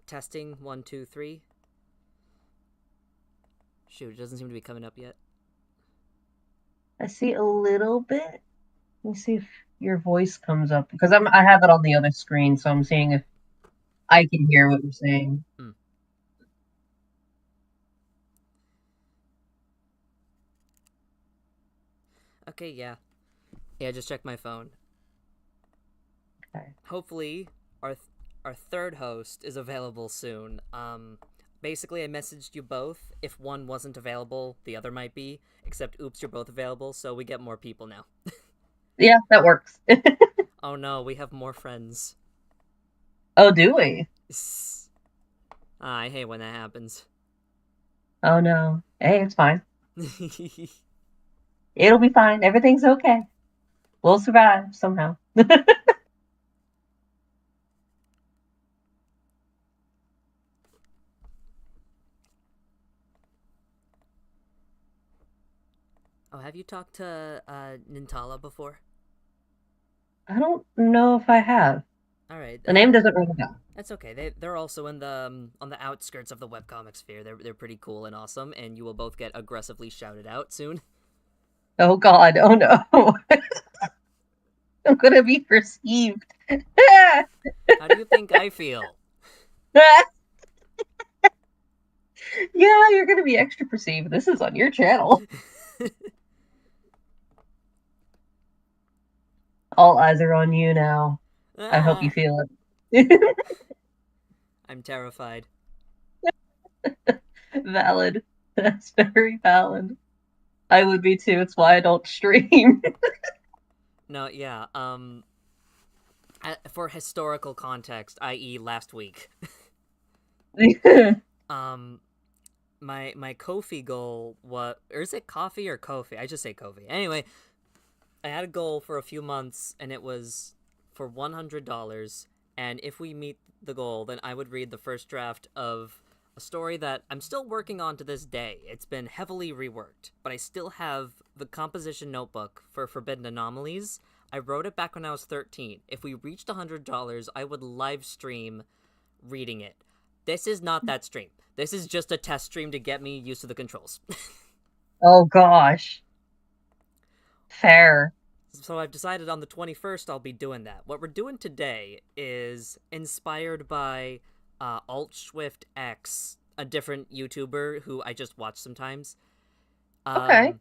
Testing 1, 2, 3. Shoot, it doesn't seem to be coming up yet. I see a little bit. Let me see if your voice comes up because I have it on the other screen, so I'm seeing if I can hear what you're saying. Hmm. Okay, yeah. Yeah, just check my phone. Okay. Hopefully, our third host is available soon. Basically, I messaged you both. If one wasn't available, the other might be. Except, oops, you're both available, so we get more people now. Yeah, that works. Oh no, we have more friends. Oh, do we? I hate when that happens. Oh no. Hey, it's fine. It'll be fine. Everything's okay. We'll survive somehow. Oh, have you talked to Nintala before? I don't know if I have. All right, The name doesn't ring a bell. that's okay. They're also in the on the outskirts of the webcomic sphere. They're pretty cool and awesome, and you will both get aggressively shouted out soon. Oh God. Oh no. I'm gonna be perceived. How do you think I feel? Yeah, you're gonna be extra perceived. This is on your channel. All eyes are on you now. I hope you Ah, feel it. I'm terrified. Valid. That's very valid. I would be too. It's why I don't stream. No, yeah. For historical context, i.e., last week, um, my Kofi goal was, or is it coffee or Kofi? I just say Kofi. Anyway, I had a goal for a few months, and it was for $100. And if we meet the goal, then I would read the first draft of a story that I'm still working on to this day. It's been heavily reworked, but I still have the composition notebook for Forbidden Anomalies. I wrote it back when I was 13. If we reached $100, I would live stream reading it. This is not that stream. This is just a test stream to get me used to the controls. Oh gosh. Fair. So I've decided on the 21st I'll be doing that. What we're doing today is inspired by Alt Schwift X, a different YouTuber who I just watch sometimes. Okay. Um,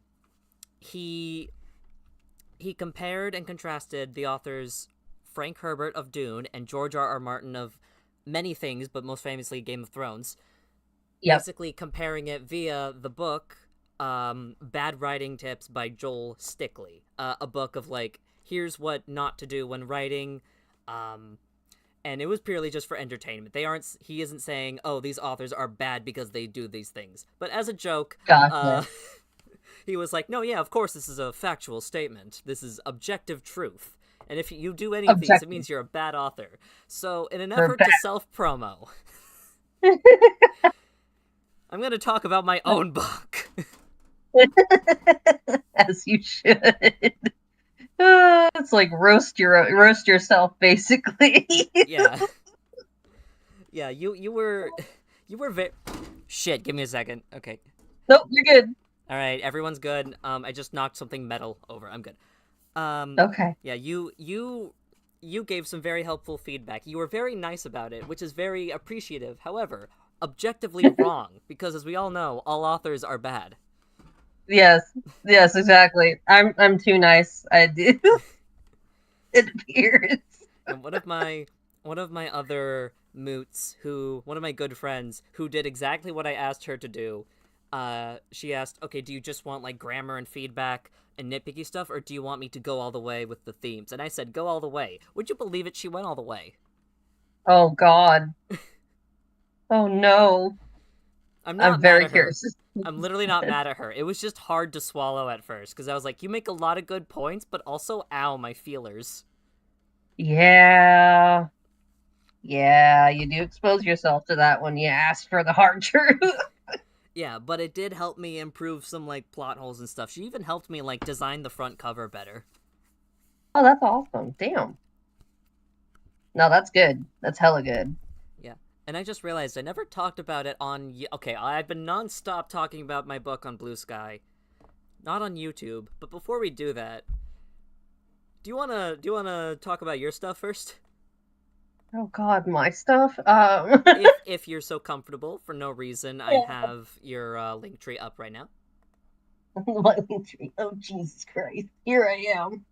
he he compared and contrasted the authors Frank Herbert of Dune and George R. R. Martin of many things, but most famously Game of Thrones. Yep. Basically comparing it via the book Bad Writing Tips by Joel Stickley, a book of like, here's what not to do when writing, and it was purely just for entertainment. He isn't saying, oh, these authors are bad because they do these things, but as a joke, Gotcha. he was like, no, yeah, of course this is a factual statement, this is objective truth, and if you do any of these, it Objective. means you're a bad author. So in an We're effort back. to self-promo, I'm going to talk about my own book. As you should. It's like roast yourself basically. Yeah. Yeah, you were very shit. Give me a second. Okay. Nope, you're good. All right, everyone's good. I just knocked something metal over. I'm good. Um, Okay. yeah, you gave some very helpful feedback. You were very nice about it, which is very appreciative. However, objectively wrong because, as we all know, all authors are bad. Yes. Yes, exactly. I'm too nice. I do. It appears. And one of my other moots, who one of my good friends, who did exactly what I asked her to do. She asked, "Okay, do you just want like grammar and feedback and nitpicky stuff, or do you want me to go all the way with the themes?" And I said, "Go all the way." Would you believe it? She went all the way. Oh God. Oh no. I'm I'm not mad very at her. curious. I'm literally not mad at her. It was just hard to swallow at first because I was like, "You make a lot of good points, but also, ow, my feelers." Yeah. Yeah, you do expose yourself to that when you ask for the hard truth. Yeah, but it did help me improve some like plot holes and stuff. She even helped me like design the front cover better. Oh, that's awesome. Damn. No, that's good. That's hella good. Yeah. And I just realized I never talked about it on. Okay, I've been nonstop talking about my book on Blue Sky, not on YouTube. But before we do that, do you wanna talk about your stuff first? Oh God, my stuff. If you're so comfortable, for no reason, I Yeah. have your link tree up right now. My link tree. Oh Jesus Christ! Here I am.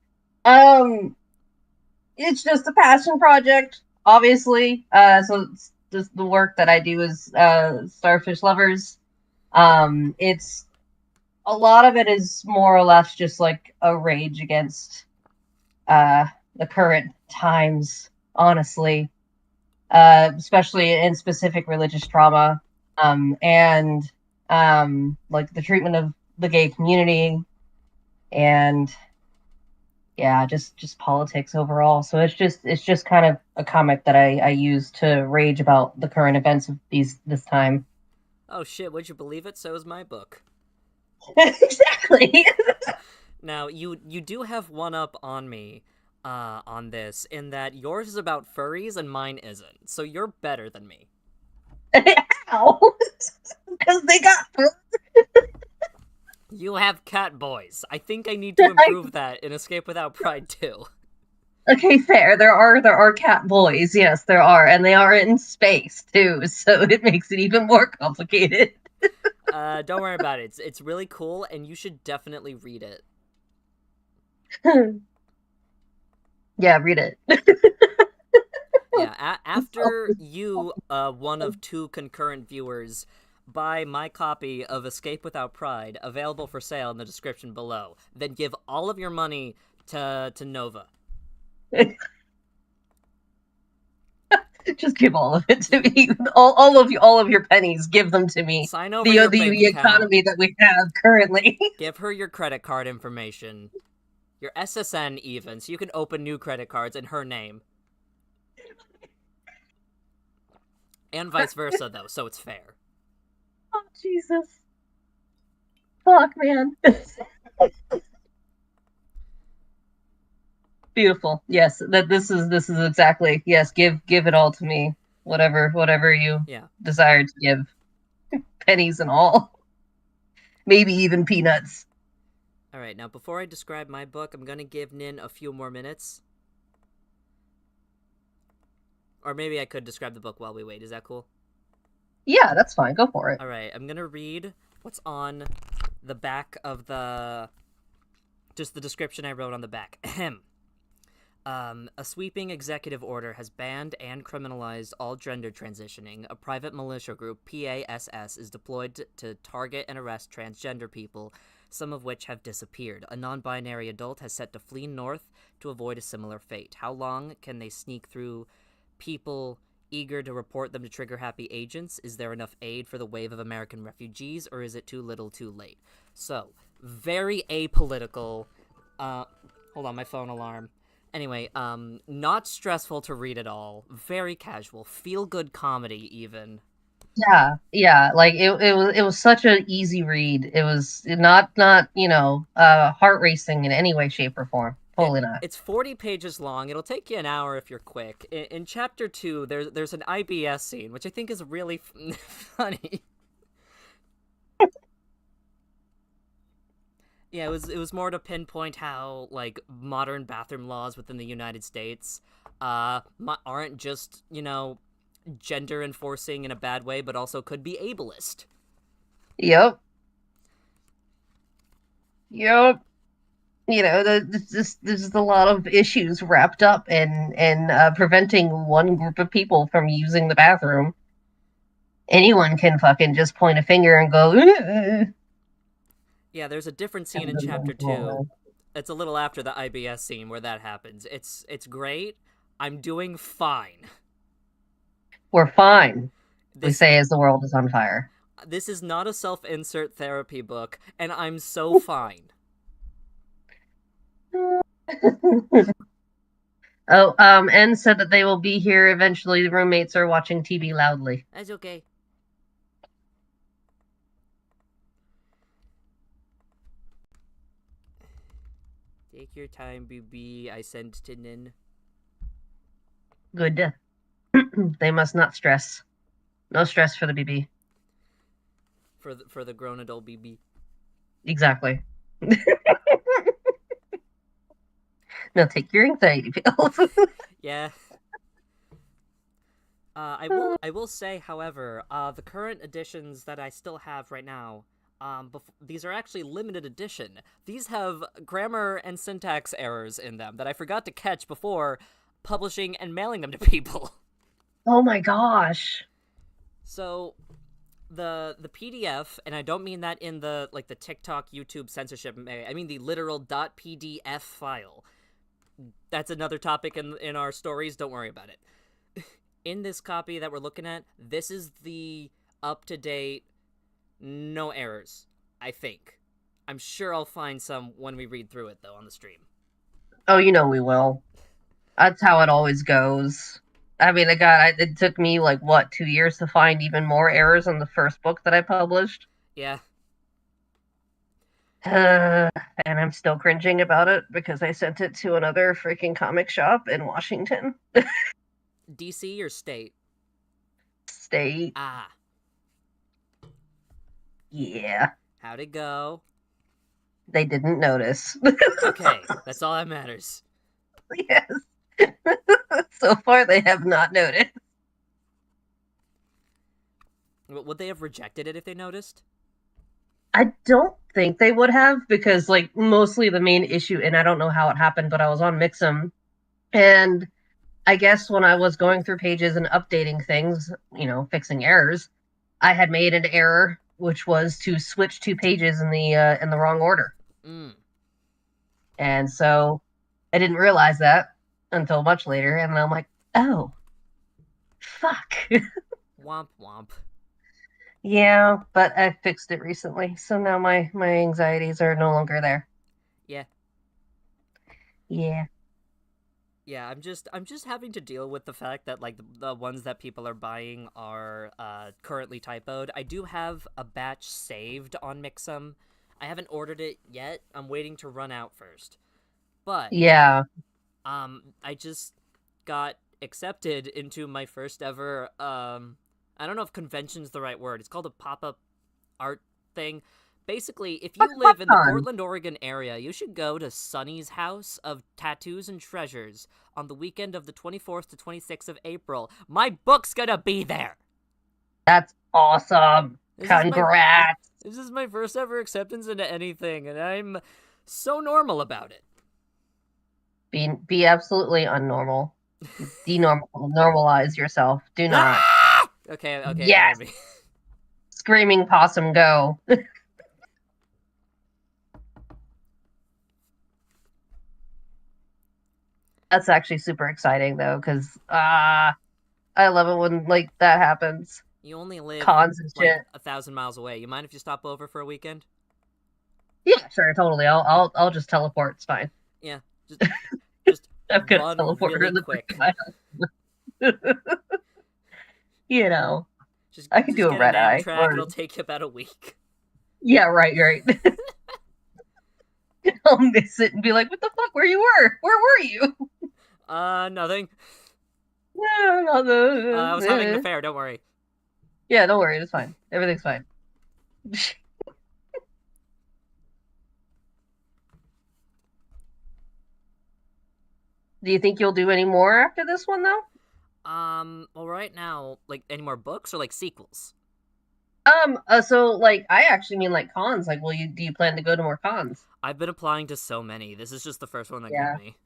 Um, it's just a passion project, obviously. So it's just the work that I do is Starfish Lovers. It's a lot of it is more or less just like a rage against uh the current times, honestly. Especially in specific religious trauma, and like the treatment of the gay community, and yeah, just politics overall. So it's just kind of a comic that I use to rage about the current events of this time. Oh shit! Would you believe it? So is my book. Exactly. Now you do have one up on me, on this in that yours is about furries and mine isn't. So you're better than me. How? Because they got. You have cat boys. I think I need to improve that in Escape Without Pride too. Okay, fair. There are cat boys. Yes, there are, and they are in space too. So it makes it even more complicated. Don't worry about it. It's really cool, and you should definitely read it. Yeah, read it. Yeah, after you, one of two concurrent viewers, buy my copy of Escape Without Pride, available for sale in the description below, then give all of your money to Nova. Just give all of it to me. All of your pennies, give them to me. Sign over The your the, bank the account. economy that we have currently. Give her your credit card information, your SSN even, so you can open new credit cards in her name. And vice versa, though, so it's fair. Oh Jesus. Fuck, man. Beautiful. Yes, that this is exactly. Yes, give it all to me. Whatever you Yeah. desire to give. Pennies and all. Maybe even peanuts. Alright, now before I describe my book, I'm gonna give Nin a few more minutes. Or maybe I could describe the book while we wait. Is that cool? Yeah, that's fine. Go for it. Alright, I'm gonna read what's on the back of the. Just the description I wrote on the back. Ahem. A sweeping executive order has banned and criminalized all gender transitioning. A private militia group, PASS, is deployed to target and arrest transgender people, some of which have disappeared. A non-binary adult has set to flee north to avoid a similar fate. How long can they sneak through people eager to report them to trigger-happy agents? Is there enough aid for the wave of American refugees, or is it too little too late? So, very apolitical. Hold on, my phone alarm. Anyway, not stressful to read at all. Very casual. Feel-good comedy, even. Yeah. Like it was such an easy read. It was not heart racing in any way, shape, or form. It, Totally not. it's 40 pages long. It'll take you an hour if you're quick. In chapter 2, there's an IBS scene, which I think is really funny. Yeah, it was more to pinpoint how like modern bathroom laws within the United States aren't just, gender enforcing in a bad way, but also could be ableist. Yep. Yep. There's a lot of issues wrapped up in preventing one group of people from using the bathroom. Anyone can fucking just point a finger and go. Yeah, there's a different scene in chapter 2. It's a little after the IBS scene where that happens. It's great. I'm doing fine. We're fine. We This say as the world is on fire. this is not a self-insert therapy book, and I'm so fine. Oh, N said that they will be here eventually. The roommates are watching TV loudly. That's okay. Take your time, BB. I sent to Nin. Good. They must not stress. No stress for the BB. For the grown adult BB. Exactly. No, take your anxiety pills. Yeah. I will say, however, the current editions that I still have right now, these are actually limited edition. These have grammar and syntax errors in them that I forgot to catch before publishing and mailing them to people. Oh my gosh. So the PDF, and I don't mean that in the like the TikTok, YouTube censorship. I mean the literal .pdf file. That's another topic in our stories. Don't worry about it. In this copy that we're looking at, this is the up to date, no errors. I think. I'm sure I'll find some when we read through it though on the stream. Oh, you know we will. That's how it always goes. I mean, it took me like what 2 years to find even more errors in the first book that I published. Yeah. And I'm still cringing about it because I sent it to another freaking comic shop in Washington DC or state? State. Ah. Yeah, How'd it go? they didn't notice. Okay, that's all that matters. Yes. So far, they have not noticed. Would they have rejected it if they noticed? I don't think they would have because, like, mostly the main issue, and I don't know how it happened, but I was on Mixum, and I guess when I was going through pages and updating things, fixing errors, I had made an error, which was to switch two pages in the wrong order. Mm. And so I didn't realize that until much later, and I'm like, oh, fuck. Womp womp. Yeah, but I fixed it recently, so now my anxieties are no longer there. Yeah. Yeah. Yeah, I'm just having to deal with the fact that like the ones that people are buying are currently typoed. I do have a batch saved on Mixum. I haven't ordered it yet. I'm waiting to run out first. But Yeah. I just got accepted into my first ever I don't know if convention's the right word. It's called a pop-up art thing. Basically, if you live in the Portland, Oregon area, you should go to Sunny's House of Tattoos and Treasures on the weekend of the 24th to 26th of April. My book's gonna be there! That's awesome. Congrats. This is my first ever acceptance into anything, and I'm so normal about it. Be absolutely unnormal. Normalize yourself. Do not. Okay, Yes. Screaming possum, go. That's actually super exciting though, because I love it when like that happens. You only live cons and like shit. 1,000 miles away. You mind if you stop over for a weekend? Yeah, sure, totally. I'll just teleport. It's fine. Yeah, just I'm gonna run teleport really really quick. You know, Just I could do a get red an eye. Amtrak. It'll take you about a week. Yeah, right. I'll miss it and be like, "What the fuck? Where you were? Where were you?" Nothing. No, nothing. I was having an affair. Don't worry. Yeah, don't worry. It's fine. Everything's fine. Do you think you'll do any more after this one, though? Well, right now, like, any more books or, like, sequels? So, like, I actually mean, like, cons. Like, do you plan to go to more cons? I've been applying to so many. This is just the first one that Yeah. got me.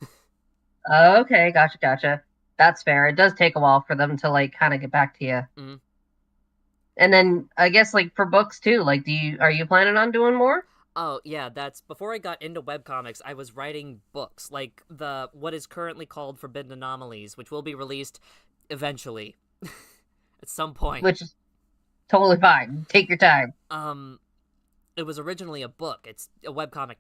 Okay, gotcha. That's fair. It does take a while for them to, like, kind of get back to you. Mm-hmm. And then, I guess, like, for books, too, like, are you planning on doing more? Oh, yeah, that's... Before I got into webcomics, I was writing books, like what is currently called Forbidden Anomalies, which will be released eventually. At some point. Which is totally fine. Take your time. It was originally a book. It's a webcomic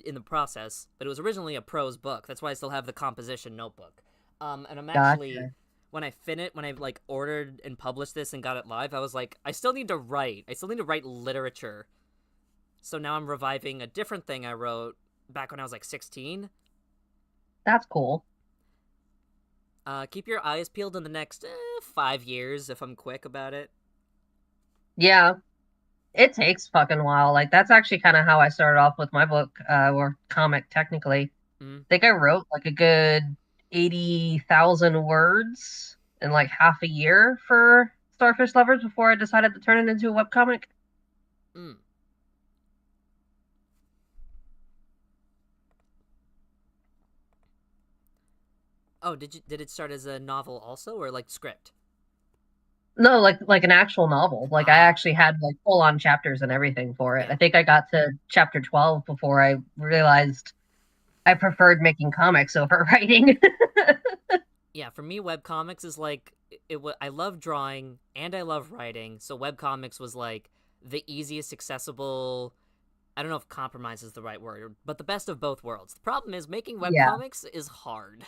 in the process, but it was originally a prose book. That's why I still have the composition notebook. And I'm actually... Gotcha. When I like ordered and published this and got it live, I was like, I still need to write. I still need to write literature. So now I'm reviving a different thing I wrote back when I was like 16. That's cool. Keep your eyes peeled in the next 5 years if I'm quick about it. Yeah, it takes fucking while. Like that's actually kind of how I started off with my book, or comic technically. Mm. I think I wrote like a good 80,000 words in like half a year for Starfish Lovers before I decided to turn it into a webcomic. Mm. Oh, did it start as a novel also, or like script? No, like an actual novel. Like I Ah, actually had like full on chapters and everything for it. yeah. I think I got to chapter 12 before I realized I preferred making comics over writing. Yeah, for me, webcomics is like I love drawing and I love writing, so webcomics was like the easiest accessible. I don't know if compromise is the right word, but the best of both worlds. The problem is making Yeah. webcomics is hard.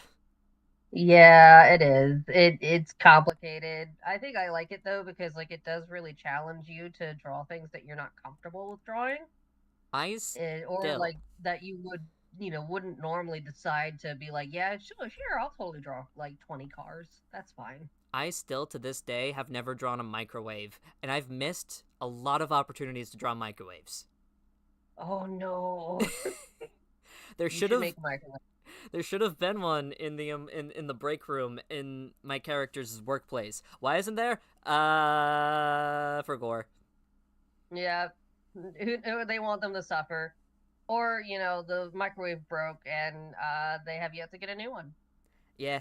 Yeah, it is. It's complicated. I think I like it though because like it does really challenge you to draw things that you're not comfortable with drawing, I or still, like that you would, wouldn't normally decide to be like, yeah, sure, I'll totally draw like 20 cars. That's fine. I still to this day have never drawn a microwave, and I've missed a lot of opportunities to draw microwaves. Oh no. There You should should have make microwave. there should have been one in the in the break room in my character's workplace. Why isn't there? For gore. Yeah. They want them to suffer. Or, the microwave broke and they have yet to get a new one. Yeah.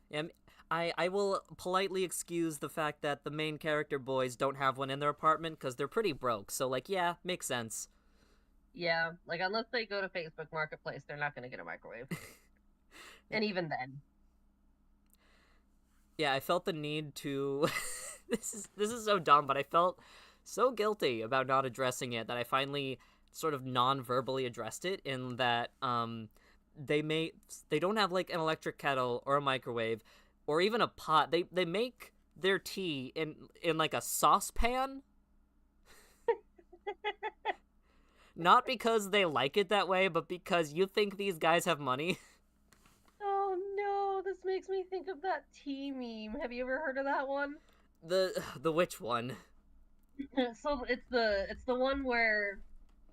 Yeah. I will politely excuse the fact that the main character boys don't have one in their apartment because they're pretty broke. So like, yeah, makes sense. Yeah, like unless they go to Facebook Marketplace, they're not going to get a microwave. And even then. Yeah, I felt the need to. This is so dumb, but I felt so guilty about not addressing it that I finally sort of non-verbally addressed it in that they don't have like an electric kettle or a microwave or even a pot. They make their tea in like a saucepan, not because they like it that way, but because you think these guys have money. Oh no, this makes me think of that tea meme. Have you ever heard of that one? The which one? So it's the one where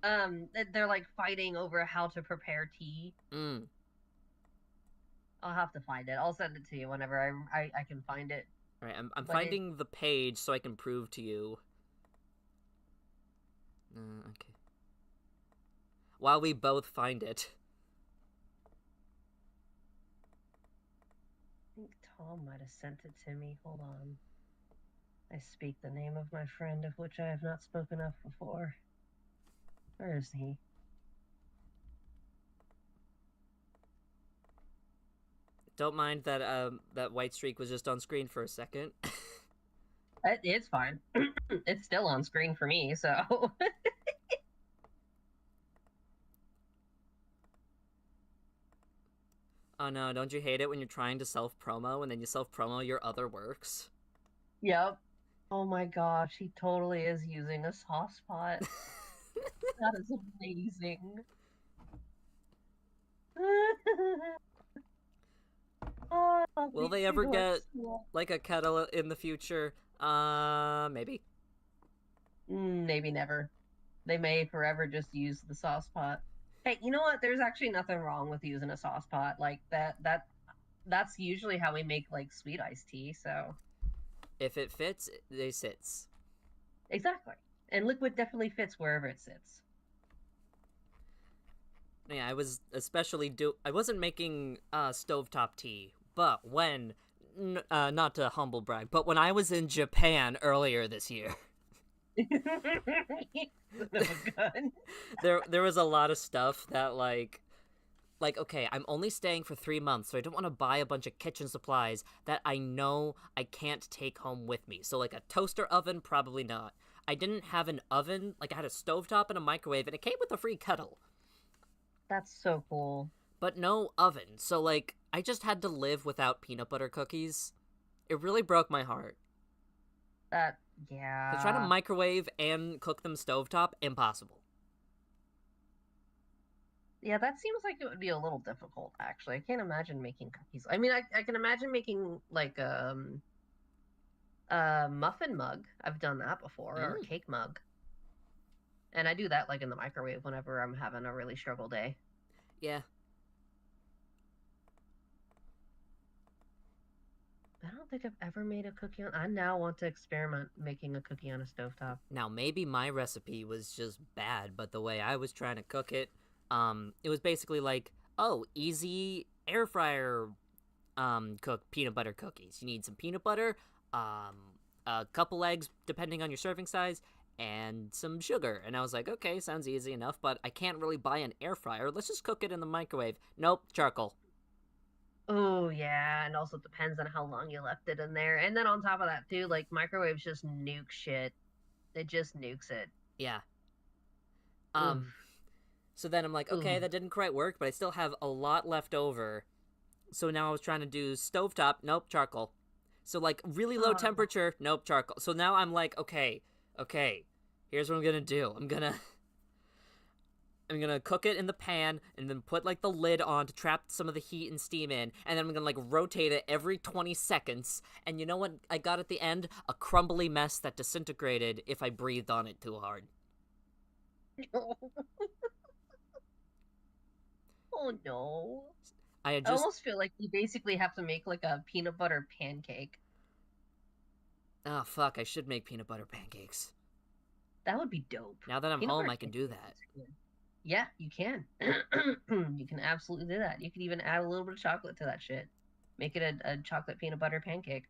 they're like fighting over how to prepare tea. Mm. I'll have to find it. I'll send it to you whenever I can find it. All right, I'm But it finding the page so I can prove to you. Okay. While we both find it. I think Tom might have sent it to me. Hold on. I speak the name of my friend of which I have not spoken of before. Where is he? Don't mind that that white streak was just on screen for a second. It's fine. It's still on screen for me, so. Oh no, don't you hate it when you're trying to self-promo and then you self-promo your other works? Yep. Oh my gosh, he totally is using a sauce pot. That is amazing. Oh, Will these they ever two are get so... like a kettle in the future? Maybe. Maybe never. They may forever just use the sauce pot. Hey, you know what? There's actually nothing wrong with using a sauce pot. Like that's usually how we make like sweet iced tea, so If it fits, they sits. exactly. And liquid definitely fits wherever it sits. Yeah, I wasn't making stovetop tea, but when not to humble brag, but when I was in Japan earlier this year, Son of a gun. there was a lot of stuff that like okay, I'm only staying for 3 months, so I don't want to buy a bunch of kitchen supplies that I know I can't take home with me. So like a toaster oven, probably not. I didn't have an oven, like I had a stovetop and a microwave, and it came with a free kettle, That's so cool. but no oven. So like I just had to live without peanut butter cookies. It really broke my heart. That So trying to yeah. microwave and cook them stovetop, impossible. Yeah, that seems like it would be a little difficult actually. I can't imagine making cookies. I mean, I can imagine making like Muffin mug. I've done that before, or Mm, cake mug. And I do that like in the microwave whenever I'm having a really struggle day. yeah. I don't think I've ever made a cookie on. I now want to experiment making a cookie on a stovetop. Now, maybe my recipe was just bad, but the way I was trying to cook it, it was basically like, oh, easy air fryer cook peanut butter cookies. You need some peanut butter, a couple eggs, depending on your serving size, and some sugar. And I was like, okay, sounds easy enough, but I can't really buy an air fryer. Let's just cook it in the microwave. Nope, charcoal. Oh yeah, and also depends on how long you left it in there. And then on top of that too, like microwaves just nuke shit. It just nukes it. Yeah. Oof. So then I'm like, okay, Oof. that didn't quite work, but I still have a lot left over. So now I was trying to do stovetop. Nope, charcoal. So like really low Oh. temperature. Nope, charcoal. So now I'm like, okay. Here's what I'm gonna do. I'm gonna cook it in the pan and then put like the lid on to trap some of the heat and steam in, and then I'm gonna like rotate it every 20 seconds. And you know what I got at the end? A crumbly mess that disintegrated if I breathed on it too hard. Oh no. I had I just almost feel like you basically have to make like a peanut butter pancake. oh fuck, I should make peanut butter pancakes. That would be dope. Now that I'm Peanut home, butter I can do that. pancakes are good. Yeah, you can. You can absolutely do that. You can even add a little bit of chocolate to that shit. Make it a chocolate peanut butter pancake.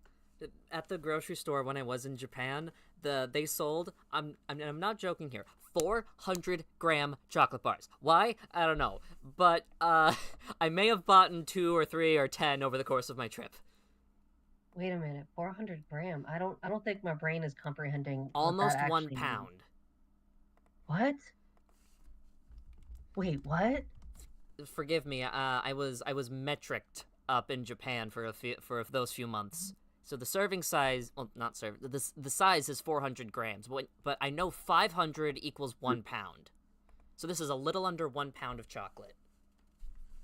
At the grocery store when I was in Japan, they sold I'm not joking here, 400-gram chocolate bars. Why? I don't know, but I may have bought 2 or 3 or 10 over the course of my trip. Wait a minute, 400 gram. I don't think my brain is comprehending what that Almost one actually means. pound. What? Wait, what? Forgive me. I was metriced up in Japan for those few months. So the serving size, well, not serve the size is 400 grams, but I know 500 equals 1 pound. So this is a little under 1 pound of chocolate.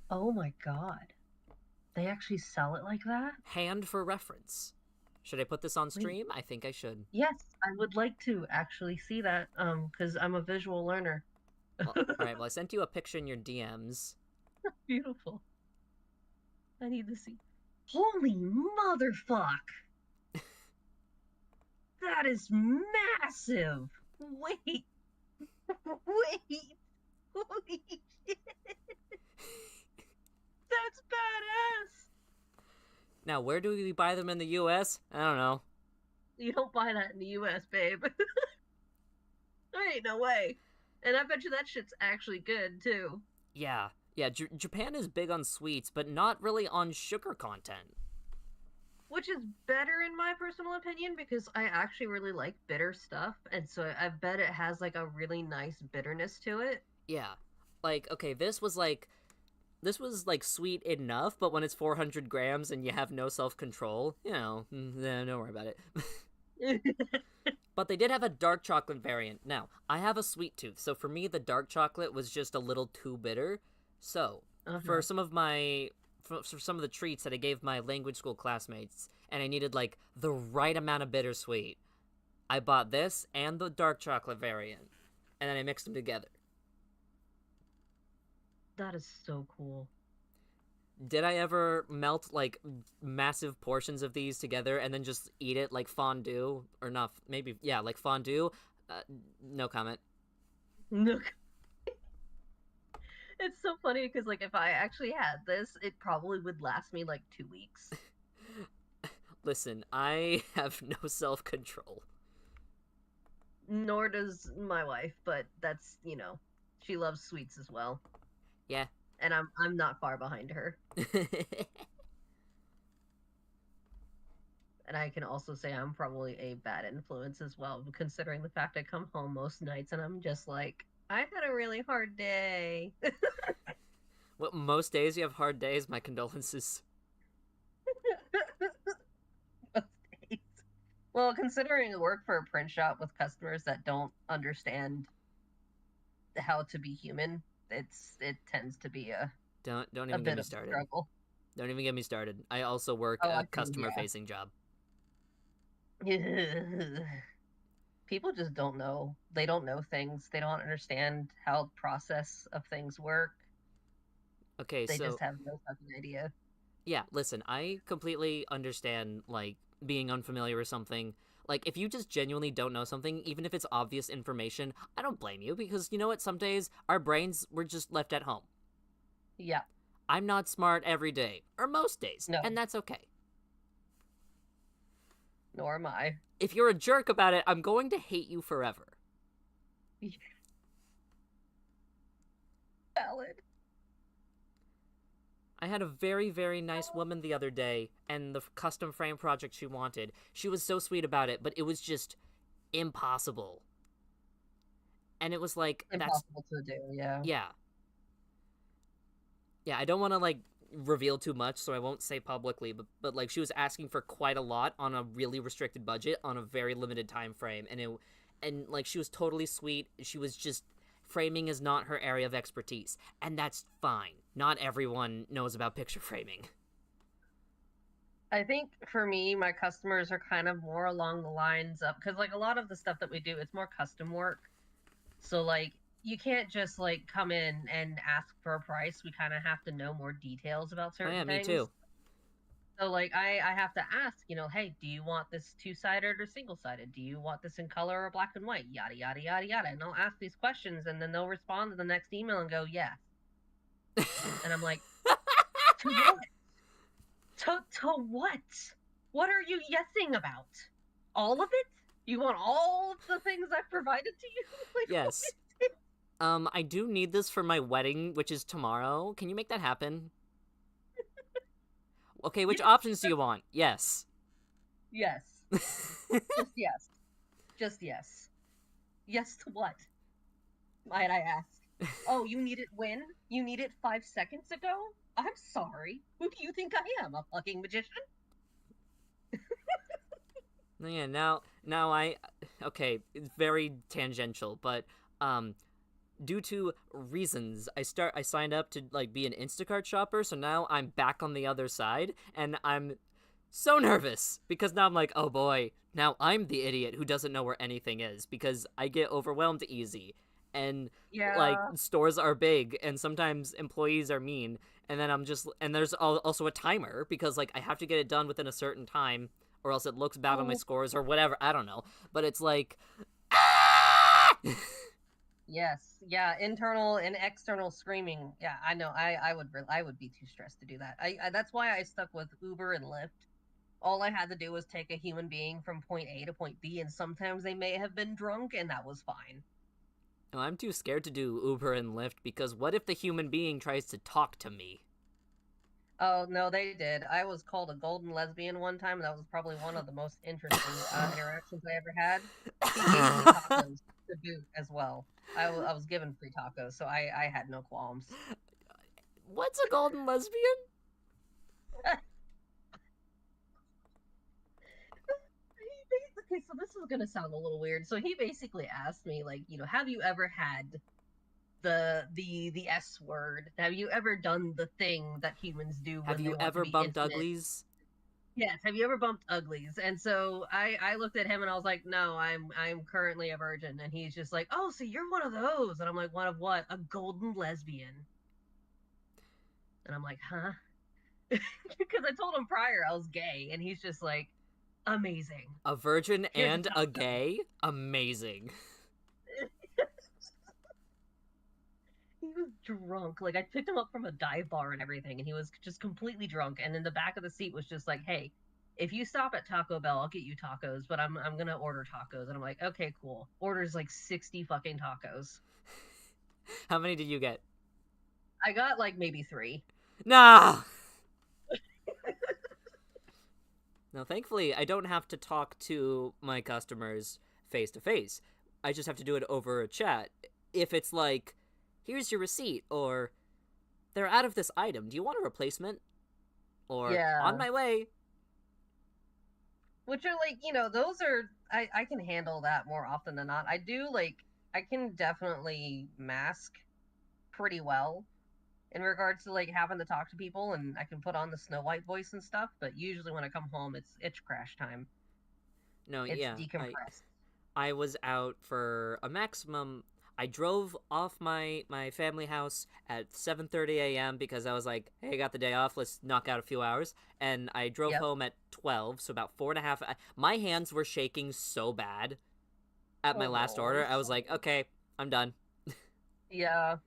Oh my God. They actually sell it like that? Hand for reference. Should I put this on Wait. stream? I think I should. Yes, I would like to actually see that because I'm a visual learner. Well, all right. Well, I sent you a picture in your DMs. Beautiful. I need to see. Holy motherfuck! That is massive! Wait! Wait! Holy shit! That's badass! Now, where do we buy them in the U.S.? I don't know. You don't buy that in the US, babe. There ain't no way. And I bet you that shit's actually good, too. Yeah, Japan is big on sweets, but not really on sugar content. Which is better in my personal opinion because I actually really like bitter stuff, and so I bet it has like a really nice bitterness to it. Yeah, like okay, this was like sweet enough, but when it's 400 grams and you have no self control, don't worry about it. But they did have a dark chocolate variant. Now, I have a sweet tooth, so for me, the dark chocolate was just a little too bitter. So, for Uh-huh. some of my for some of the treats that I gave my language school classmates, and I needed like the right amount of bittersweet, I bought this and the dark chocolate variant, and then I mixed them together. That is so cool. Did I ever melt like massive portions of these together and then just eat it like fondue or not? Maybe yeah, like fondue. Uh, no comment. Look, it's so funny because like if I actually had this, it probably would last me like 2 weeks. Listen, I have no self control. Nor does my wife, but that's she loves sweets as well, Yeah. and I'm not far behind her. And I can also say I'm probably a bad influence as well, considering the fact I come home most nights and I'm just like, I had a really hard day. Well, most days you have hard days. My condolences. Most days. Well, considering I work for a print shop with customers that don't understand how to be human, it tends to be Don't a even get bit me of a started. struggle. Don't even get me started. I also work Oh, a I can, customer yeah. facing job. People just don't know. They don't know things. They don't understand how the process of things work. Okay, They just so have no fucking idea. yeah, listen, I completely understand, like, being unfamiliar with something. Like, if you just genuinely don't know something, even if it's obvious information, I don't blame you, because you know what? Some days our brains were just left at home. Yeah. I'm not smart every day, or most days, No. and that's okay. Nor am I. If you're a jerk about it, I'm going to hate you forever. Valid. I had a very, very nice woman the other day, and the custom frame project she wanted, she was so sweet about it, but it was just impossible. And it was like, that's, Impossible to do. Yeah. yeah. Yeah, I don't want to, like, reveal too much, so I won't say publicly, but like, she was asking for quite a lot on a really restricted budget on a very limited time frame, and like, she was totally sweet. She was just, framing is not her area of expertise, and that's fine. Not everyone knows about picture framing. I think for me, my customers are kind of more along the lines of, because like a lot of the stuff that we do, it's more custom work. So like you can't just like come in and ask for a price. We kind of have to know more details about Oh certain yeah, me things. too. So like I have to ask, hey, do you want this two-sided or single-sided? Do you want this in color or black and white? Yada yada yada yada. And I'll ask these questions and then they'll respond to the next email and go, yes. And I'm like, to what? To what? What are you yesing about? All of it? You want all of the things I've provided to you? Like, what Yes. is it? I do need this for my wedding, which is tomorrow. Can you make that happen? Okay, which Yes. options do you want? Yes. Yes. Just yes. Just yes. Yes to what? Might I ask? Oh, you need it when? You need it 5 seconds ago? I'm sorry. Who do you think I am? A fucking magician? Yeah, now okay, it's very tangential, but um due to reasons, I signed up to like be an Instacart shopper, so now I'm back on the other side and I'm so nervous because now I'm like, "Oh boy, now I'm the idiot who doesn't know where anything is because I get overwhelmed easy." And like, Yeah. stores are big and sometimes employees are mean, and then and there's also a timer because like I have to get it done within a certain time or else it looks bad on my Oh, scores or whatever. I don't know, but it's like, ah! yes. Yeah. Internal and external screaming. Yeah, I know. I would be too stressed to do that. That's why I stuck with Uber and Lyft. All I had to do was take a human being from point A to point B, and sometimes they may have been drunk, and that was fine. No, I'm too scared to do Uber and Lyft because what if the human being tries to talk to me? Oh, no, they did. I was called a golden lesbian one time. That was probably one of the most interesting interactions I ever had. He gave me tacos to boot as well. I was given free tacos, so I had no qualms. What's a golden lesbian? Okay, so this is gonna sound a little weird. So he basically asked me, like, have you ever had the S word? Have you ever done the thing that humans do Have when they you want to ever be bumped intimate? uglies? Yes. Have you ever bumped uglies? And so I looked at him and I was like, no, I'm currently a virgin. And he's just like, oh, so you're one of those? And I'm like, one of what? A golden lesbian. And I'm like, huh? Because I told him prior I was gay, and he's just like, amazing. A virgin Here's a and a taco. gay? Amazing. He was drunk. Like I picked him up from a dive bar and everything, and he was just completely drunk. And in the back of the seat was just like, "Hey, if you stop at Taco Bell, I'll get you tacos, but I'm gonna order tacos." And I'm like, "Okay, cool." Orders like 60 fucking tacos. How many did you get? I got like maybe three. Nah! Now, thankfully, I don't have to talk to my customers face to face. I just have to do it over a chat. If it's like, here's your receipt, or they're out of this item, do you want a replacement? Or, on Yeah, my way. which are like, those are I can handle that more often than not. I do like I can definitely mask pretty well in regards to like having to talk to people, and I can put on the Snow White voice and stuff, but usually when I come home it's itch crash time. No, It's yeah, decompressed. I was out for a maximum. I drove off my family house at 7:30 a.m. because I was like, hey, I got the day off. Let's knock out a few hours. And I drove Yep. home at 12, so about 4.5. My hands were shaking so bad at my Oh last no. order. I was like, okay, I'm done. Yeah.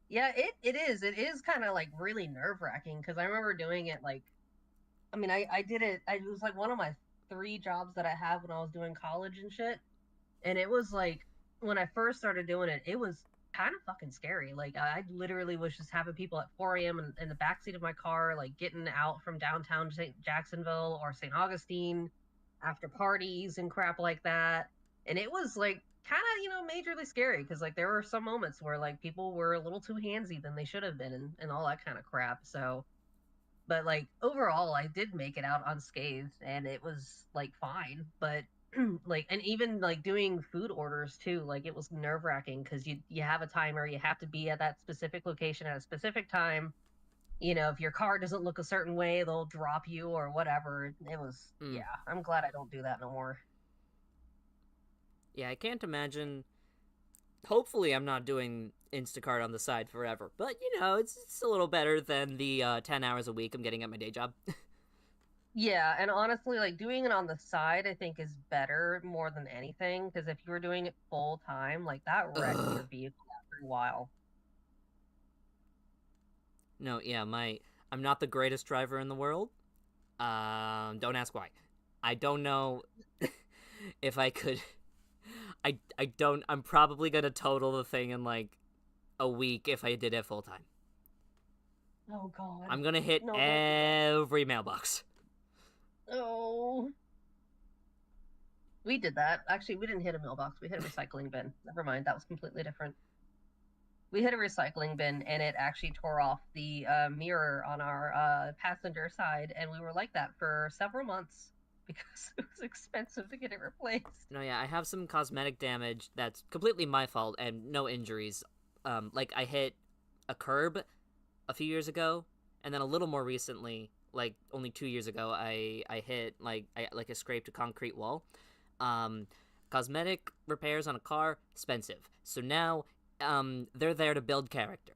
Yeah, it is. It is kind of like really nerve-wracking because I remember doing it like I mean, I did it. It was like one of my three jobs that I had when I was doing college and shit. And it was like when I first started doing it, it was kind of fucking scary. Like I literally was just having people at 4 a.m. In the backseat of my car, like getting out from downtown Jacksonville or St. Augustine after parties and crap like that. And it was like kind of, majorly scary because like there were some moments where like people were a little too handsy than they should have been and all that kind of crap. So but like overall I did make it out unscathed and it was like fine. But like and even like doing food orders too, like it was nerve-wracking because you have a timer, you have to be at that specific location at a specific time. If your car doesn't look a certain way, they'll drop you or whatever. It was, Mm. yeah, I'm glad I don't do that no more. Yeah, I can't imagine. Hopefully, I'm not doing Instacart on the side forever. But, it's a little better than the 10 hours a week I'm getting at my day job. Yeah, and honestly, like doing it on the side, I think is better more than anything because if you were doing it full time, like that wrecks your Ugh. vehicle after a while. No, yeah, I'm not the greatest driver in the world. Don't ask why. I don't know if I could. I don't. I'm probably gonna total the thing in like a week if I did it full time. Oh God. I'm gonna hit No, don't do that. every mailbox. Oh, we did that. Actually, we didn't hit a mailbox. We hit a recycling bin. Never mind. That was completely different. We hit a recycling bin and it actually tore off the mirror on our passenger side. And we were like that for several months because it was expensive to get it replaced. No, yeah, I have some cosmetic damage that's completely my fault and no injuries. Like I hit a curb a few years ago, and then a little more recently, like only 2 years ago, I hit like I scraped a concrete wall. Um, Cosmetic repairs on a car expensive, so now they're there to build character.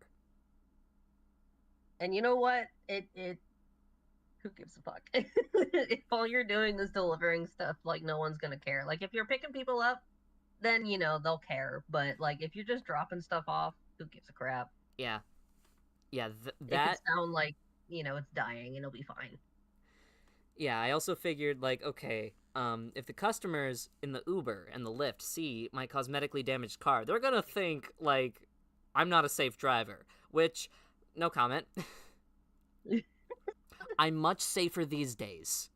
And you know what? It who gives a fuck? If all you're doing is delivering stuff, like no one's gonna care. Like if you're picking people up, then they'll care. But like if you're just dropping stuff off, who gives a crap? Yeah, yeah, It could that. sound like it's dying and it'll be fine. Yeah, I also figured like, okay, if the customers in the Uber and the Lyft see my cosmetically damaged car, they're gonna think like I'm not a safe driver. Which, no comment. I'm much safer these days.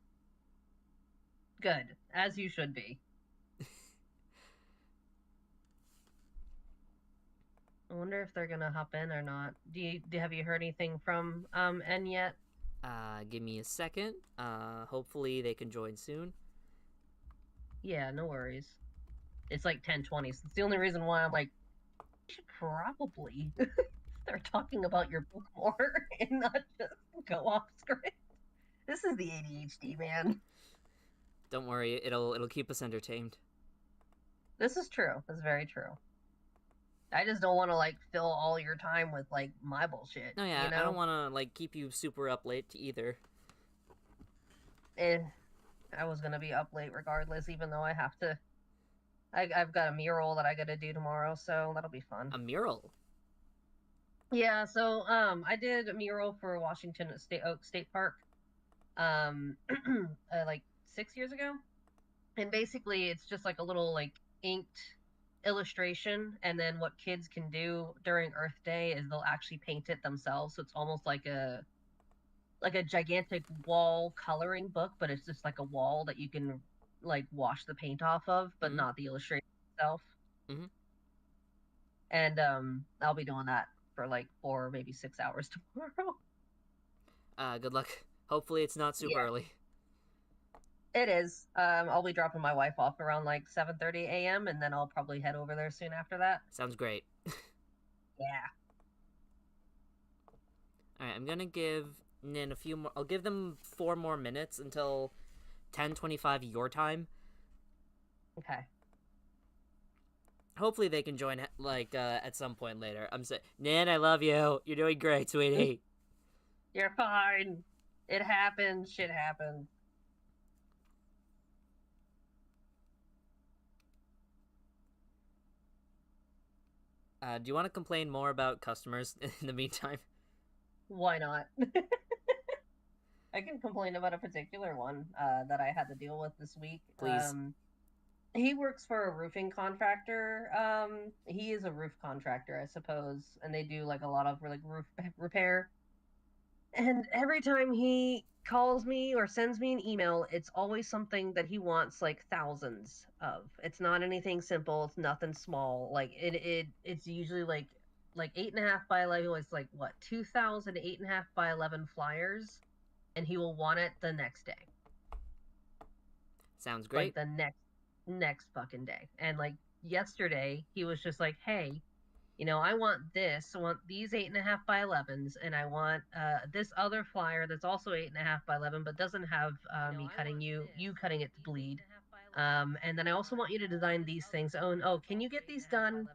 Good, as you should be. I wonder if they're gonna hop in or not. Have you heard anything from N yet? Give me a second. Hopefully they can join soon. Yeah, no worries. It's like 10:20, so it's the only reason why I'm like, you should probably start talking about your book more and not just go off script. This is the ADHD, man. Don't worry, it'll keep us entertained. This is true. That's very true. I just don't want to like fill all your time with like my bullshit, No, you yeah, I don't know? want to like keep you super up late either. And I was gonna be up late regardless, even though I have to. I've got a mural that I got to do tomorrow, so that'll be fun. A mural. Yeah, so I did a mural for Washington at Oak State Park, like 6 years ago, and basically it's just like a little like inked illustration, and then what kids can do during Earth Day is they'll actually paint it themselves, so it's almost like a gigantic wall coloring book, but it's just like a wall that you can like wash the paint off of, but Mm-hmm. not the illustration itself. Mm-hmm. And I'll be doing that for like 4 maybe 6 hours tomorrow. Good luck. Hopefully it's not super Yeah, early. it is. I'll be dropping my wife off around like 7:30 a.m. and then I'll probably head over there soon after that. Sounds great. Yeah. All right, I'm gonna give Nin a few more. I'll give them 4 more minutes until 10:25 your time, Okay. Hopefully they can join at some point later. I'm saying, Nan, I love you. You're doing great, sweetie. You're fine. It happens. Shit happens. Do you want to complain more about customers in the meantime? Why not? I can complain about a particular one that I had to deal with this week. Please. He works for a roofing contractor. He is a roof contractor, I suppose, and they do like a lot of like roof repair. And every time he calls me or sends me an email, it's always something that he wants like thousands of. It's not anything simple. It's nothing small. Like it's usually like 8.5 by 11. It's like what 2,000 8.5 by 11 flyers, and he will want it the next day, Sounds like great. the next fucking day. And like yesterday, he was just like, "Hey, I want this. I want these 8.5 by 11s, and I want this other flyer that's also 8.5 by 11, but doesn't have me cutting you cutting it to bleed. And then I also want you to design these things. Oh, and oh, can you get these done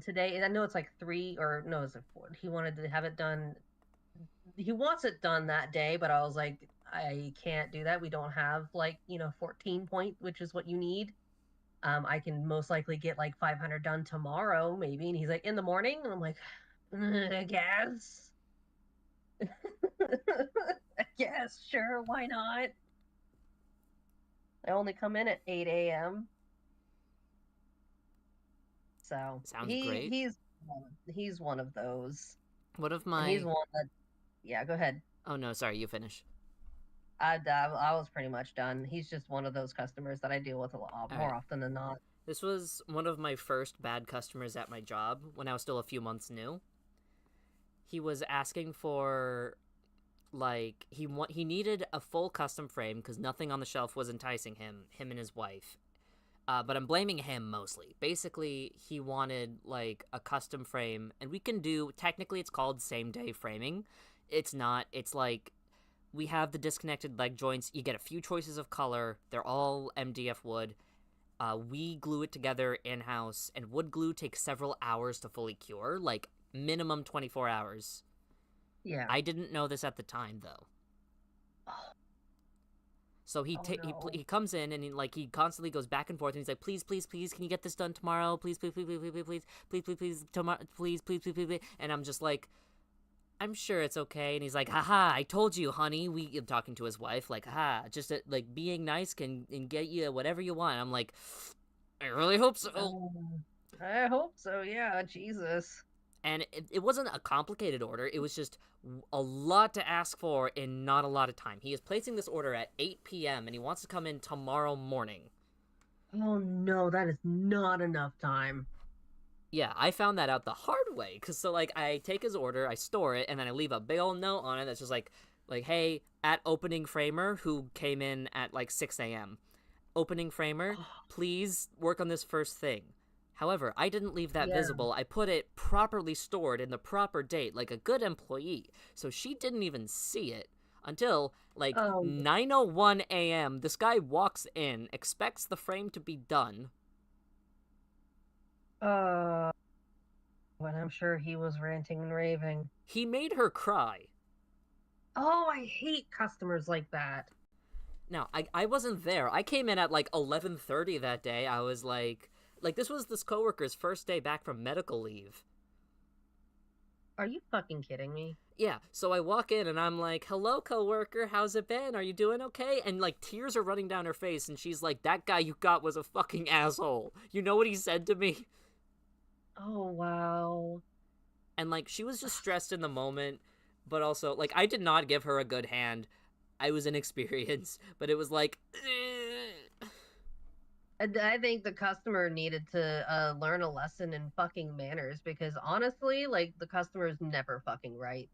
today? And I know it's like three or no, it's like four. He wanted to have it done. He wants it done that day, but I was like, I can't do that. We don't have like 14 point, which is what you need. I can most likely get like 500 done tomorrow, maybe. And he's like, in the morning? And I'm like, I guess. I guess, sure, why not? I only come in at 8 a.m. So Sounds great. he's one of those. One of And he's my. one that, yeah, go ahead. Oh no, sorry, you finish. I was pretty much done. He's just one of those customers that I deal with a lot All right. more often than not. This was one of my first bad customers at my job when I was still a few months new. He was asking for he needed a full custom frame because nothing on the shelf was enticing him and his wife. But I'm blaming him mostly. Basically, he wanted like a custom frame, and we can do. Technically, it's called same day framing. It's not. It's like we have the disconnected leg joints. You get a few choices of color. They're all MDF wood. We glue it together in house, and wood glue takes several hours to fully cure, like minimum 24 hours. Yeah. I didn't know this at the time though. So No. he comes in and he constantly goes back and forth and he's like, please, please, please, can you get this done tomorrow? Please, please, please, please, please, please, please, please, please, tomorrow, please, please, please, please, please. And I'm just like, I'm sure it's okay. And he's like, haha, I told you, honey. I'm talking to his wife, like, haha, just like being nice can get you whatever you want. I'm like, I really hope so. I hope so. Yeah, Jesus. And it wasn't a complicated order. It was just a lot to ask for in not a lot of time. He is placing this order at 8 p.m. and he wants to come in tomorrow morning. Oh no, that is not enough time. Yeah, I found that out the hard way. Because so, like, I take his order, I store it, and then I leave a big old note on it that's just like, hey, at opening framer, who came in at like 6 a.m. Opening framer, please work on this first thing. However, I didn't leave that Yeah. visible. I put it properly stored in the proper date, like a good employee. So she didn't even see it until like Oh, 9:01 a.m. This guy walks in, expects the frame to be done. uh, when I'm sure he was ranting and raving. He made her cry. Oh, I hate customers like that. Now, I wasn't there. I came in at like 11:30 that day. I was like this was this coworker's first day back from medical leave. Are you fucking kidding me? Yeah, so I walk in and I'm like, "Hello, coworker. How's it been? Are you doing okay?" And like tears are running down her face, and she's like, "That guy you got was a fucking asshole. You know what he said to me?" Oh, wow. And like she was just stressed in the moment, but also like I did not give her a good hand. I was inexperienced, but it was like, I think the customer needed to learn a lesson in fucking manners because honestly, like the customer is never fucking right,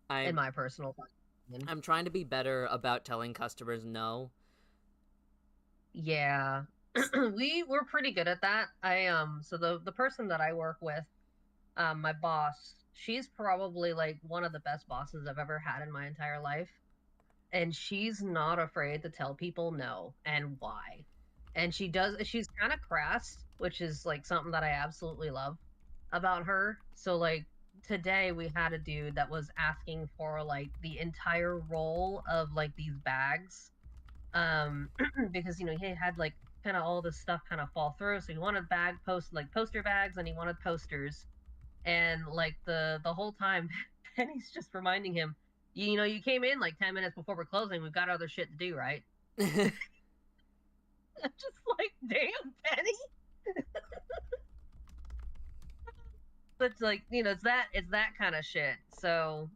in I'm my personal opinion. I'm trying to be better about telling customers no. Yeah. We're pretty good at that. So the person that I work with, my boss, she's probably like one of the best bosses I've ever had in my entire life. And she's not afraid to tell people no and why. And she's kind of crass, which is like something that I absolutely love about her. So like today we had a dude that was asking for like the entire roll of like these bags. Because he had like kind of all this stuff kind of fall through. So he wanted poster bags, and he wanted posters. And like the whole time Penny's just reminding him, you came in like 10 minutes before we're closing. We've got other shit to do, right? I'm just like, damn, Penny. But like, it's that kind of shit. So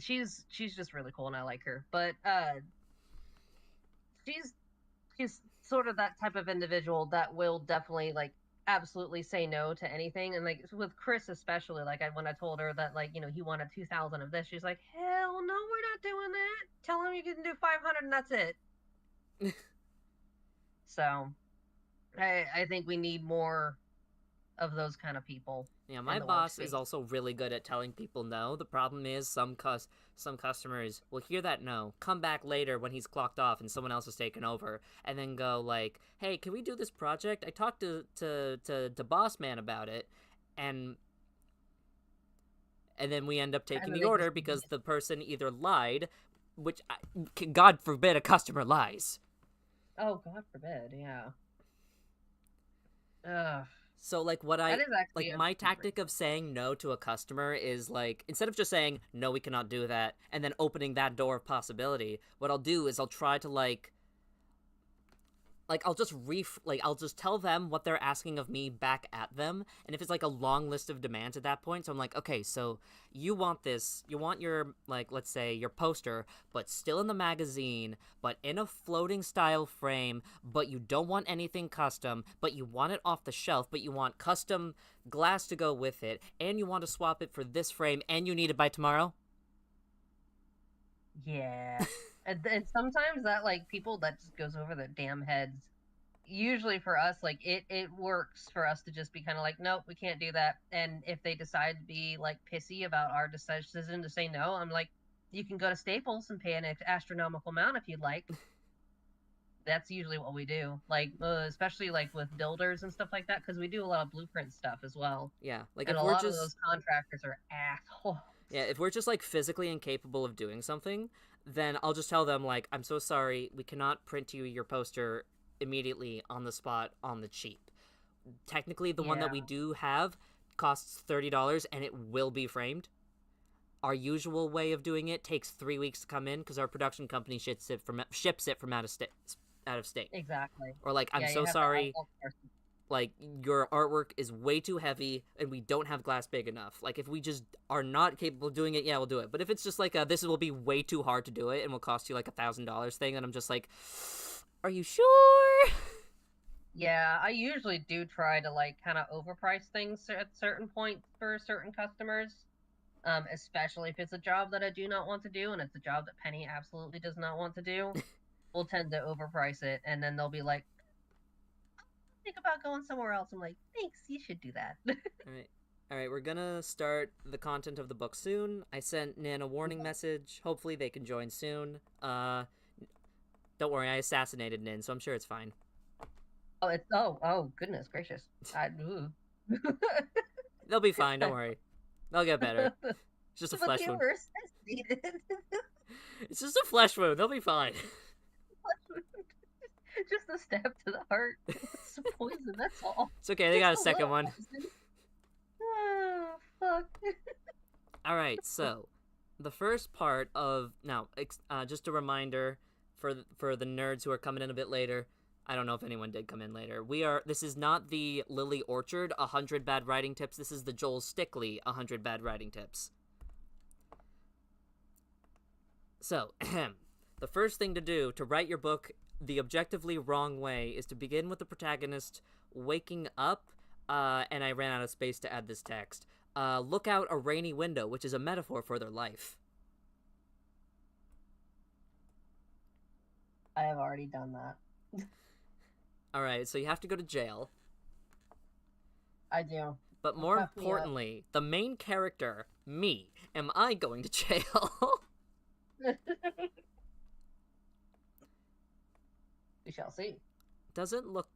she's just really cool, and I like her. But she's she's sort of that type of individual that will definitely like absolutely say no to anything. And like with Chris especially, like when I told her that like he wanted 2,000 of this, she's like, hell no, we're not doing that. Tell him you can do 500 and that's it. So I think we need more of those kind of people. Yeah, my boss is also really good at telling people no. The problem is some customers will hear that no, come back later when he's clocked off and someone else has taken over, and then go like, "Hey, can we do this project? I talked to boss man about it," and then we end up taking the order because the person either lied, which God forbid a customer lies. Oh, God forbid, yeah. Ugh. So like my tactic of saying no to a customer is like, instead of just saying no, we cannot do that, and then opening that door of possibility, what I'll do is I'll try to like I'll just tell them what they're asking of me back at them. And if it's like a long list of demands at that point, so I'm like, okay, so you want your, like, let's say your poster, but still in the magazine, but in a floating style frame, but you don't want anything custom, but you want it off the shelf, but you want custom glass to go with it, and you want to swap it for this frame, and you need it by tomorrow. Yeah. And sometimes that like people that just goes over their damn heads. Usually for us, like it works for us to just be kind of like, nope, we can't do that. And if they decide to be like pissy about our decision to say no, I'm like, you can go to Staples and pay an astronomical amount if you'd like. That's usually what we do, like especially like with builders and stuff like that, because we do a lot of blueprint stuff as well. Yeah, like and if a we're lot just of those contractors are assholes. Yeah, if we're just like physically incapable of doing something, then I'll just tell them like, I'm so sorry, we cannot print you your poster immediately on the spot on the cheap. Technically, the one that we do have costs $30 and it will be framed. Our usual way of doing it takes 3 weeks to come in because our production company ships it from out of state. Exactly. Or like, I'm so sorry, like, your artwork is way too heavy and we don't have glass big enough. Like, if we just are not capable of doing it, yeah, we'll do it. But if it's just like this will be way too hard to do it and will cost you like $1,000 thing, then I'm just like, are you sure? Yeah, I usually do try to like kind of overprice things at certain points for certain customers, especially if it's a job that I do not want to do and it's a job that Penny absolutely does not want to do. We'll tend to overprice it, and then they'll be like, think about going somewhere else. I'm like, thanks, you should do that. All right, we're gonna start the content of the book soon. I sent Nan a warning message. Hopefully they can join soon. Don't worry, I assassinated Nin, so I'm sure it's fine. Oh goodness gracious. They'll be fine, don't worry. They'll get better. It's just a flesh wound. It's just a flesh wound, they'll be fine. Just a stab to the heart. It's poison, that's all. It's okay, they got a second one. Oh, fuck. Alright, so the first part of just a reminder for the nerds who are coming in a bit later. I don't know if anyone did come in later. This is not the Lily Orchard 100 bad writing tips. This is the Joel Stickley 100 bad writing tips. So, the first thing to do to write your book the objectively wrong way is to begin with the protagonist waking up, and I ran out of space to add this text. Look out a rainy window, which is a metaphor for their life. I have already done that. Alright, so you have to go to jail. I do. But more importantly, the main character, me, am I going to jail? We shall see. Doesn't look...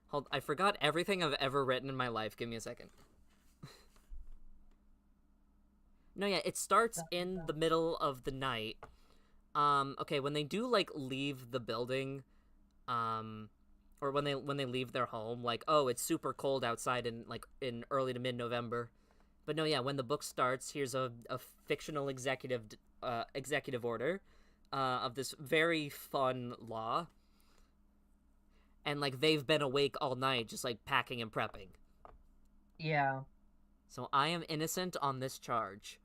Hold, I forgot everything I've ever written in my life. Give me a second. No, yeah, it starts in the middle of the night. Okay, when they do, like, leave the building, or when they leave their home, like, oh, it's super cold outside in early to mid-November. But no, yeah, when the book starts, here's a fictional executive order of this very fun law. And, like, they've been awake all night just, like, packing and prepping. Yeah. So I am innocent on this charge.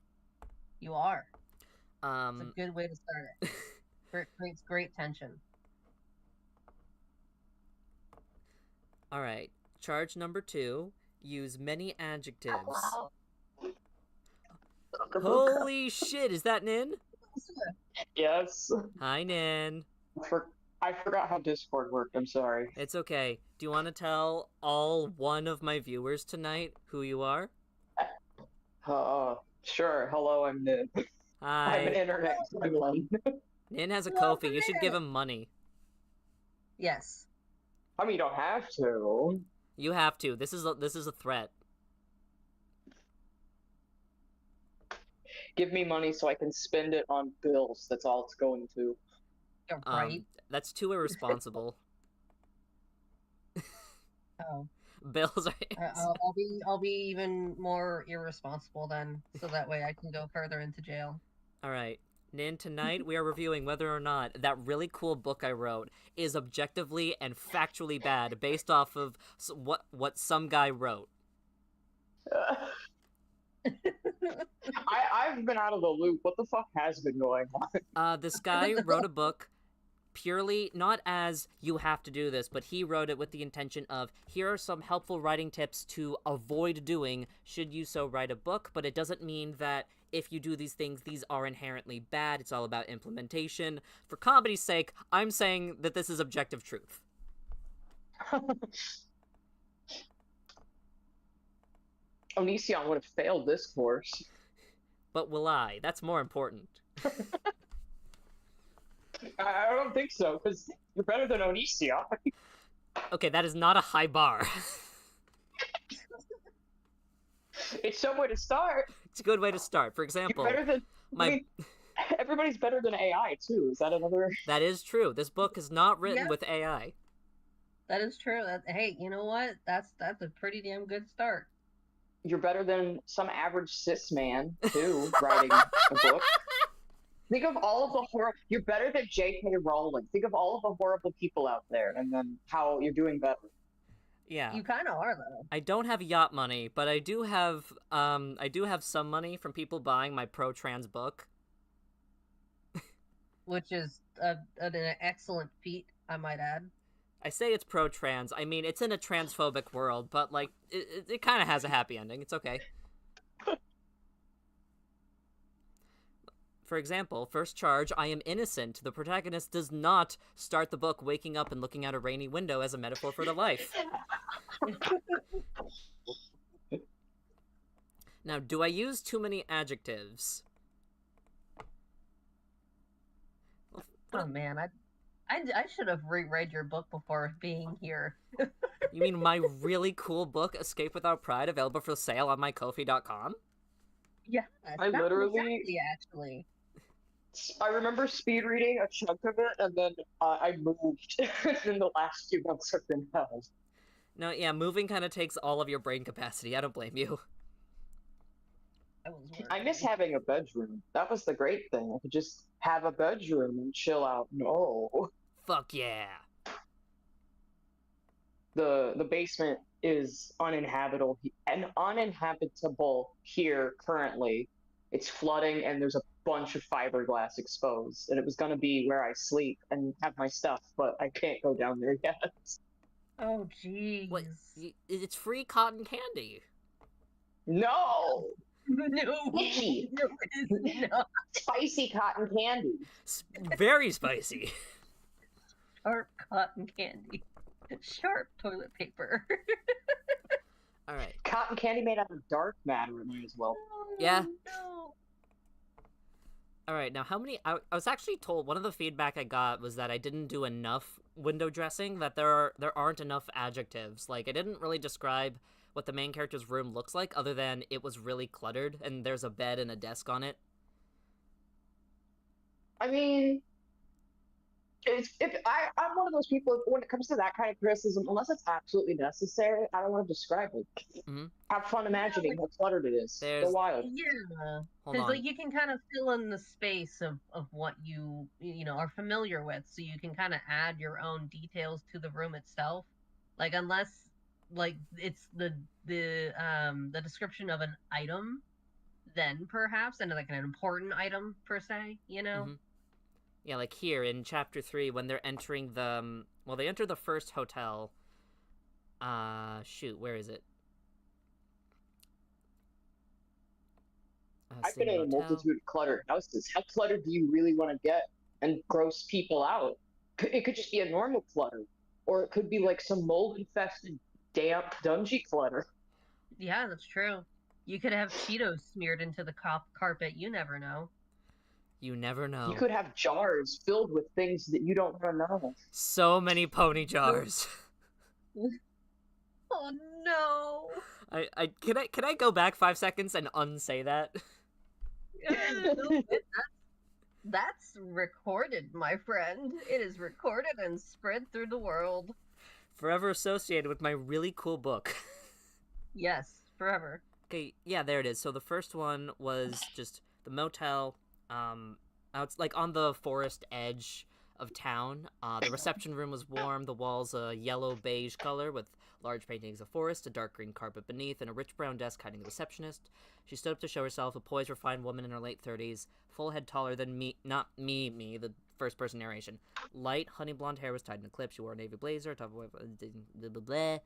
You are. It's a Um, good way to start it. It creates great tension. Alright. Charge number 2. Use many adjectives. Holy shit, is that Nin? Yes. Hi, Nin. I forgot how Discord worked. I'm sorry. It's okay. Do you want to tell all one of my viewers tonight who you are? Sure. Hello, I'm Nin. I'm an Hi. internet gremlin. Nin has a Love Ko-fi. You should give him money. Yes. I mean, you don't have to. You have to. This is a threat. Give me money so I can spend it on bills. That's all it's going to. You're right. That's too irresponsible. Oh. Bills are... I'll be even more irresponsible then, so that way I can go further into jail. Alright. Nin, tonight we are reviewing whether or not that really cool book I wrote is objectively and factually bad based off of what some guy wrote. I've been out of the loop. What the fuck has been going on? This guy wrote a book purely not as you have to do this, but he wrote it with the intention of here are some helpful writing tips to avoid doing should you so write a book, but it doesn't mean that if you do these things, these are inherently bad. It's all about implementation. For comedy's sake, I'm saying that this is objective truth. Onision would have failed this course. But will I? That's more important. I don't think so, because you're better than Onision. Okay, that is not a high bar. It's some way to start. It's a good way to start. For You're example, better than... my... I mean, everybody's better than AI, too. Is that another... That is true. This book is not written Yeah. with AI. That is true. Hey, you know what? That's a pretty damn good start. You're better than some average cis man, too, writing a book. Think of all of the horror. You're better than J.K. Rowling. Think of all of the horrible people out there, and then how you're doing better. Yeah. You kind of are though. I don't have yacht money, but I do have some money from people buying my pro-trans book. Which is an excellent feat, I might add. I say it's pro-trans. I mean, it's in a transphobic world, but, like, it kind of has a happy ending. It's okay. For example, first charge, I am innocent. The protagonist does not start the book waking up and looking out a rainy window as a metaphor for the life. Now, do I use too many adjectives? Oh man, I should have reread your book before being here. You mean my really cool book, Escape Without Pride, available for sale on mykofi.com? Yeah, I literally- exactly, actually. I remember speed reading a chunk of it, and then I moved in the last few months I've been held. No, yeah, moving kind of takes all of your brain capacity. I don't blame you. I miss having a bedroom. That was the great thing. I could just have a bedroom and chill out. No. Fuck yeah. The basement is uninhabitable here currently. It's flooding and there's a bunch of fiberglass exposed, and it was gonna be where I sleep and have my stuff, but I can't go down there yet. Oh jeez. What? It's free cotton candy. No! No, Itchy. no, it is not. Spicy cotton candy. Very spicy. Sharp cotton candy. Sharp toilet paper. All right. Cotton candy made out of dark matter, it might as well. Oh, Yeah. No. All right, now how many? I was actually told one of the feedback I got was that I didn't do enough window dressing. That there aren't enough adjectives. Like I didn't really describe what the main character's room looks like, other than it was really cluttered and there's a bed and a desk on it. I mean, I'm one of those people when it comes to that kind of criticism, unless it's absolutely necessary, I don't want to describe it. Mm-hmm. Have fun imagining how cluttered it is. Go wild. Yeah, Hold because on. like you can kind of fill in the space of what you know are familiar with, so you can kind of add your own details to the room itself. Like unless like it's the description of an item, then perhaps and like an important item per se, you know. Mm-hmm. Yeah, like here in chapter 3 when they're entering the well, they enter the first hotel. Shoot, where is it? I've been in a multitude of cluttered houses. How cluttered do you really want to get and gross people out? It could just be a normal clutter, or it could be like some mold-infested, damp, dungy clutter. Yeah, that's true. You could have Cheetos smeared into the carpet. You never know. You never know. You could have jars filled with things that you don't want to know. So many pony jars. Oh no! Can I go back 5 seconds and unsay that? That's recorded, my friend. It is recorded and spread through the world. Forever associated with my really cool book. Yes, forever. Okay, yeah, there it is. So the first one was just the motel, out like on the forest edge of town. The reception room was warm. The walls a yellow beige color with large paintings of forest, a dark green carpet beneath, and a rich brown desk hiding the receptionist. She stood up to show herself, a poised, refined woman in her late 30s, full head taller than me, not me, the first person narration. Light honey blonde hair was tied in a clip. She wore a navy blazer, top of blah blah blah.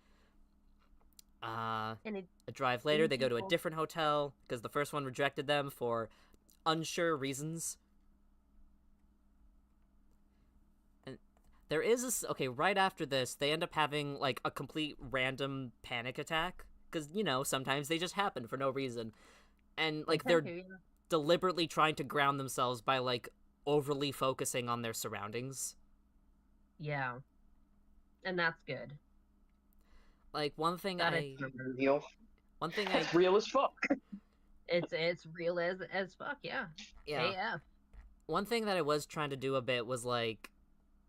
A drive later, they go to a different hotel because the first one rejected them for unsure reasons. And there is okay, right after this, they end up having like a complete random panic attack because sometimes they just happen for no reason, and like they're deliberately trying to ground themselves by like overly focusing on their surroundings. Yeah, and that's good. Like one thing real. One thing it's real as fuck. It's real as fuck, yeah. Yeah. AF. One thing that I was trying to do a bit was like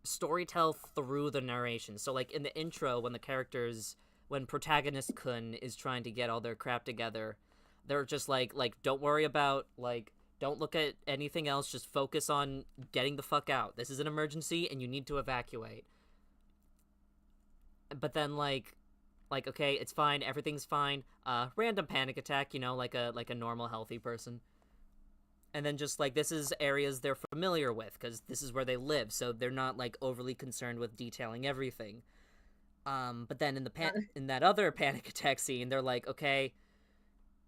storytell through the narration. So like in the intro when protagonist Kun is trying to get all their crap together, they're just like don't worry about don't look at anything else, just focus on getting the fuck out. This is an emergency and you need to evacuate. But then like okay, it's fine, everything's fine. Random panic attack, like a normal healthy person. And then just like this is areas they're familiar with because this is where they live, so they're not like overly concerned with detailing everything. But then in that other panic attack scene, they're like, okay,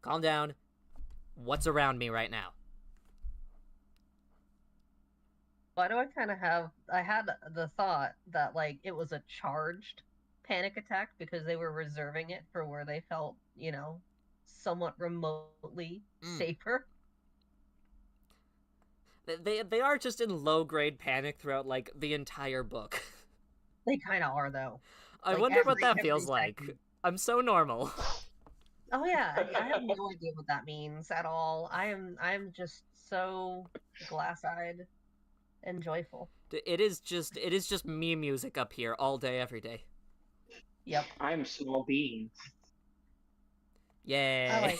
calm down. What's around me right now? Why do I had the thought that like it was a charged panic attack because they were reserving it for where they felt, somewhat remotely safer. They are just in low grade panic throughout like the entire book. They kind of are though. I wonder what that feels like. I'm so normal. Oh yeah, I have no idea what that means at all. I'm just so glass-eyed and joyful. It is just me music up here all day every day. Yep. I'm small beans. Yay. I like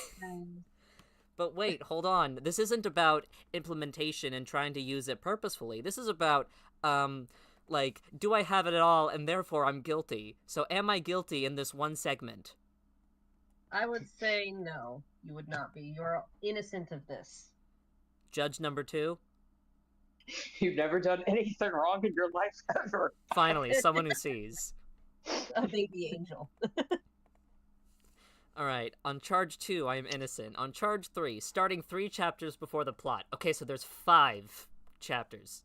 But wait, hold on. This isn't about implementation and trying to use it purposefully. This is about, do I have it at all and therefore I'm guilty? So am I guilty in this one segment? I would say no, you would not be. You're innocent of this. Judge number 2? You've never done anything wrong in your life ever. Finally, someone who sees. A baby angel. Alright, on charge 2, I am innocent. On charge 3, starting 3 chapters before the plot. Okay, so there's 5 chapters.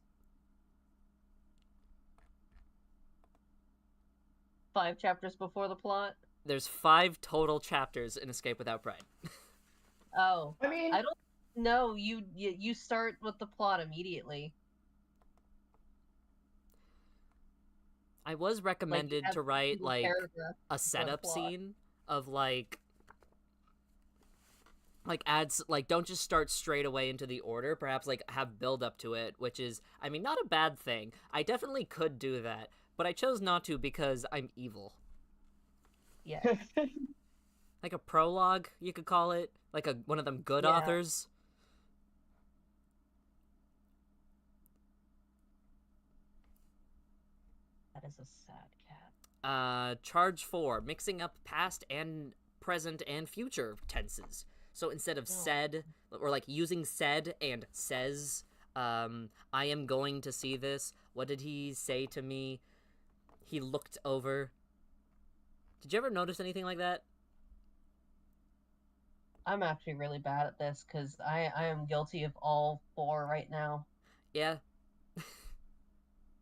5 chapters before the plot? There's 5 total chapters in Escape Without Pride. Oh. I mean, I don't No, you start with the plot immediately. I was recommended have to write, single like, paragraph a for setup plot. scene of, like, ads, like, don't just start straight away into the order, perhaps, like, have build up to it, which is, I mean, not a bad thing. I definitely could do that, but I chose not to because I'm evil. Yeah. Like a prologue, you could call it, like one of them good Yeah. authors. That is a sad cat. Charge 4, mixing up past and present and future tenses. So instead of No. said, or like using said and says, I am going to see this. What did he say to me? He looked over. Did you ever notice anything like that? I'm actually really bad at this because I am guilty of all 4 right now. Yeah.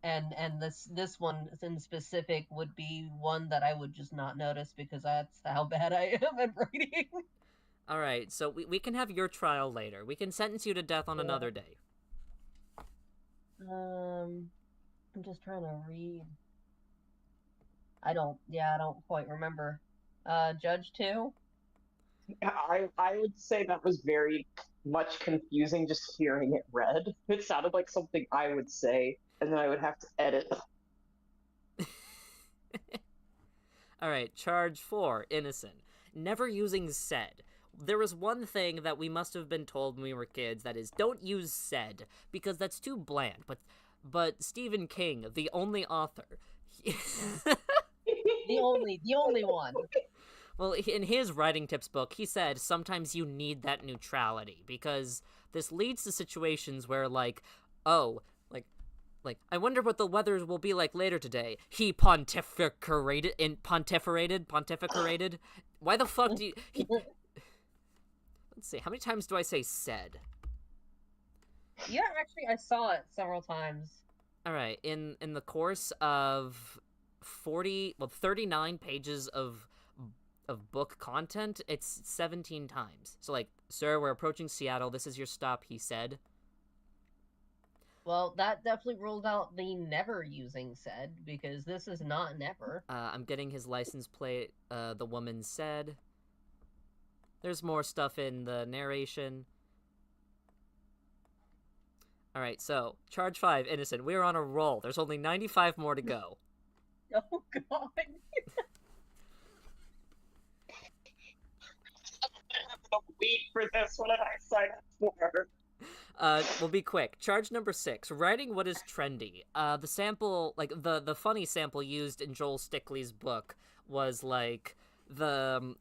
And this one in specific would be one that I would just not notice because that's how bad I am at writing. All right, so we can have your trial later. We can sentence you to death on another day. I'm just trying to read. I don't quite remember. Judge 2? I would say that was very much confusing just hearing it read. It sounded like something I would say, and then I would have to edit. All right, charge 4, innocent. Never using said. There was one thing that we must have been told when we were kids, that is, don't use said, because that's too bland. But Stephen King, the only author... the only one. Well, in his writing tips book, he said sometimes you need that neutrality, because this leads to situations where, like, oh, like, I wonder what the weather will be like later today. He pontificated. Why the fuck do you... Let's see, how many times do I say said? Yeah, actually, I saw it several times. Alright, in the course of 39 pages of book content, it's 17 times. So, like, sir, we're approaching Seattle. This is your stop, he said. Well, that definitely ruled out the never using said, because this is not never. I'm getting his license plate. The woman said. There's more stuff in the narration. Alright, so, charge 5, innocent. We're on a roll. There's only 95 more to go. Oh, God. Wait for this. What did I sign up for? We'll be quick. Charge number 6, writing what is trendy. The sample, like, the funny sample used in Joel Stickley's book was, like, the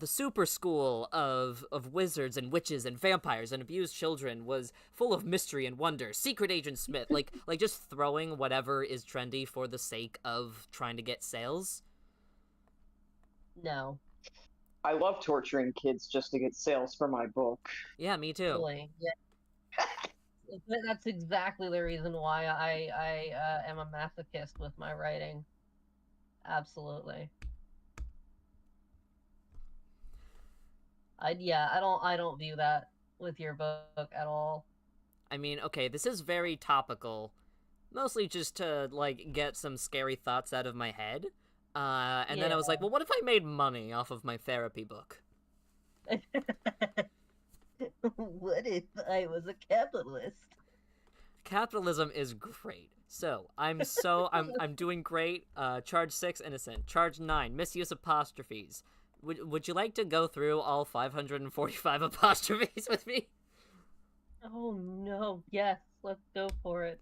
super school of wizards and witches and vampires and abused children was full of mystery and wonder. Secret Agent Smith, like just throwing whatever is trendy for the sake of trying to get sales. No. I love torturing kids just to get sales for my book. Yeah, me too. Really, yeah. That's exactly the reason why I am a masochist with my writing. Absolutely. I don't view that with your book at all. I mean, okay, this is very topical. Mostly just to, like, get some scary thoughts out of my head. And then I was like, well, what if I made money off of my therapy book? What if I was a capitalist? Capitalism is great. So, I'm doing great. Charge 6, innocent. Charge 9, misuse apostrophes. Would you like to go through all 545 apostrophes with me? Oh no, yes, let's go for it.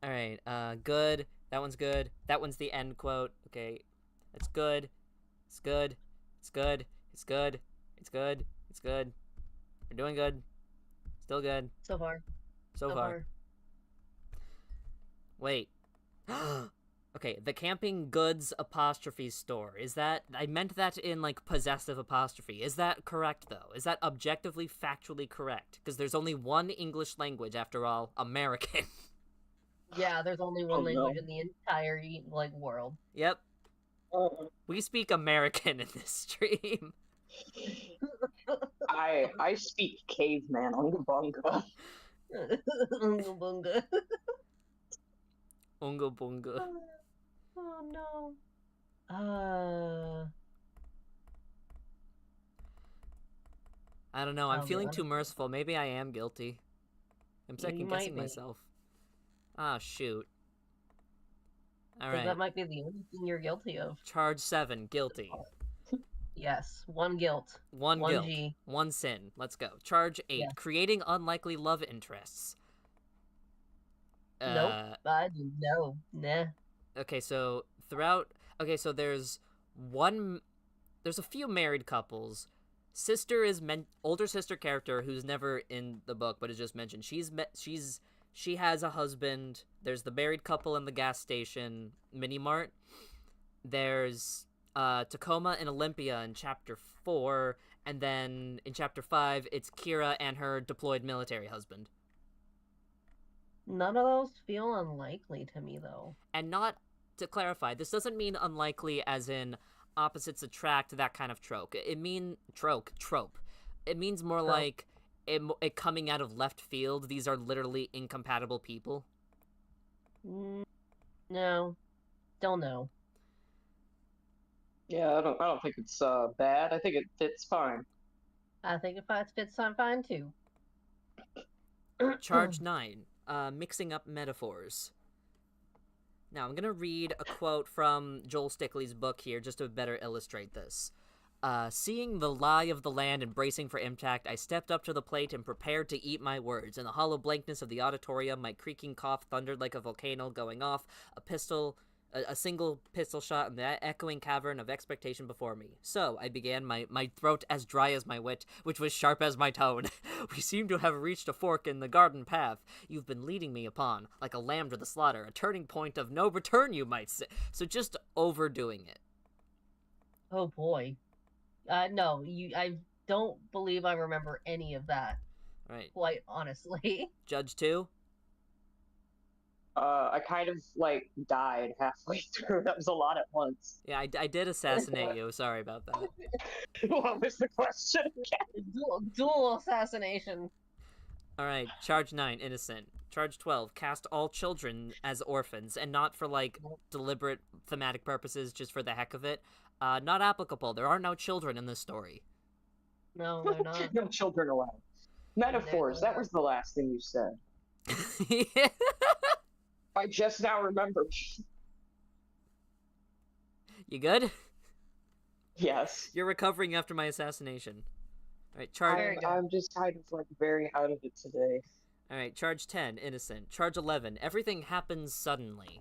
Alright, good. That one's good. That one's the end quote. Okay, it's good. It's good. It's good. It's good. It's good. It's good. We're doing good. Still good. So far. So far. Wait. Okay, the camping goods apostrophe store. Is that... I meant that in, like, possessive apostrophe. Is that correct, though? Is that objectively, factually correct? Because there's only one English language, after all, American. Yeah, there's only one language in the entire, like, world. Yep. We speak American in this stream. I speak caveman, unga bunga. Unga bunga. Unga bunga. Oh no. I don't know. I'm Tell me, feeling I too don't know. merciful. Maybe I am guilty. I'm You second might guessing be. myself. Ah, shoot. All Because right. that might be the only thing you're guilty of. Charge 7. Guilty. Yes. One guilt. 1 One guilt. G. 1 sin. Let's go. Charge 8. Yes. Creating unlikely love interests. Nope. No. Nah. Okay, so throughout. Okay, so there's one. There's a few married couples. Sister is older sister character who's never in the book but is just mentioned. She has a husband. There's the married couple in the gas station mini mart. There's Tacoma and Olympia in chapter 4, and then in chapter 5 it's Kira and her deployed military husband. None of those feel unlikely to me, though. And not to clarify, this doesn't mean unlikely as in opposites attract, that kind of trope. It means trope. It means more like it coming out of left field. These are literally incompatible people. No, don't know. Yeah, I don't think it's bad. I think it fits fine. I think if it fits, I'm fine too. Charge 9. Mixing up metaphors. Now, I'm going to read a quote from Joel Stickley's book here just to better illustrate this. Seeing the lie of the land and bracing for impact, I stepped up to the plate and prepared to eat my words. In the hollow blankness of the auditorium, my creaking cough thundered like a volcano going off, a single pistol shot in the echoing cavern of expectation before me. So, I began, my throat as dry as my wit, which was sharp as my tone. We seem to have reached a fork in the garden path you've been leading me upon, like a lamb to the slaughter, a turning point of no return, you might say. So just overdoing it. Oh boy. No, I don't believe I remember any of that. Right. Quite honestly. Judge 2? I kind of, like, died halfway through. That was a lot at once. Yeah, I did assassinate you. Sorry about that. What was the question again? Dual assassination. Alright, charge 9, innocent. Charge 12, cast all children as orphans, and not for, like, deliberate thematic purposes, just for the heck of it. Not applicable. There are no children in this story. No, they're not. No children allowed. Metaphors, that was the last thing you said. Yeah. I just now remembered. You good? Yes. You're recovering after my assassination. Alright, charge... I'm just kind of, like, very out of it today. Alright, charge 10, innocent. Charge 11, everything happens suddenly.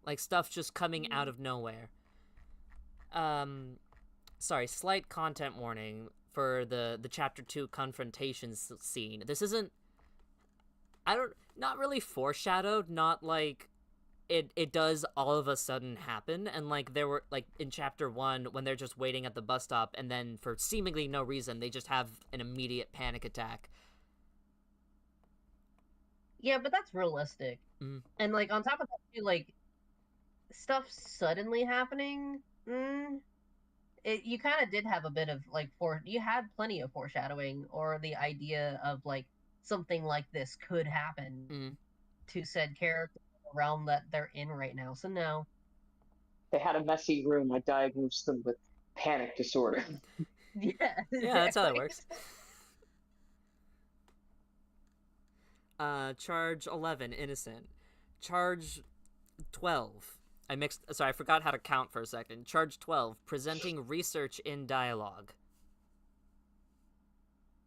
Like, stuff just coming out of nowhere. Sorry, slight content warning for the chapter 2 confrontations scene. This isn't... not really foreshadowed, not like... It does all of a sudden happen, and like there were like in chapter 1 when they're just waiting at the bus stop, and then for seemingly no reason they just have an immediate panic attack. Yeah, but that's realistic. And like on top of that, like stuff suddenly happening. You kind of did have a bit of like you had plenty of foreshadowing or the idea of like something like this could happen to said character. Realm that they're in right now, so no. They had a messy room. I diagnosed them with panic disorder. Yeah, exactly. Yeah, that's how that works. Charge 11, innocent. Charge 12. I forgot how to count for a second. Charge 12, presenting research in dialogue.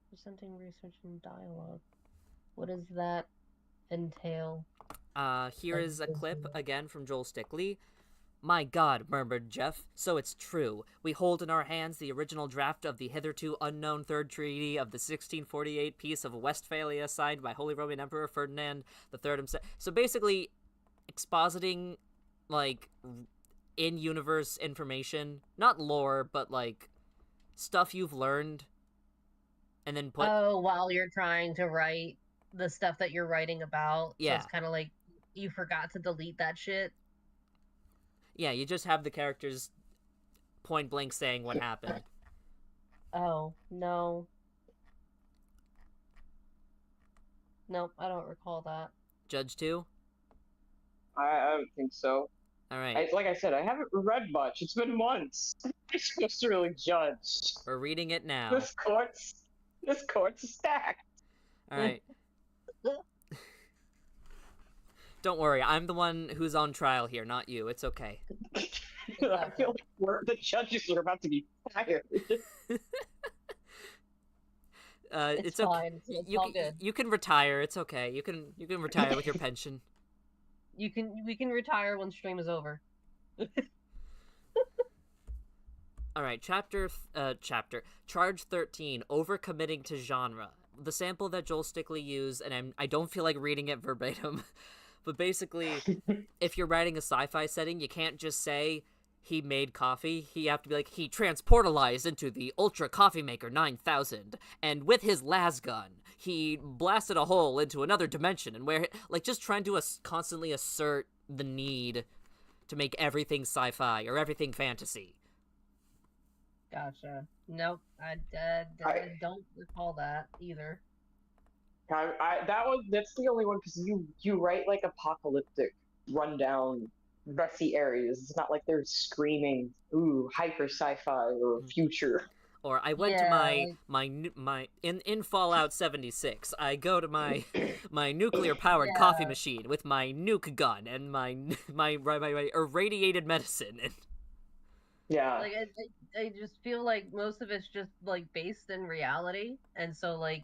Presenting research in dialogue. What does that entail? Here is a clip again from Joel Stickley. My God, murmured Jeff, so it's true. We hold in our hands the original draft of the hitherto unknown Third Treaty of the 1648 Peace of Westphalia signed by Holy Roman Emperor Ferdinand III himself. So basically, expositing, like, in-universe information. Not lore, but, like, stuff you've learned. And then put... Oh, while you're trying to write the stuff that you're writing about. Yeah. So it's kind of like you forgot to delete that shit. Yeah, you just have the characters point blank saying what happened. Oh, no. Nope, I don't recall that. Judge 2? I don't think so. All right. Like I said, I haven't read much. It's been months. I'm supposed to really judge. We're reading it now. This court's stacked. All right. Don't worry, I'm the one who's on trial here, not you. It's okay. I feel like the judges are about to be fired. It's fine. It's You, all good. you can retire. It's okay. You can retire with your pension. We can retire when stream is over. All right, charge 13, overcommitting to genre. The sample that Joel Stickley used, and I don't feel like reading it verbatim, but basically, if you're writing a sci-fi setting, you can't just say he made coffee. You have to be like, he transportalized into the Ultra Coffee Maker 9000, and with his las gun, he blasted a hole into another dimension, and where, like, just trying to constantly assert the need to make everything sci-fi or everything fantasy. Gotcha. Nope, I don't recall that either. That's the only one, because you write like apocalyptic, rundown, messy areas. It's not like they're screaming, ooh, hyper sci-fi or future. Or I went to my in Fallout 76. I go to my nuclear powered coffee machine with my nuke gun and my irradiated medicine. And yeah, like I just feel like most of it's just like based in reality, and so like,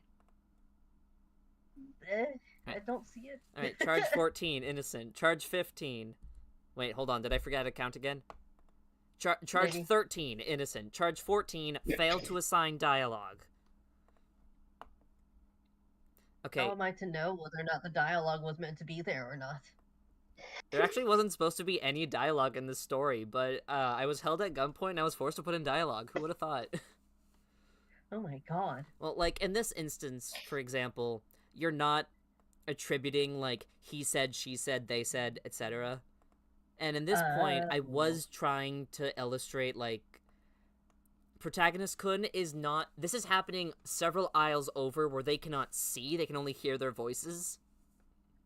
I don't see it. All right, charge 14, innocent. Charge 15. Wait, hold on. Did I forget to count again? Charge 13, innocent. Charge 14, fail to assign dialogue. Okay. How am I to know whether or not the dialogue was meant to be there or not? There actually wasn't supposed to be any dialogue in this story, but I was held at gunpoint and I was forced to put in dialogue. Who would have thought? Oh my god. Well, like, in this instance, for example, you're not attributing, like, he said, she said, they said, etc. And in this point, I was trying to illustrate, like, protagonist Kun is not... This is happening several aisles over where they cannot see, they can only hear their voices.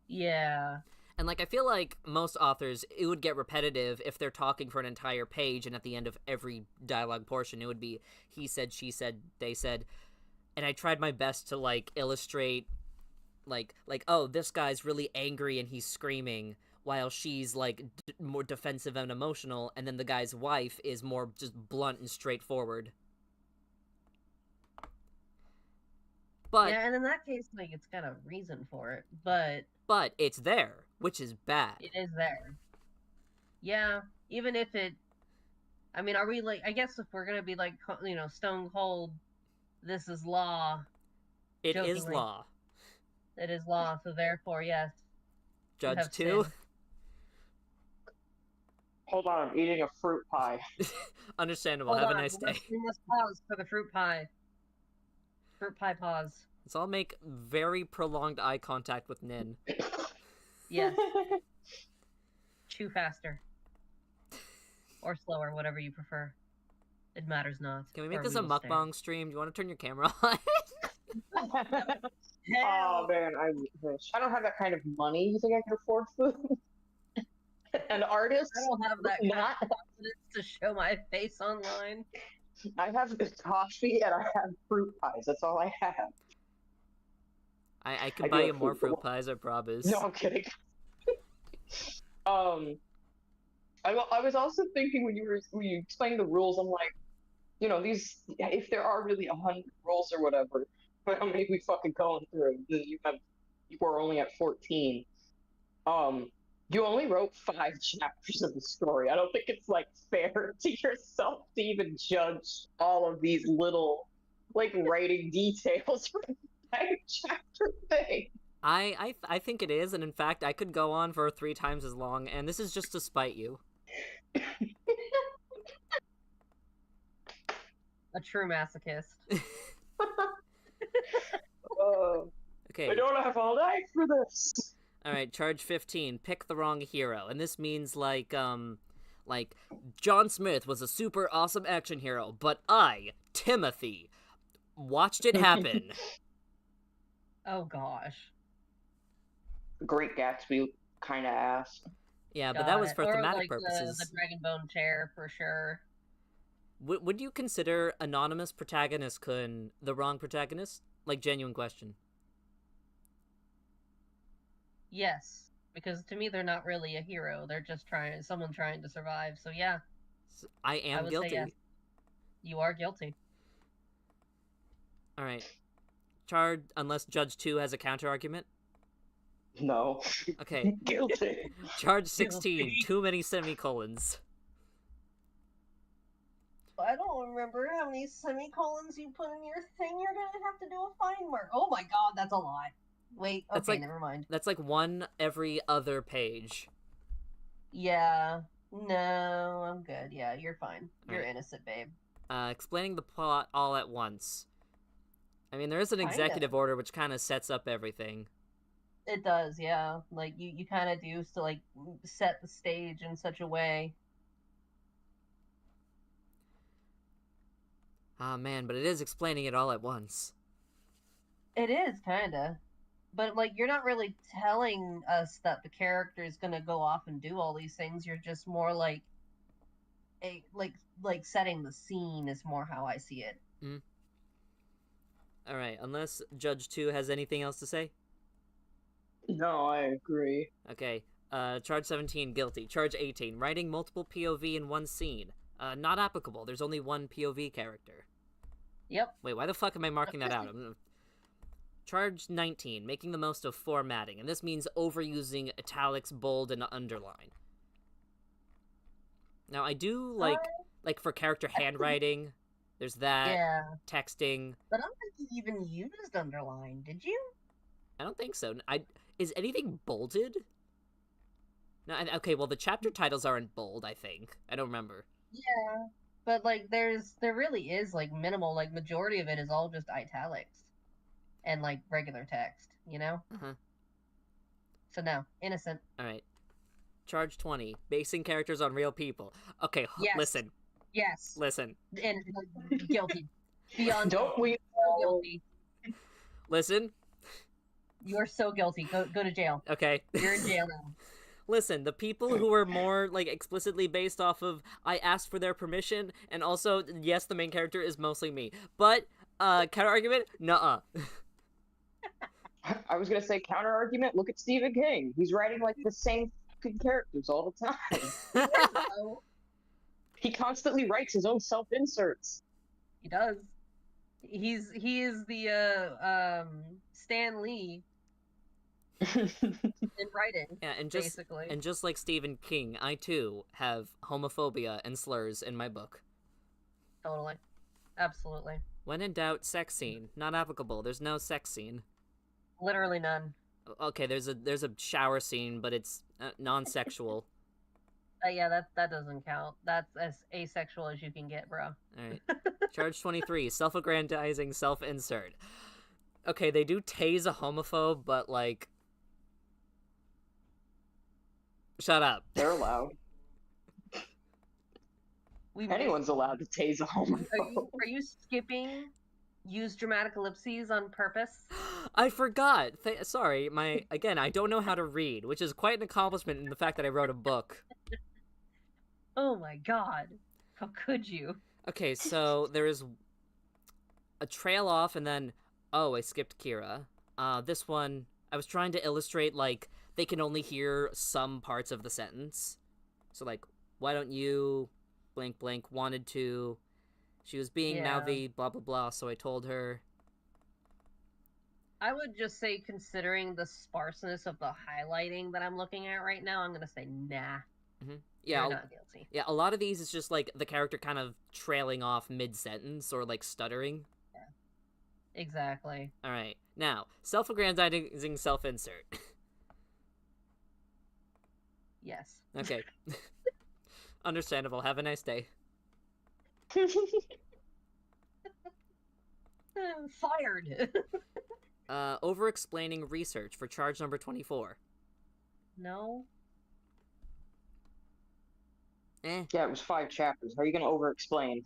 Yeah. And, like, I feel like most authors, it would get repetitive if they're talking for an entire page, and at the end of every dialogue portion, it would be he said, she said, they said. And I tried my best to, like, illustrate, like oh, this guy's really angry and he's screaming, while she's, like, more defensive and emotional, and then the guy's wife is more just blunt and straightforward. But yeah, and in that case, like, it's got a reason for it, but it's there, which is bad. It is there. Yeah, even if it... I mean, are we, like... I guess if we're gonna be, like, you know, stone cold, this is law. It is law. It is law, so therefore, yes. Judge 2? Hold on, I'm eating a fruit pie. Understandable. Have a nice day. We must pause for the fruit pie. Fruit pie pause. So I'll make very prolonged eye contact with Nin. Yes. Chew faster. Or slower, whatever you prefer. It matters not. Can we make this a mukbang stream? Do you want to turn your camera on? Oh man, I wish. I don't have that kind of money. You think I can afford food? An artist? I don't have that kind of confidence to show my face online. I have coffee and I have fruit pies. That's all I have. I can buy you more fruit pies, I promise. No, I'm kidding. I was also thinking when you explained the rules, I'm like, you know, these, if there are really 100 rules or whatever, but how many we fucking going through? You were only at 14. You only wrote 5 chapters of the story. I don't think it's, like, fair to yourself to even judge all of these little, like, writing details for a 5-chapter thing. I think it is, and in fact, I could go on for 3 times as long, and this is just to spite you. A true masochist. Okay. I don't have all night for this. Alright, charge 15, pick the wrong hero. And this means, like, John Smith was a super awesome action hero, but I, Timothy, watched it happen. Oh gosh. Great Gatsby kind of ass. Yeah, but that was for Or thematic like purposes. the Dragon Bone chair for sure. Would you consider anonymous protagonist Kun the wrong protagonist? Like, genuine question. Yes, because to me they're not really a hero. They're just someone trying to survive. So yeah, I am would guilty. say yes. You are guilty. All right. Charred, unless Judge 2 has a counter argument. No. Okay. Guilty. Charge 16. Guilty. Too many semicolons. I don't remember how many semicolons you put in your thing. You're gonna have to do a find mark. Oh my god, that's a lot. Wait, That's okay, like- never mind. That's like one every other page. Yeah, no, I'm good. Yeah, you're fine. You're Alright. innocent, babe. Explaining the plot all at once. I mean, there is an Kinda. executive order which kind of sets up everything. It does, yeah. Like you kind of do to like set the stage in such a way. Ah, man, but it is explaining it all at once. It is kinda, but like you're not really telling us that the character is gonna go off and do all these things. You're just more like like setting the scene is more how I see it. All right, unless Judge 2 has anything else to say. No, I agree. Okay. Charge 17, guilty. Charge 18, writing multiple POV in one scene. Not applicable. There's only one POV character. Yep. Wait, why the fuck am I marking that out? Charge 19, making the most of formatting, and this means overusing italics, bold, and underline. Now, I do like for character handwriting, there's that, Yeah, texting. but I don't think you even used underline. Did you? I don't think so. Is anything bolded? No, okay, well, the chapter titles aren't bold, I think. I don't remember. Yeah, but like there really is like minimal. Like majority of it is all just italics and like regular text. You know. Uh-huh. So no, innocent. All right. Charge 20, basing characters on real people. Okay, Yes. listen. And guilty. Beyond Don't we so guilty. Listen. You are so guilty. Go to jail. Okay. You're in jail now. Listen, the people who are more, like, explicitly based off of, I asked for their permission, and also, yes, the main character is mostly me. But, counter-argument? Nuh-uh. I was gonna say counter argument. Look at Stephen King. He's writing like the same fucking characters all the time. So, He constantly writes his own self-inserts. he does. He is the Stan Lee in writing. Yeah, and basically. just like Stephen King, I too have homophobia and slurs in my book. Totally. Absolutely. When in doubt, sex scene. Not applicable. There's no sex scene. Literally none. Okay, there's a shower scene, but it's non-sexual. Yeah, that doesn't count. That's as asexual as you can get, bro. Alright. Charge 23, self-aggrandizing self-insert. Okay, they do tase a homophobe, but, like... Shut up. They're allowed. Anyone's allowed to tase a homophobe. Are you skipping use dramatic ellipses on purpose? I forgot. Sorry, again, I don't know how to read, which is quite an accomplishment in the fact that I wrote a book. Oh my god. How could you? Okay, so there is a trail off, and then... Oh, I skipped Kira. This one, I was trying to illustrate, like, they can only hear some parts of the sentence. So, like, why don't you... blank blank wanted to... She was being mouthy, blah blah blah, so I told her... I would just say, considering the sparseness of the highlighting that I'm looking at right now, I'm gonna say nah. Mm-hmm. Yeah, You're not guilty. Yeah, a lot of these is just, like, the character kind of trailing off mid-sentence, or, like, stuttering. Yeah. Exactly. Alright, now, self-aggrandizing self-insert. Yes. Okay. Understandable. Have a nice day. Fired. Over-explaining research for charge number 24. No. Eh. Yeah, it was 5 chapters. How are you gonna over-explain?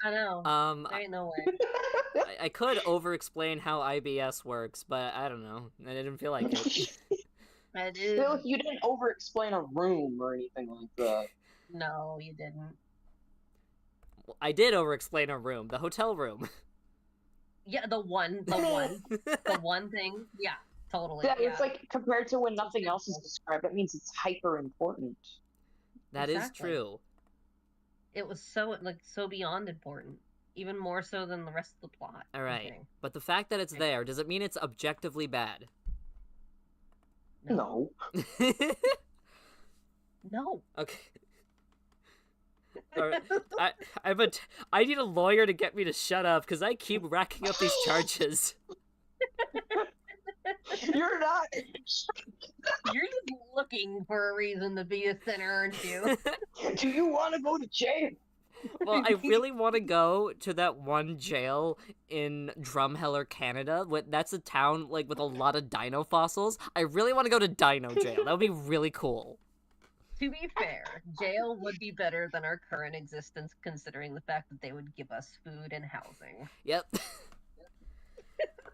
I know. There ain't no way. I could over-explain how IBS works, but I don't know. I didn't feel like it. It is. Still, you didn't over-explain a room or anything like that. No, you didn't. I did over-explain a room. The hotel room. Yeah, the one thing. Yeah, totally. Yeah, Yeah. it's like compared to when nothing else is described, that means it's hyper important. That is Exactly. true. It was so beyond important, even more so than the rest of the plot. All right, but the fact that it's there, does it mean it's objectively bad? No. No. Okay. All right. I need a lawyer to get me to shut up because I keep racking up these charges. You're not. You're just looking for a reason to be a sinner, aren't you? Do you want to go to jail? Well, I really want to go to that one jail in Drumheller, Canada. That's a town like with a lot of dino fossils. I really want to go to dino jail. That would be really cool. To be fair, jail would be better than our current existence, considering the fact that they would give us food and housing. Yep.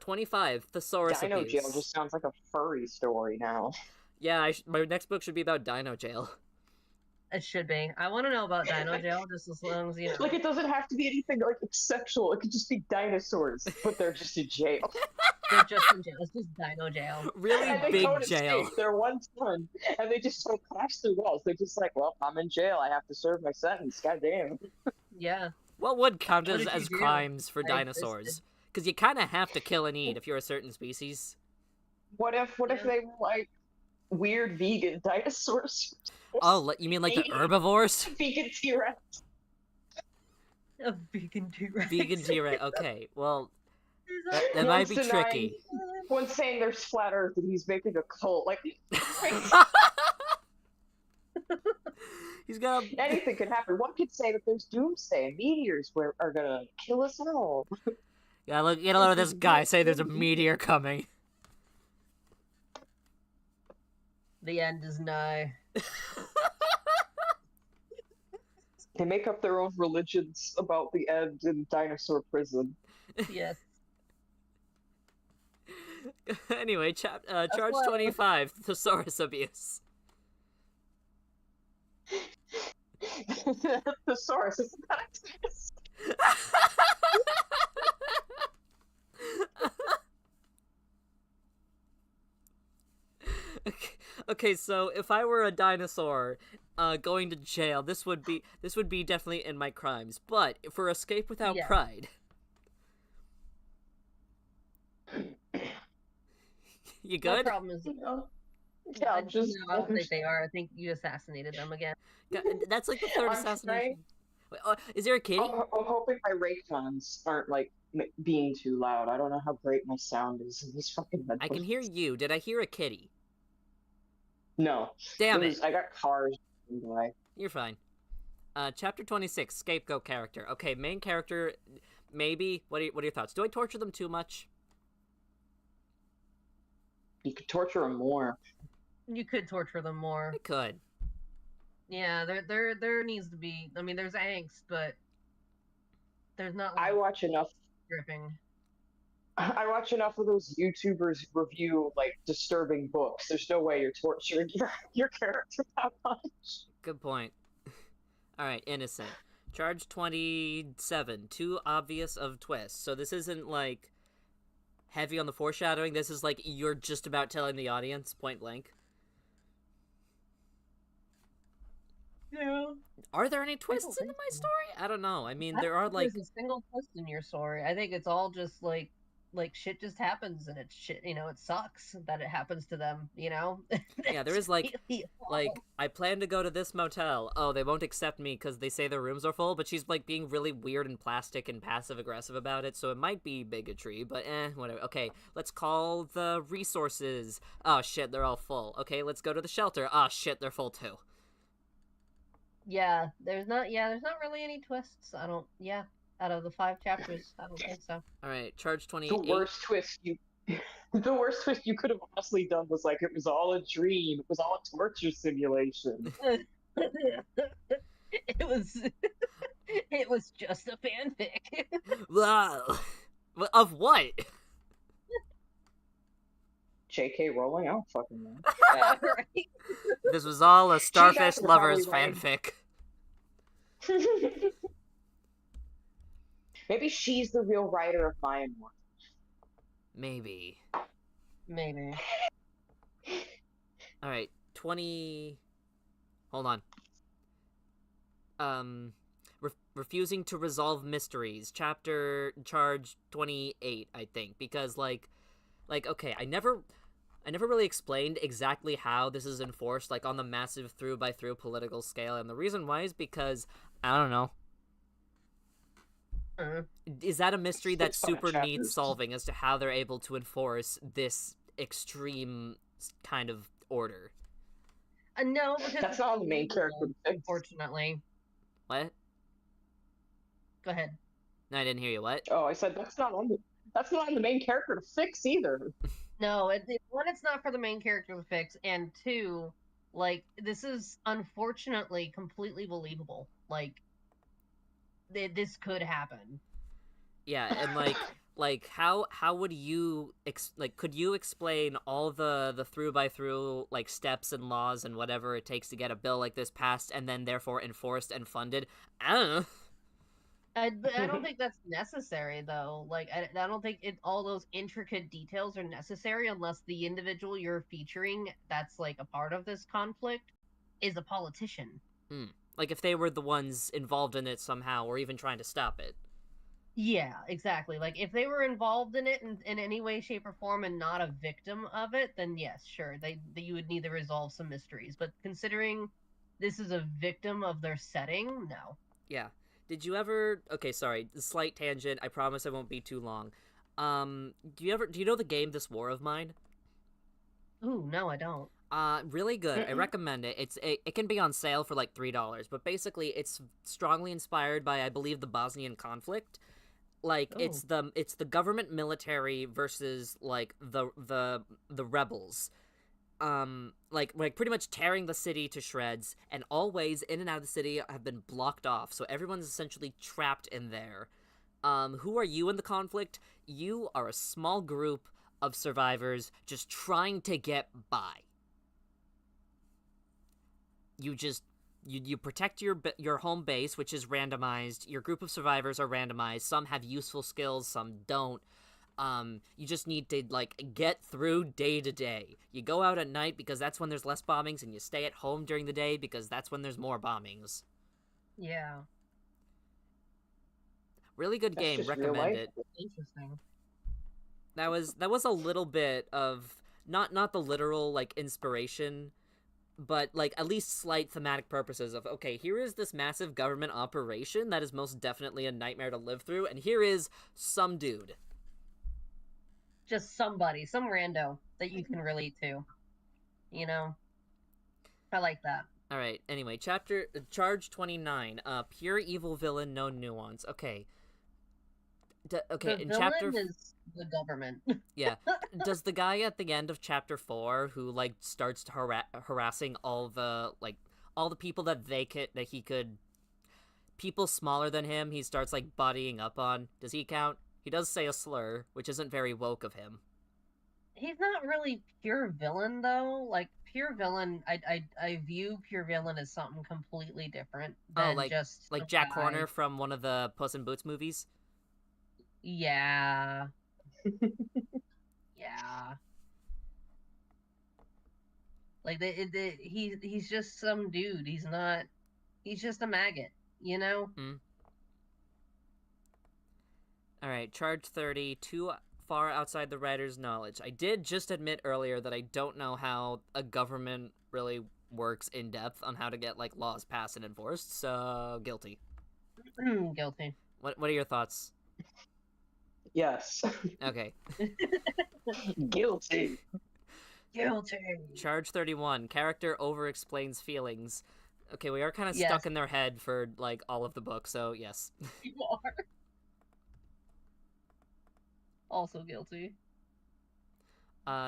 25, Thesaurus Dino Abuse. jail just sounds like a furry story now. Yeah, my next book should be about dino jail. It should be. I want to know about dino jail, just as long as you know. Like, it doesn't have to be anything like sexual. It could just be dinosaurs, but they're just in jail. They're just in jail. It's just dino jail. Really And they big don't jail. escape. They're one ton, and they just don't crash through walls. They're just like, well, I'm in jail. I have to serve my sentence. Goddamn. Yeah. What would count What as, did you as do? crimes for I dinosaurs? existed. Because you kind of have to kill and eat if you're a certain species. What if they were like weird vegan dinosaurs? Oh, you mean like the herbivores? Vegan T-Rex. A vegan T-Rex. Vegan T-Rex. Okay, well, that might be tricky. One's saying there's flat Earth and he's making a cult. Like, He's got anything could happen. One could say that there's doomsday and meteors are gonna kill us all. Yeah, look, get a load of this guy say there's a meteor coming. The end is nigh. They make up their own religions about the end in dinosaur prison. Yes. Anyway, charge why- 25, Thesaurus Abuse. Thesaurus, isn't that a twist? Okay, so if I were a dinosaur going to jail, this would be definitely in my crimes. But for escape without Yeah. pride. You My good? problem is, Yeah, I'm just. no, I don't think they are. I think you assassinated them again. That's like the third I'm assassination. Wait, is there a kitty? I'm hoping my Raycons aren't like being too loud. I don't know how great my sound is in these fucking headphones. I can hear you. Did I hear a kitty? No. Damn it. I got cars going by. You're fine. Chapter 26, Scapegoat Character. Okay, main character, maybe. What are your thoughts? Do I torture them too much? You could torture them more. You could torture them more. I could. Yeah, there needs to be. I mean, there's angst, but there's not. I Like, watch enough. gripping. I watch enough of those YouTubers review like disturbing books. There's no way you're torturing your character that much. Good point. Alright, innocent. Charge 27, too obvious of twists. So this isn't like heavy on the foreshadowing. This is like you're just about telling the audience point blank. Yeah. Are there any twists in think my so. story? I don't know. I mean, I there don't are think like there's a single twist in your story. I think it's all just like shit just happens and it's shit. You know, it sucks that it happens to them. You know. Yeah, there is, It's like- really like awful. I plan to go to this motel. Oh, they won't accept me because they say their rooms are full. But she's like being really weird and plastic and passive aggressive about it. So it might be bigotry, but whatever. Okay, let's call the resources. Oh shit, they're all full. Okay, let's go to the shelter. Oh shit, they're full too. Yeah, there's not really any twists. I don't. Yeah, out of the 5 chapters, I don't think so. All right, charge The 28. worst twist you could have honestly done was like it was all a dream. It was all a torture simulation. It was just a fanfic. Wow. Of what? JK J.K. Rowling? I don't fucking know. Right? This was all a Starfish actually Lovers probably fanfic. Maybe she's the real writer of My Immortal. Maybe. Maybe. Alright, 20... Hold on. Refusing to resolve mysteries. Charge 28, I think. Because, like, okay, I never really explained exactly how this is enforced, like, on the massive through-by-through political scale. And the reason why is because, I don't know. Is that a mystery that super needs solving as to how they're able to enforce this extreme kind of order? No, because That's not the main character. Unfortunately. What? Go ahead. No, I didn't hear you. What? Oh, I said that's not on the main character to fix either. No, one, it's not for the main character to fix, and two, like, this is unfortunately completely believable. Like, this could happen. Yeah, and like how would you could you explain all the through by through like steps and laws and whatever it takes to get a bill like this passed and then therefore enforced and funded? I don't know. I don't think that's necessary, though. Like, I don't think all those intricate details are necessary unless the individual you're featuring that's, like, a part of this conflict is a politician. Like, if they were the ones involved in it somehow, or even trying to stop it. Yeah, exactly. Like, if they were involved in it in any way, shape, or form and not a victim of it, then yes, sure, you would need to resolve some mysteries. But considering this is a victim of their setting, no. Yeah. Did you ever... Okay, sorry, slight tangent. I promise I won't be too long. Do you know the game This War of Mine? Ooh, no, I don't. Really good. I recommend it. It can be on sale for like $3, but basically it's strongly inspired by, I believe, the Bosnian conflict. Like, it's the government military versus like the rebels. Like pretty much tearing the city to shreds, and all ways in and out of the city have been blocked off, so everyone's essentially trapped in there. Who are you in the conflict? You are a small group of survivors just trying to get by. You protect your home base, which is randomized. Your group of survivors are randomized. Some have useful skills, some don't. You just need to, like, get through day to day. You go out at night because that's when there's less bombings, and you stay at home during the day because that's when there's more bombings. Yeah. Really good game, recommend it. Interesting. That was a little bit of not the literal like inspiration, but like at least slight thematic purposes of, okay, here is this massive government operation that is most definitely a nightmare to live through, and here is some dude. Just somebody, some rando that you can relate to. You know? I like that. Alright, anyway, Charge 29, pure evil villain, no nuance. Okay. Okay, the in villain chapter... is the government. Yeah. Does the guy at the end of chapter 4 who, like, starts harassing all the people that he could... People smaller than him, he starts, like, bodying up on, does he count? He does say a slur, which isn't very woke of him. He's not really pure villain, though. Like, pure villain, I view pure villain as something completely different than just... Like Jack Horner from one of the Puss in Boots movies? Yeah. Yeah. Like, he's just some dude. He's just a maggot, you know? Alright, Charge 30, too far outside the writer's knowledge. I did just admit earlier that I don't know how a government really works in depth on how to get, like, laws passed and enforced, so guilty. Guilty. What are your thoughts? Yes. Okay. Guilty. Guilty. Charge 31, character over-explains feelings. Okay, we are kind of stuck in their head for, like, all of the book, so yes. You are. Also guilty.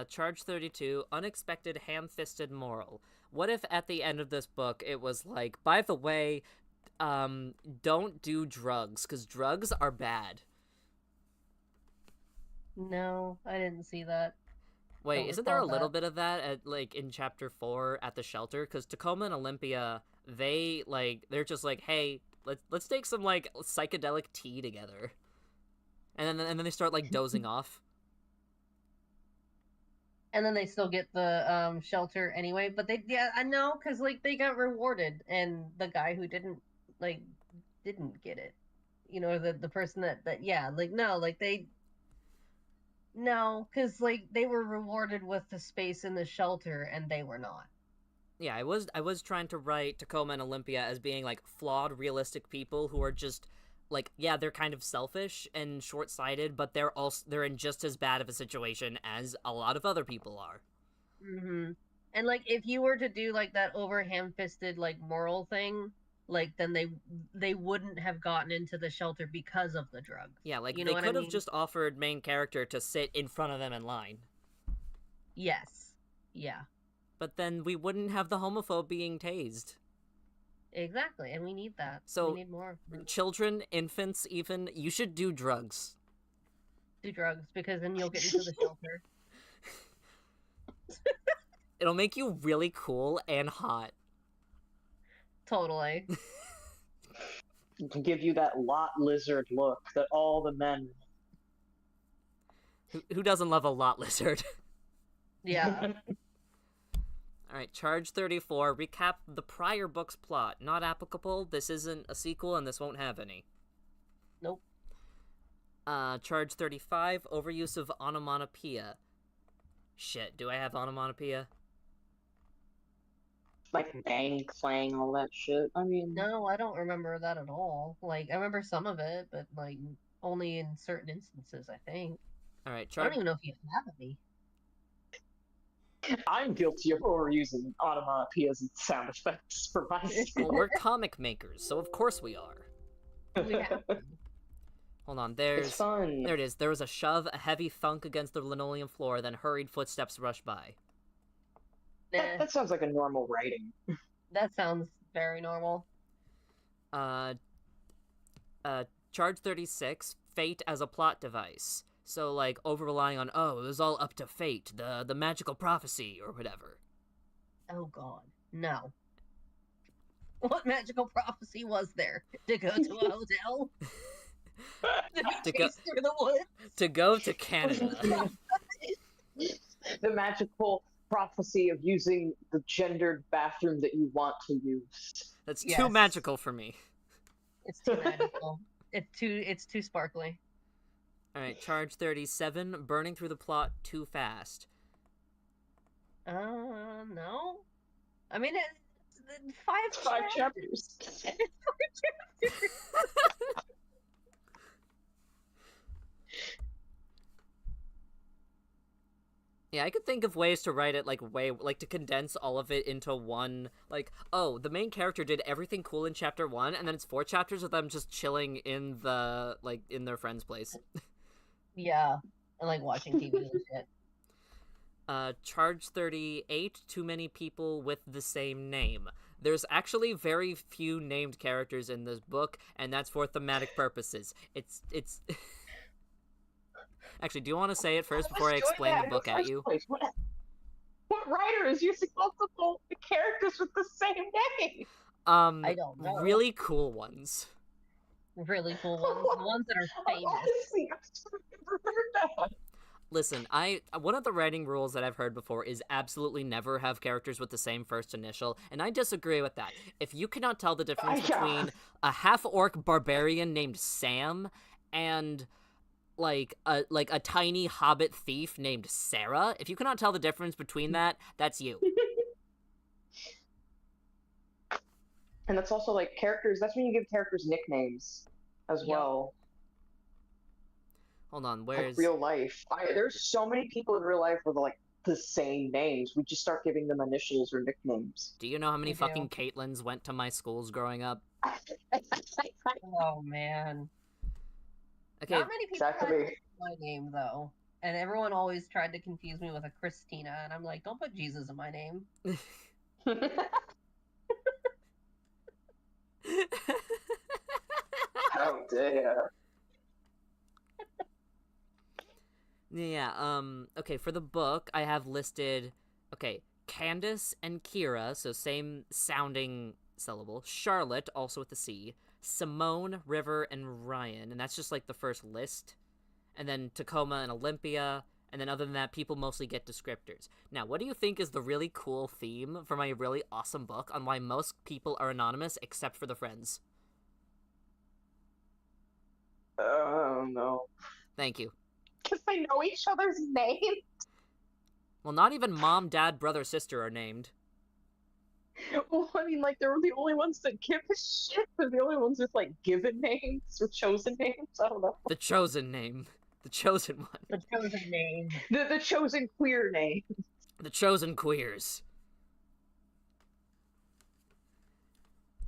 Charge 32, unexpected ham-fisted moral. What if at the end of this book it was like, by the way, don't do drugs, because drugs are bad. No, I didn't see that. Wait, Don't isn't there a recall little that. bit of that at like in chapter 4 at the shelter? Because Tacoma and Olympia, they're just like, hey, let's take some like psychedelic tea together, and then they start like dozing off. And then they still get the shelter anyway. But I know, because like they got rewarded, and the guy who like didn't get it, the person that yeah, like no, like they no, because like they were rewarded with the space in the shelter, and they were not. Yeah, I was trying to write Tacoma and Olympia as being like flawed, realistic people who are just like, yeah, they're kind of selfish and short-sighted, but they're in just as bad of a situation as a lot of other people are. Mm-hmm. And like if you were to do like that over ham-fisted like moral thing, like then they wouldn't have gotten into the shelter because of the drugs. Yeah, like You know they what I could have mean? just offered main character to sit in front of them in line. Yes. Yeah. But then we wouldn't have the homophobe being tased. Exactly. And we need that. We So need more of that. children, infants even, you should do drugs. Do drugs, because then you'll get into the shelter. It'll make you really cool and hot. Totally. It can give you that lot lizard look that all the men. Who doesn't love a lot lizard? Yeah. Alright, Charge 34. Recap the prior book's plot. Not applicable. This isn't a sequel, and this won't have any. Nope. Charge 35. Overuse of onomatopoeia. Shit, do I have onomatopoeia? Like bang, clang, all that shit. I mean, No, I don't remember that at all. Like, I remember some of it, but like only in certain instances, I think. Alright, I don't Charge... even know if you have any. I'm guilty of overusing onomatopoeias and sound effects for my Well, we're comic makers, so of course we are. We have. Hold on, It's fun. There it is. There was a shove, a heavy thunk against the linoleum floor, then hurried footsteps rushed by. That sounds like a normal writing. That sounds very normal. Charge 36, fate as a plot device. So, like, over-relying on, oh, it was all up to fate, the magical prophecy, or whatever. Oh god. No. What magical prophecy was there? To go to a hotel? To be chased through the woods? To go to Canada. The magical prophecy of using the gendered bathroom that you want to use. That's Yes. too magical for me. It's too magical. It's too sparkly. Alright, Charge 37, burning through the plot too fast. No. I mean, it's Five chapters. Yeah, I could think of ways to write it like to condense all of it into one, like, oh, the main character did everything cool in chapter 1, and then it's 4 chapters of them just chilling in in their friend's place. Yeah. And like watching TV and shit. Charge 38, too many people with the same name. There's actually very few named characters in this book, and that's for thematic purposes. It's Actually, do you want to say it first before I explain the book at you? What writer is using multiple characters with the same name? I don't know. Really cool ones. Really cool ones. The ones that are famous. Honestly, I've never heard that. Listen, one of the writing rules that I've heard before is absolutely never have characters with the same first initial, and I disagree with that. If you cannot tell the difference between a half-orc barbarian named Sam and like a tiny hobbit thief named Sarah, if you cannot tell the difference between that, that's you. And that's also like characters. That's when you give characters nicknames as well. Hold on, Like real life. There's so many people in real life with like the same names. We just start giving them initials or nicknames. Do you know how many I do. fucking Caitlins went to my schools growing up? Oh man. Okay, Not many people Exactly. had my name though. And everyone always tried to confuse me with a Christina, and I'm like, don't put Jesus in my name. How dare. Yeah, okay, for the book, I have listed, okay, Candace and Kira, so same sounding syllable, Charlotte, also with the C, Simone, River, and Ryan, and that's just like the first list, and then Tacoma and Olympia, and then other than that, people mostly get descriptors. Now, what do you think is the really cool theme for my really awesome book on why most people are anonymous except for the friends? Oh no. Thank you. Because they know each other's names. Well, not even mom, dad, brother, sister are named. Well, I mean, like, they're the only ones that give a shit. They're the only ones with, like, given names or chosen names. I don't know. The chosen name. The chosen one. The chosen name. The chosen queer name. The chosen queers.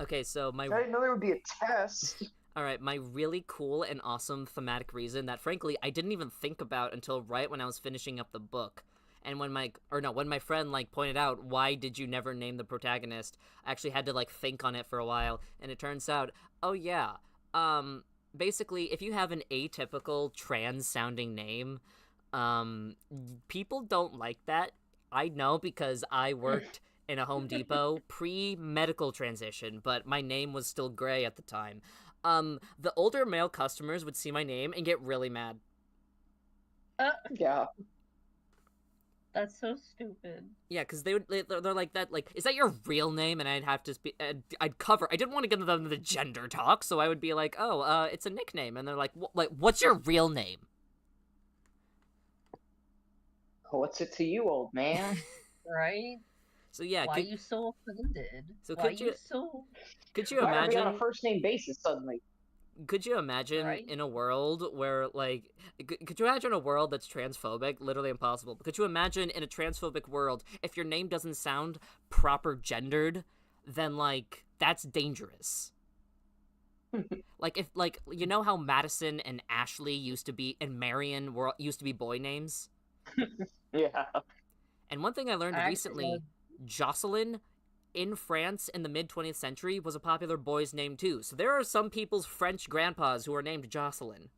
Okay, so I didn't know there would be a test. Alright, my really cool and awesome thematic reason that, frankly, I didn't even think about until right when I was finishing up the book. And when my friend, like, pointed out, why did you never name the protagonist, I actually had to, like, think on it for a while, and it turns out, oh yeah, basically, if you have an atypical trans-sounding name, people don't like that. I know because I worked in a Home Depot pre-medical transition, but my name was still gray at the time. The older male customers would see my name and get really mad. Yeah. That's so stupid. Yeah, because they're like that, like, is that your real name? And I'd have to I'd cover. I didn't want to get into the gender talk, so I would be like, oh, it's a nickname, and they're like, what's your real name? What's it to you, old man? Right? So yeah, Why are you so offended? So Why could you so... could you Why are we on imagine? a first name basis suddenly? Could you imagine Right? in a world where, like, could you imagine a world that's transphobic? Literally impossible. But could you imagine in a transphobic world, if your name doesn't sound proper gendered, then, like, that's dangerous. Like, if, like, you know how Madison and Ashley used to be, and Marion used to be boy names? Yeah. And one thing I learned recently, Jocelyn in France in the mid-20th century was a popular boy's name too. So there are some people's French grandpas who are named Jocelyn.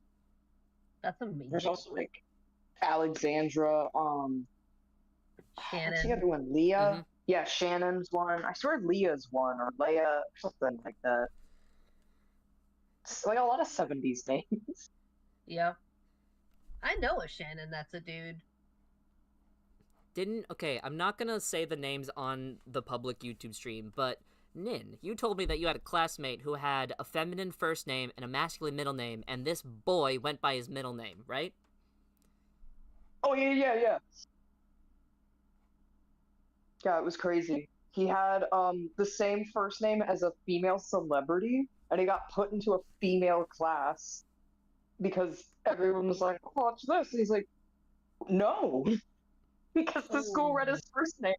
That's amazing. There's also like Alexandra, Shannon. what's the other one? Leah? Mm-hmm. Yeah, Shannon's one. I swear Leah's one, or Leia, or something like that. It's like a lot of 70s names. Yep. I know a Shannon that's a dude. Okay, I'm not gonna say the names on the public YouTube stream, but Nin, you told me that you had a classmate who had a feminine first name and a masculine middle name, and this boy went by his middle name, right? Oh, yeah. Yeah, it was crazy. He had the same first name as a female celebrity, and he got put into a female class because everyone was like, watch this. And he's like, no. Because the school read his first name,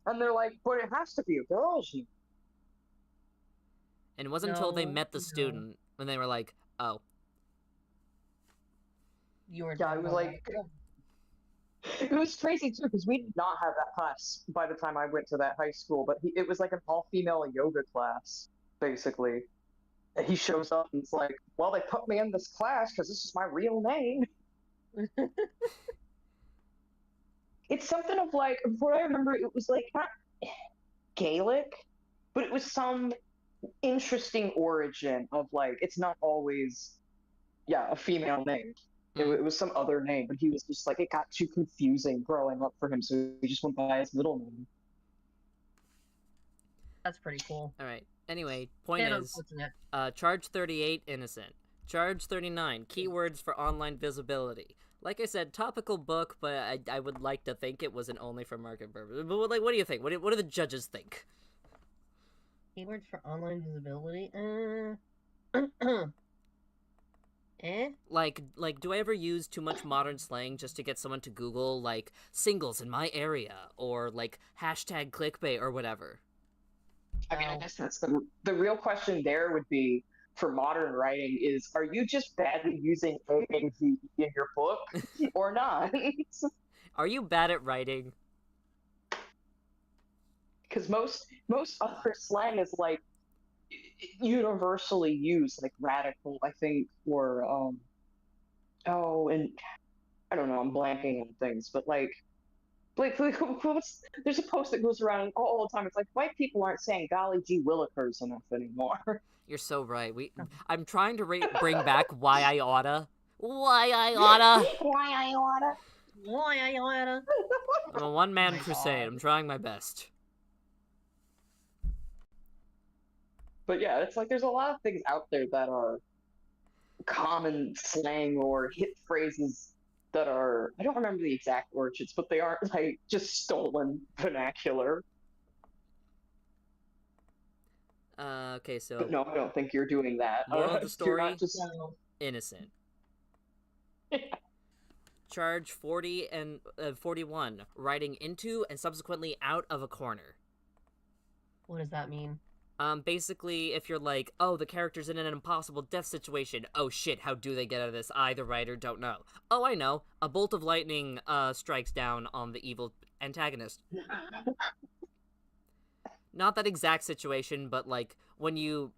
and they're like, but it has to be a girl's name. And it wasn't until they met the student when they were like, oh. You were Yeah, it was like, it was crazy too, because we did not have that class by the time I went to that high school, but it was like an all-female yoga class, basically. And he shows up and it's like, well, they put me in this class because this is my real name. It's something of like, before I remember, it was like, not Gaelic, but it was some interesting origin of like, it's not always, a female name. It was some other name, but he was just like, it got too confusing growing up for him, so he just went by his middle name. That's pretty cool. Alright, anyway, point is, charge 38, innocent. Charge 39, keywords for online visibility. Like I said, topical book, but I would like to think it wasn't only for market purposes. But like, what do you think? What do the judges think? Keywords for online visibility? Like, do I ever use too much modern slang just to get someone to Google, like, singles in my area, or, like, hashtag clickbait, or whatever? I mean, I guess that's the real question there would be, for modern writing, is, are you just badly using AAV in your book, or not? Are you bad at writing? Because most other slang is, like, universally used, like radical, I think, or and I don't know, I'm blanking on things, but like there's a post that goes around all the time. It's like white people aren't saying golly gee willikers enough anymore. You're so right. I'm trying to bring back why I oughta. Why I oughta. Why I oughta. Why I oughta. I'm a one-man Oh my crusade. God. I'm trying my best. But yeah, it's like there's a lot of things out there that are common slang or hit phrases that are, I don't remember the exact origins, but they aren't like just stolen vernacular. Okay, so But no, I don't think you're doing that. moral of the You're story: not just So, innocent. Charge 40 and 41, riding into and subsequently out of a corner. what does that mean? Basically, if you're like, oh, the character's in an impossible death situation, oh shit, how do they get out of this? I, the writer, don't know. Oh, I know. A bolt of lightning strikes down on the evil antagonist. Not that exact situation, but like when you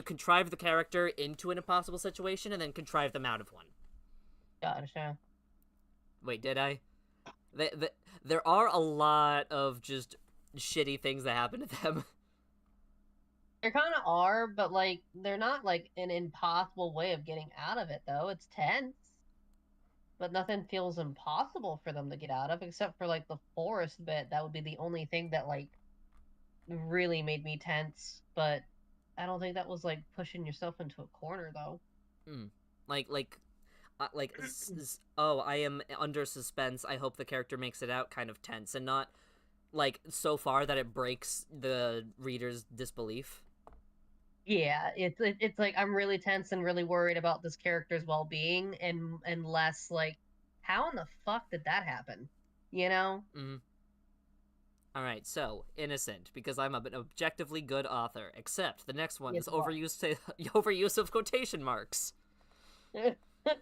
contrive the character into an impossible situation and then contrive them out of one. Gotcha. Wait, did I? There are a lot of just shitty things that happen to them. There kind of are, but like they're not like an impossible way of getting out of it though. It's tense, but nothing feels impossible for them to get out of except for like the forest bit. That would be the only thing that like really made me tense, but I don't think that was like pushing yourself into a corner though. Oh, I am under suspense. I hope the character makes it out kind of tense and not like so far that it breaks the reader's disbelief. Yeah, it's like I'm really tense and really worried about this character's well-being and less like how in the fuck did that happen? You know? Mm-hmm. All right, so innocent because I'm an objectively good author. Except the next one Yes, is you are. overuse of quotation marks.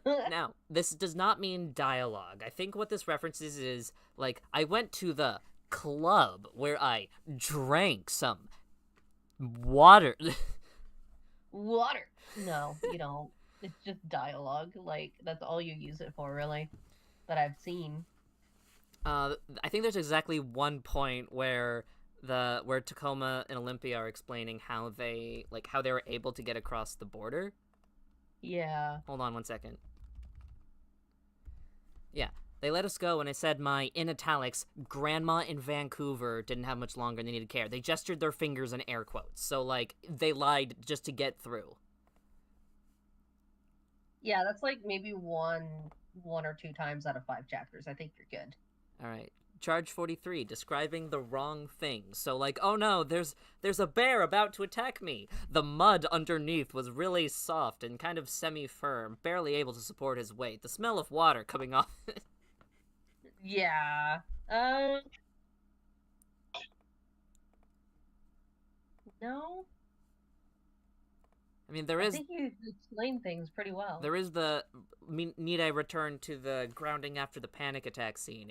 Now, this does not mean dialogue. I think what this references is like I went to the club where I drank some water. Water. No, you don't. It's just dialogue. Like that's all you use it for, really. That I've seen. I think there's exactly one point where Tacoma and Olympia are explaining how they were able to get across the border. Yeah. Hold on one second. Yeah, they let us go, and I said my, in italics, grandma in Vancouver didn't have much longer and they needed care. They gestured their fingers in air quotes, so, like, they lied just to get through. Yeah, that's like maybe one or two times out of 5 chapters. I think you're good. Alright. Charge 43, describing the wrong thing. So, like, oh no, there's a bear about to attack me. The mud underneath was really soft and kind of semi-firm, barely able to support his weight. The smell of water coming off it. Yeah. No. I mean, there I is... think you explained things pretty well. There is the... Need I return to the grounding after the panic attack scene?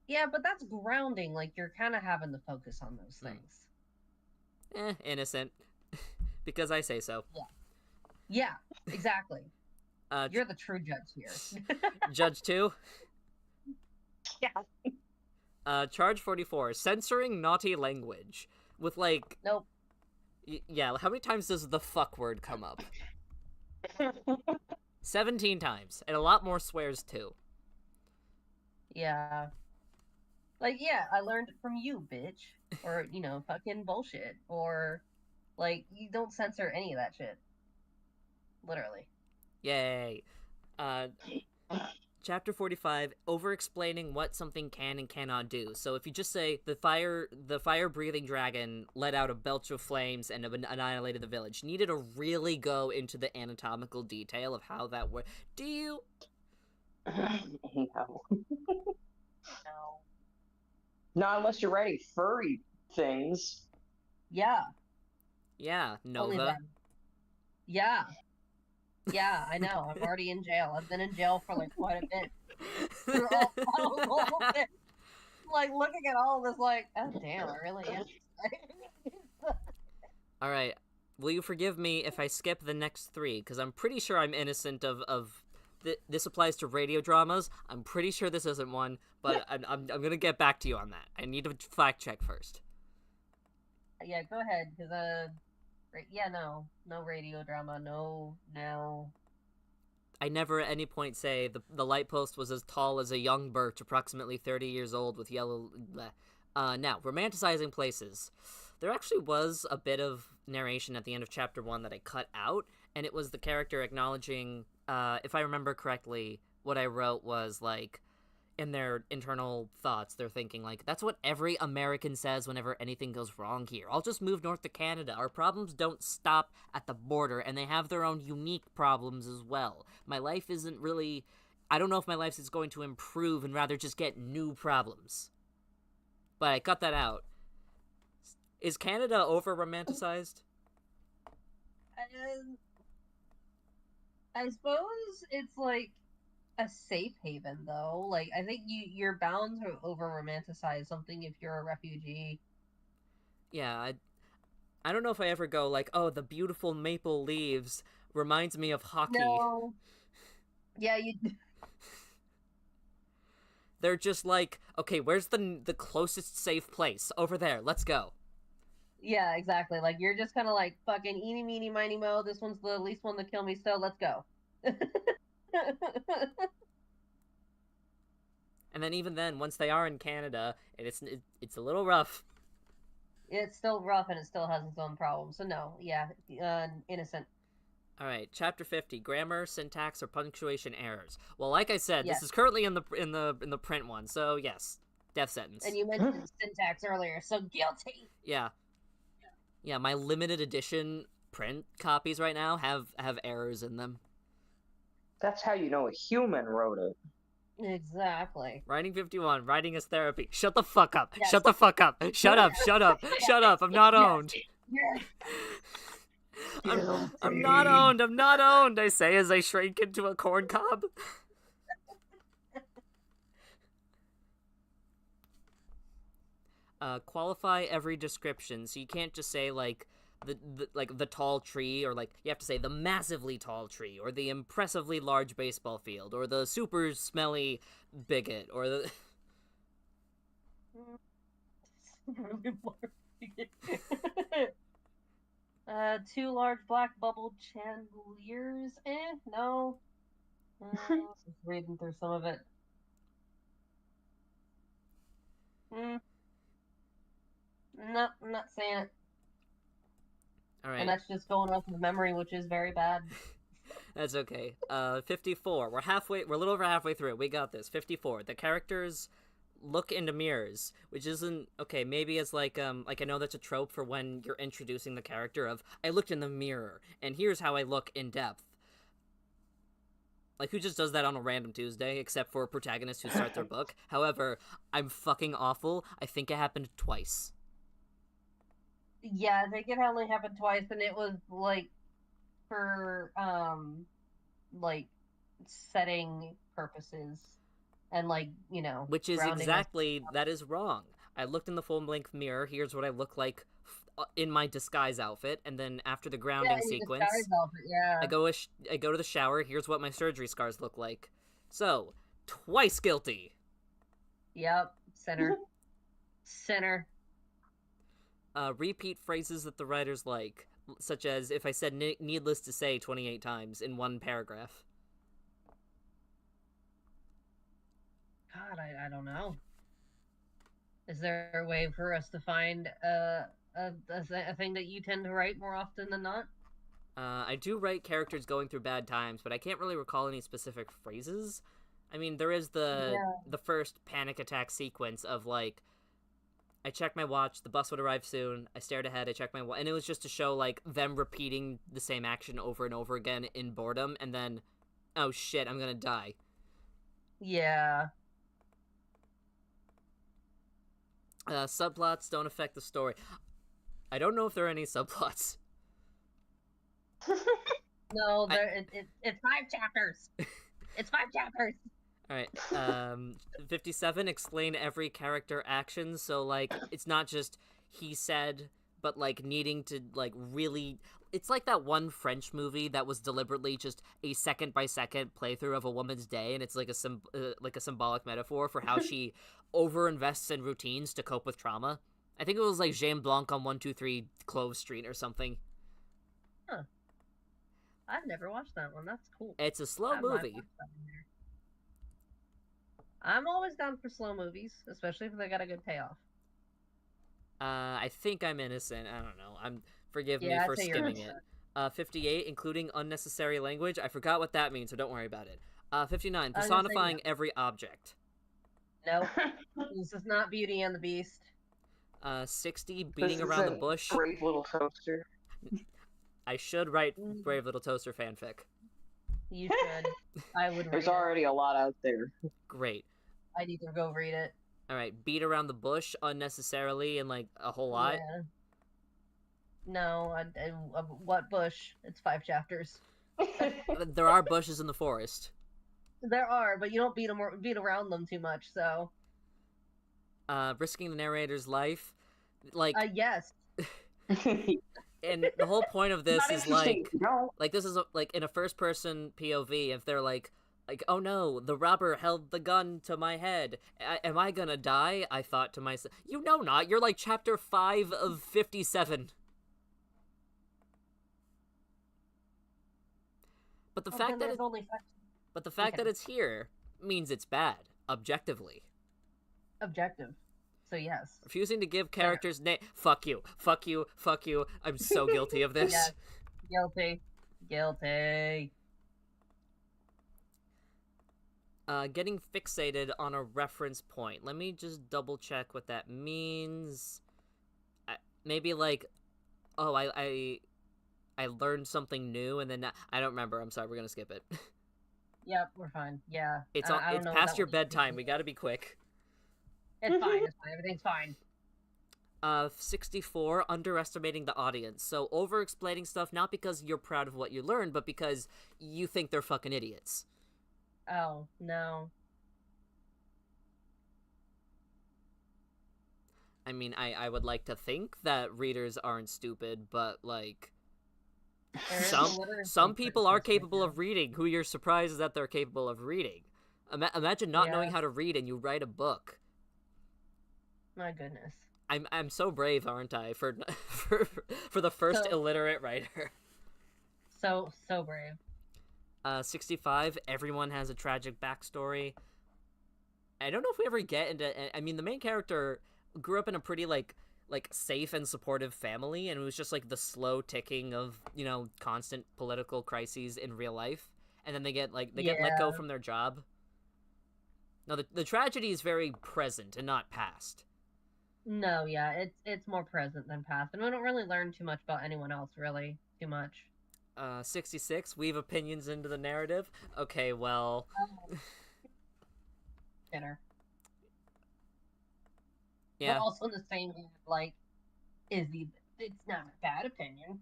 Yeah, but that's grounding. Like, you're kind of having to focus on those things. Innocent. Because I say so. Yeah, exactly. Uh, You're the true judge here. Judge 2? yeah. Charge 44, censoring naughty language. With, like... Nope. Yeah, how many times does the fuck word come up? 17 times. And a lot more swears, too. Yeah. Like, yeah, I learned it from you, bitch. Or, you know, fucking bullshit. Or, like, you don't censor any of that shit. Literally. Yay. Chapter 45, over-explaining what something can and cannot do. So if you just say, the fire-breathing dragon let out a belch of flames and annihilated the village, you needed to really go into the anatomical detail of how that works. Do you? No. No. Not unless you're writing furry things. Yeah. Yeah, Only Nova. then. Yeah. Yeah, I know. I'm already in jail. I've been in jail for like quite a bit. Through all of it. Like looking at all of this, like, oh damn, I really am. Alright, will you forgive me if I skip the next 3? Because I'm pretty sure I'm innocent of this applies to radio dramas. I'm pretty sure this isn't one, but I'm gonna get back to you on that. I need to fact check first. Yeah, go ahead, because no radio drama, no. I never at any point say the light post was as tall as a young birch, approximately 30 years old, with yellow. Now, romanticizing places. There actually was a bit of narration at the end of chapter 1 that I cut out, and it was the character acknowledging, if I remember correctly, what I wrote was, like, in their internal thoughts, they're thinking, like, that's what every American says whenever anything goes wrong here. I'll just move north to Canada. Our problems don't stop at the border, and they have their own unique problems as well. My life isn't really... I don't know if my life is going to improve and rather just get new problems. But I cut that out. Is Canada over-romanticized? I suppose it's, like, a safe haven, though. Like, I think you're bound to over-romanticize something if you're a refugee. Yeah, I don't know if I ever go, like, oh, the beautiful maple leaves reminds me of hockey. No. Yeah, you... They're just like, okay, where's the closest safe place? Over there, let's go. Yeah, exactly. Like, you're just kind of like, fucking eeny, meeny, miny, mo, this one's the least one to kill me, so let's go. And then even then, once they are in Canada, it's a little rough. It's still rough, and it still has its own problems. So no, yeah, innocent. All right, chapter 50: grammar, syntax, or punctuation errors. Well, like I said, Yes. this is currently in the print one, so yes, death sentence. And you mentioned syntax earlier, so guilty. Yeah, my limited edition print copies right now have errors in them. That's how you know a human wrote it. Exactly. Writing 51, writing is therapy. Shut the fuck up. Yes. Shut the fuck up. Shut up. Shut up. Shut up. I'm not owned. Yes. I'm not owned. I'm not owned, I say as I shrink into a corn cob. Qualify every description, so you can't just say like the tall tree, or like you have to say the massively tall tree, or the impressively large baseball field, or the super smelly bigot, or the 2 large black bubble chandeliers. No. Just reading through some of it. No, I'm not saying it. All right. And that's just going off of memory, which is very bad. That's okay. 54. We're a little over halfway through. We got this. 54. The characters look into mirrors, which isn't okay. Maybe it's like I know that's a trope for when you're introducing the character of I looked in the mirror and here's how I look in depth. Like, who just does that on a random Tuesday, except for protagonists who start their book? However, I'm fucking awful. I think it happened twice. Yeah, I think it only happened twice, and it was like for like setting purposes and like, you know, which is grounding us. exactly that is wrong. I looked in the full length mirror. Here's what I look like in my disguise outfit, and then after the grounding sequence, outfit, yeah. I go to the shower. Here's what my surgery scars look like. So twice guilty. Yep, center. Repeat phrases that the writers like, such as if I said needless to say 28 times in one paragraph. God, I don't know. Is there a way for us to find a thing that you tend to write more often than not? I do write characters going through bad times, but I can't really recall any specific phrases. I mean, there is the first panic attack sequence of, like, I checked my watch, the bus would arrive soon, I stared ahead, I checked my watch, and it was just to show, like, them repeating the same action over and over again in boredom, and then, oh shit, I'm gonna die. Yeah. Subplots don't affect the story. I don't know if there are any subplots. No, it's 5 chapters. It's 5 chapters. Alright, 57, explain every character action, so, like, it's not just he said, but, like, needing to, like, really... It's like that one French movie that was deliberately just a second-by-second playthrough of a woman's day, and it's like a symbolic metaphor for how she overinvests in routines to cope with trauma. I think it was like Jean Blanc on 123 Clove Street or something. Huh. I've never watched that one. That's cool. It's a slow movie. I'm always down for slow movies, especially if they got a good payoff. I think I'm innocent. I don't know. Forgive me Yeah, for I'd say you're skimming it. innocent. 58, including unnecessary language. I forgot what that means, so don't worry about it. 59, I was gonna say personifying no. every object. Nope. This is not Beauty and the Beast. 60, beating around the bush. Brave Little Toaster. I should write Brave Little Toaster fanfic. You should. I would read There's it. already a lot out there. Great. I need to go read it. All right, beat around the bush unnecessarily and like a whole lot. Yeah. No, what bush? It's 5 chapters. There are bushes in the forest. There are, but you don't beat around them too much. So. Risking the narrator's life, like Yes. and the whole point of this Not is like interesting, no. this is like in a first-person POV. If they're like, oh no, the robber held the gun to my head. Am I gonna die? I thought to myself, you know not. You're like chapter 5 of 57. But the fact that Okay. it's here means it's bad, objectively. Objective. So yes. Refusing to give characters name. Fuck you. Fuck you. Fuck you. I'm so guilty of this. Yes. Guilty. Getting fixated on a reference point. Let me just double check what that means. Maybe like, oh, I learned something new, and then I don't remember. I'm sorry. We're gonna skip it. Yep, we're fine. Yeah. It's I don't know past what your that was. bedtime. We gotta be quick. It's fine. It's fine. Everything's fine. 64, underestimating the audience. So over-explaining stuff not because you're proud of what you learned, but because you think they're fucking idiots. Oh no. I mean, I would like to think that readers aren't stupid, but like some people are capable of reading. Who you're surprised that they're capable of reading. Imagine not knowing how to read and you write a book. My goodness. I'm so brave, aren't I, for the first illiterate writer. So brave. 65, everyone has a tragic backstory. I don't know if we ever get into. I mean, the main character grew up in a pretty like safe and supportive family, and it was just like the slow ticking of constant political crises in real life, and then they get let go from their job. No, the tragedy is very present and not past. No, yeah, it's more present than past, and we don't really learn too much about anyone else, really, too much. 66, weave opinions into the narrative. Okay, well, Dinner. yeah. But also in the same hand, like, it's not a bad opinion.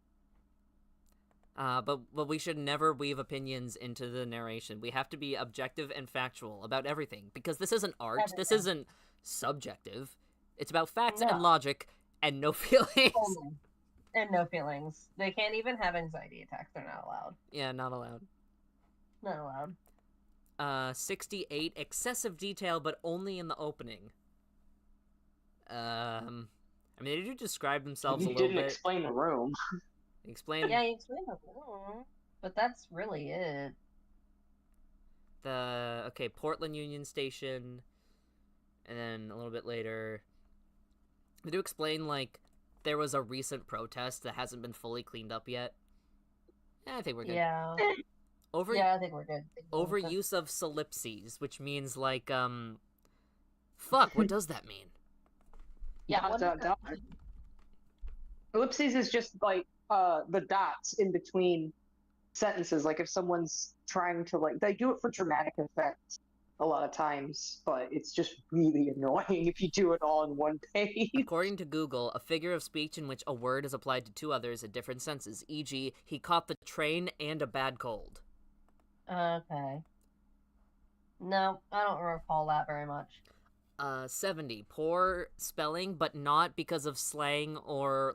But we should never weave opinions into the narration. We have to be objective and factual about everything, because this isn't art. Everything. This isn't subjective. It's about facts and logic and no feelings. Only. And no feelings. They can't even have anxiety attacks. They're not allowed. Yeah, not allowed. Not allowed. 68, excessive detail, but only in the opening. I mean, they do describe themselves a little bit. You didn't explain the room. Explain. Yeah, you explained the room, but that's really it. Portland Union Station, and then a little bit later, they do explain like there was a recent protest that hasn't been fully cleaned up yet. Yeah, I think we're good. Yeah. I think we're good. Overuse of solipses, which means like fuck, what does that mean? Yeah. Dot. Ellipses is just like the dots in between sentences. Like if someone's trying to they do it for dramatic effect a lot of times, but it's just really annoying if you do it all in one page. According to Google, a figure of speech in which a word is applied to two others in different senses, e.g., he caught the train and a bad cold. Okay. No, I don't recall that very much. 70, poor spelling, but not because of slang or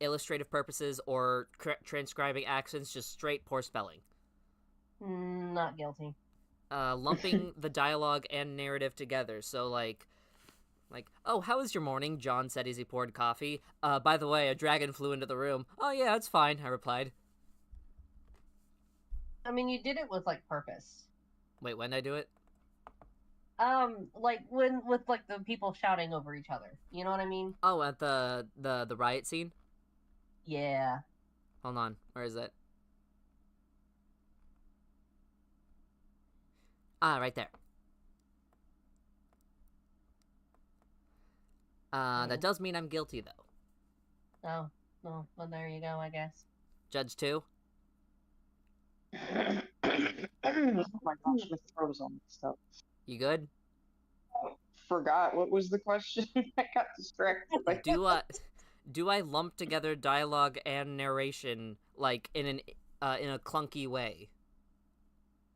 illustrative purposes or transcribing accents, just straight poor spelling. Not guilty. Lumping the dialogue and narrative together. So, like, oh, how was your morning? John said as he poured coffee. By the way, a dragon flew into the room. Oh, yeah, it's fine, I replied. I mean, you did it with, like, purpose. Wait, when did I do it? Like, with, like, the people shouting over each other. You know what I mean? Oh, at the riot scene? Yeah. Hold on, where is it? Ah, right there. That does mean I'm guilty, though. Oh, well, there you go, I guess. Judge 2? Oh my gosh, my throat is all messed up. You good? Forgot what was the question. I got distracted. Do I lump together dialogue and narration like in a clunky way?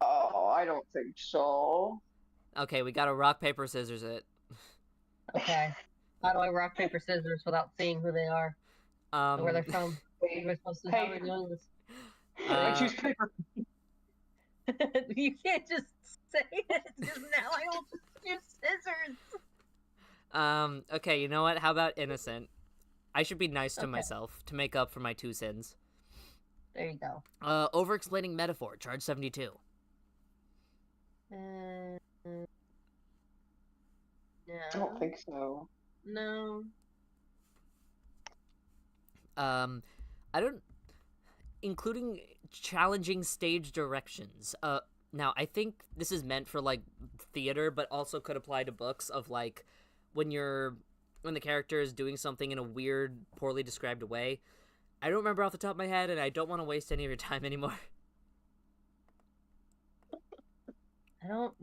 Oh, I don't think so. Okay, we gotta rock paper scissors it. Okay. How do I rock, paper, scissors without seeing who they are? Or where they're from? Am I supposed to how we're doing this? I choose paper. You can't just say it. Just now I will just choose scissors. Okay, you know what? How about innocent? I should be nice to Okay. myself to make up for my 2 sins. There you go. Over-explaining metaphor, charge 72. No. I don't think so. No. I don't... Including challenging stage directions. Now, I think this is meant for, like, theater, but also could apply to books of, like, when the character is doing something in a weird, poorly described way. I don't remember off the top of my head, and I don't want to waste any of your time anymore. I don't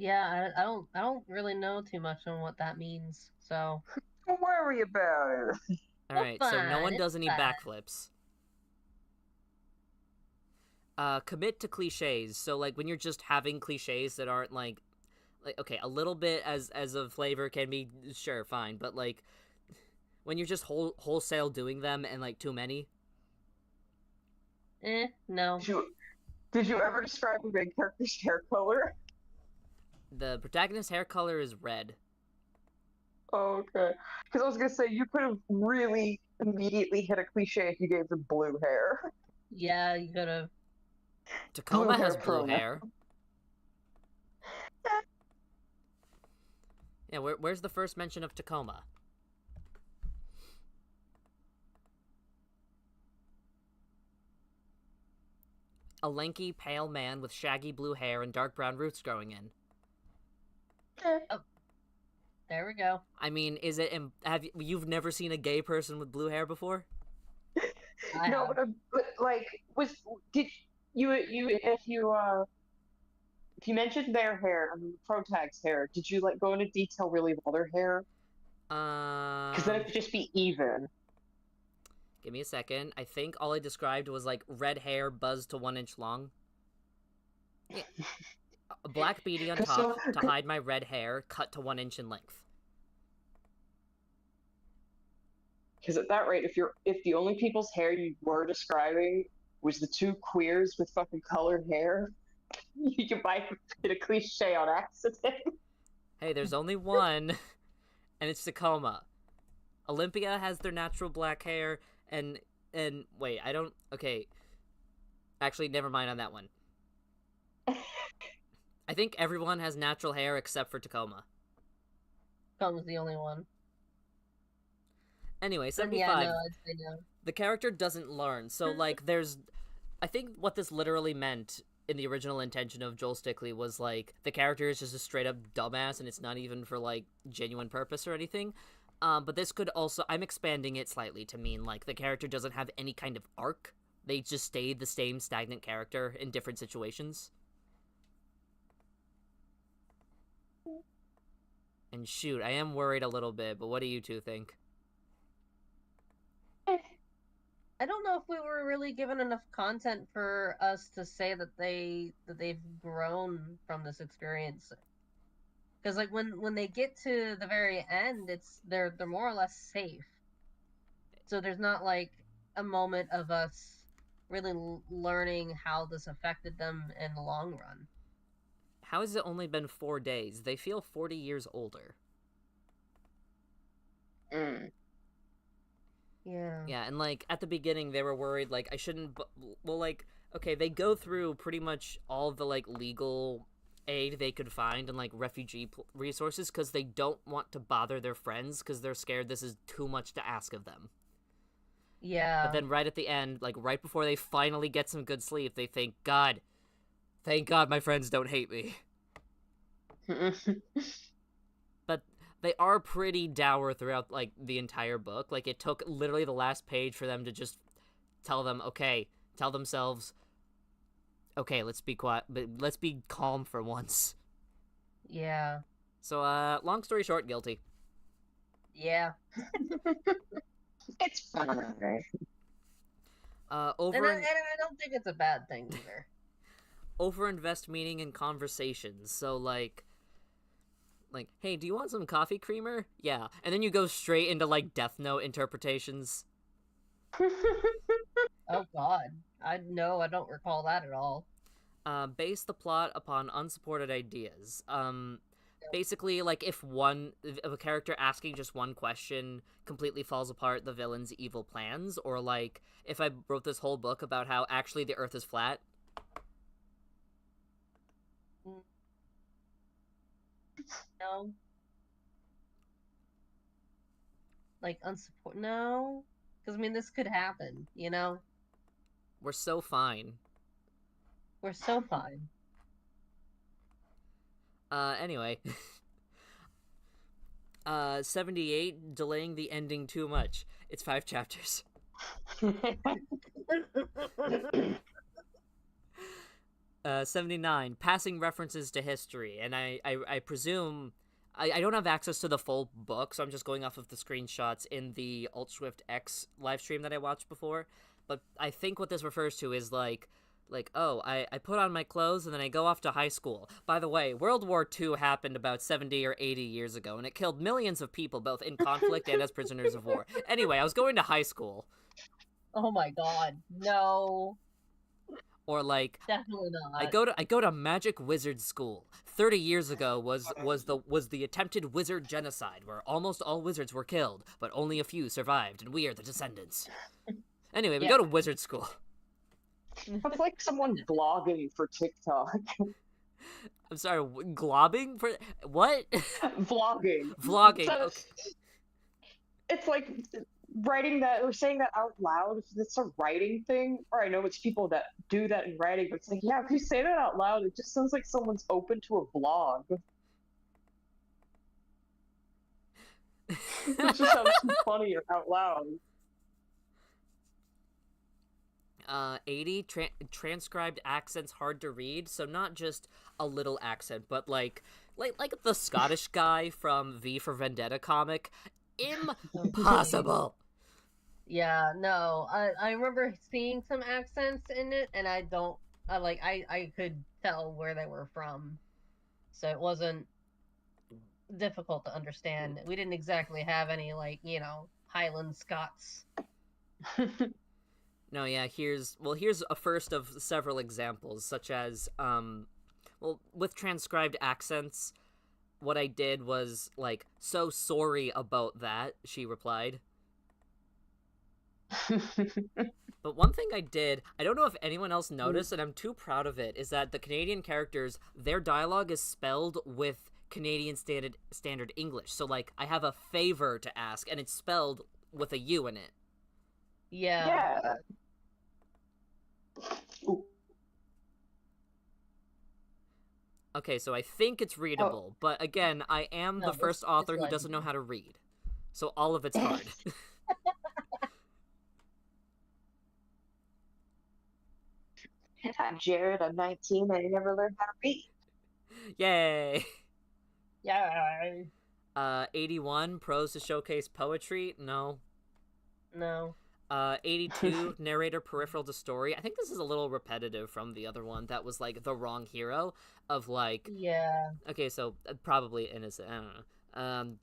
really know too much on what that means, so. Don't worry about it. Alright, so no one It's does any fine. backflips. Commit to cliches. So, like, when you're just having cliches that aren't, like, okay, a little bit as a flavor can be, sure, fine, but, like, when you're just wholesale doing them and, like, too many. No. Did you ever describe the main character's hair color? The protagonist's hair color is red. Oh, okay. Because I was gonna say you could have really immediately hit a cliche if you gave them blue hair. Yeah, you could have. Tacoma Blue hair has blue pronoun. hair. Yeah, where's the first mention of Tacoma? A lanky, pale man with shaggy blue hair and dark brown roots growing in. There we go. I mean, is it? You've never seen a gay person with blue hair before? I No, have. but like, did if you mentioned their hair, I mean, the protag's hair, did you like go into detail really about their hair? Because then it could just be even. Give me a second. I think all I described was like red hair buzzed to 1 inch long. Yeah. A black beady on top to hide my red hair, cut to 1 inch in length. Because at that rate, if the only people's hair you were describing was the 2 queers with fucking colored hair, you might get a cliche on accident. Hey, there's only one, and it's Tacoma. Olympia has their natural black hair, and wait, I don't. Okay, actually, never mind on that one. I think everyone has natural hair except for Tacoma. Tacoma's the only one. Anyway, And 75. yeah, no, I'd say no. The character doesn't learn, so like there's I think what this literally meant in the original intention of Joel Stickley was like the character is just a straight up dumbass and it's not even for like genuine purpose or anything. But this could also, I'm expanding it slightly to mean like the character doesn't have any kind of arc. They just stay the same stagnant character in different situations. And shoot, I am worried a little bit, but what do you two think? I don't know if we were really given enough content for us to say that they've grown from this experience. Because like when they get to the very end, they're more or less safe. So there's not like a moment of us really learning how this affected them in the long run. How has it only been 4 days? They feel 40 years older. Mm. Yeah. Yeah, and, like, at the beginning, they were worried, like, I shouldn't... Well, like, okay, they go through pretty much all the, like, legal aid they could find and, like, refugee resources because they don't want to bother their friends because they're scared this is too much to ask of them. Yeah. But then right at the end, like, right before they finally get some good sleep, they think, God, thank God my friends don't hate me. But they are pretty dour throughout, like, the entire book. Like, it took literally the last page for them to just tell themselves, okay, let's be quiet, but let's be calm for once. Yeah. So, long story short, guilty. Yeah. It's fun, right? And Over I don't think it's a bad thing either. overinvest meaning in conversations. So, like, hey, do you want some coffee creamer? Yeah. And then you go straight into, like, Death Note interpretations. Oh God, I don't recall that at all. Base the plot upon unsupported ideas. Basically, like, if a character asking just one question completely falls apart the villain's evil plans, or, like, if I wrote this whole book about how actually the Earth is flat. No. Like, unsupport. No. Because, I mean, this could happen, you know? We're so fine. We're so fine. Anyway. 78, delaying the ending too much. It's 5 chapters. 79, passing references to history. And I presume... I don't have access to the full book, so I'm just going off of the screenshots in the Schwift X livestream that I watched before. But I think what this refers to is, like, oh, I put on my clothes and then I go off to high school. By the way, World War II happened about 70 or 80 years ago, and it killed millions of people, both in conflict and as prisoners of war. Anyway, I was going to high school. Oh my God, no. Or, like, Definitely not. I go to Magic Wizard School. 30 years ago was the attempted wizard genocide, where almost all wizards were killed, but only a few survived, and we are the descendants. Anyway, we go to wizard school. That's like someone blogging for TikTok. I'm sorry, globbing for what? Vlogging. Vlogging. So, Okay. it's like writing that or saying that out loud. It's a writing thing, or I know it's people that do that in writing, but it's like, yeah, if you say that out loud, it just sounds like someone's open to a blog. It just sounds funnier out loud. 80, transcribed accents hard to read, so not just a little accent, but like the Scottish guy from V for Vendetta comic. Impossible. Yeah, no. I remember seeing some accents in it, and I could tell where they were from. So it wasn't difficult to understand. We didn't exactly have any, like, you know, Highland Scots. No, yeah, here's a first of several examples, such as, with transcribed accents, what I did was, like, so sorry about that, she replied. But one thing I did, I don't know if anyone else noticed, and I'm too proud of it, is that the Canadian characters, their dialogue is spelled with Canadian standard English. So, like, I have a favor to ask, and it's spelled with a U in it. Yeah. Okay, so I think it's readable, but again, I am the first author who doesn't know how to read. So all of it's hard. I'm Jared, I'm 19, and I never learned how to read. Yay! Yeah. 81, prose to showcase poetry? No. No. 82, narrator peripheral to story. I think this is a little repetitive from the other one that was, like, the wrong hero of, like... Yeah. Okay, so probably innocent. I don't know.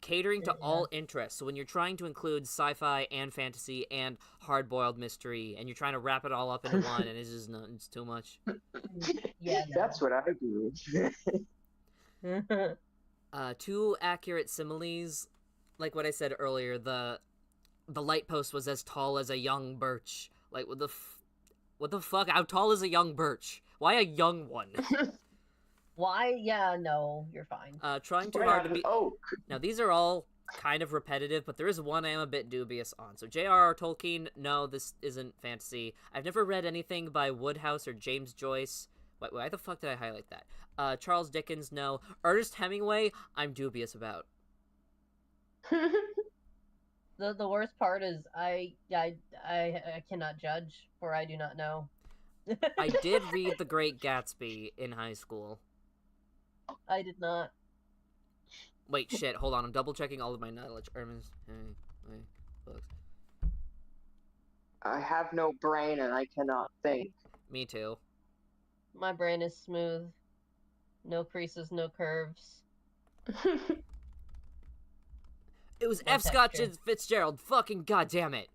Catering to Yeah. all interests. So when you're trying to include sci-fi and fantasy and hard-boiled mystery, and you're trying to wrap it all up into one, and it's just it's too much. Yeah, That's what I do. no. Too accurate similes, like what I said earlier. The light post was as tall as a young birch. Like what the fuck? How tall is a young birch? Why a young one? Why? Yeah, no, you're fine. Trying too Why hard not to an be. oak? Now these are all kind of repetitive, but there is one I am a bit dubious on. So J.R.R. Tolkien, no, this isn't fantasy. I've never read anything by Woodhouse or James Joyce. Why the fuck did I highlight that? Charles Dickens, no. Ernest Hemingway, I'm dubious about. The worst part is I cannot judge, for I do not know. I did read The Great Gatsby in high school. I did not. Wait, shit, hold on. I'm double checking all of my knowledge. Books. I have no brain and I cannot think. Me too. My brain is smooth. No creases, no curves. It was No F. Scott texture. Fitzgerald. Fucking goddamn it.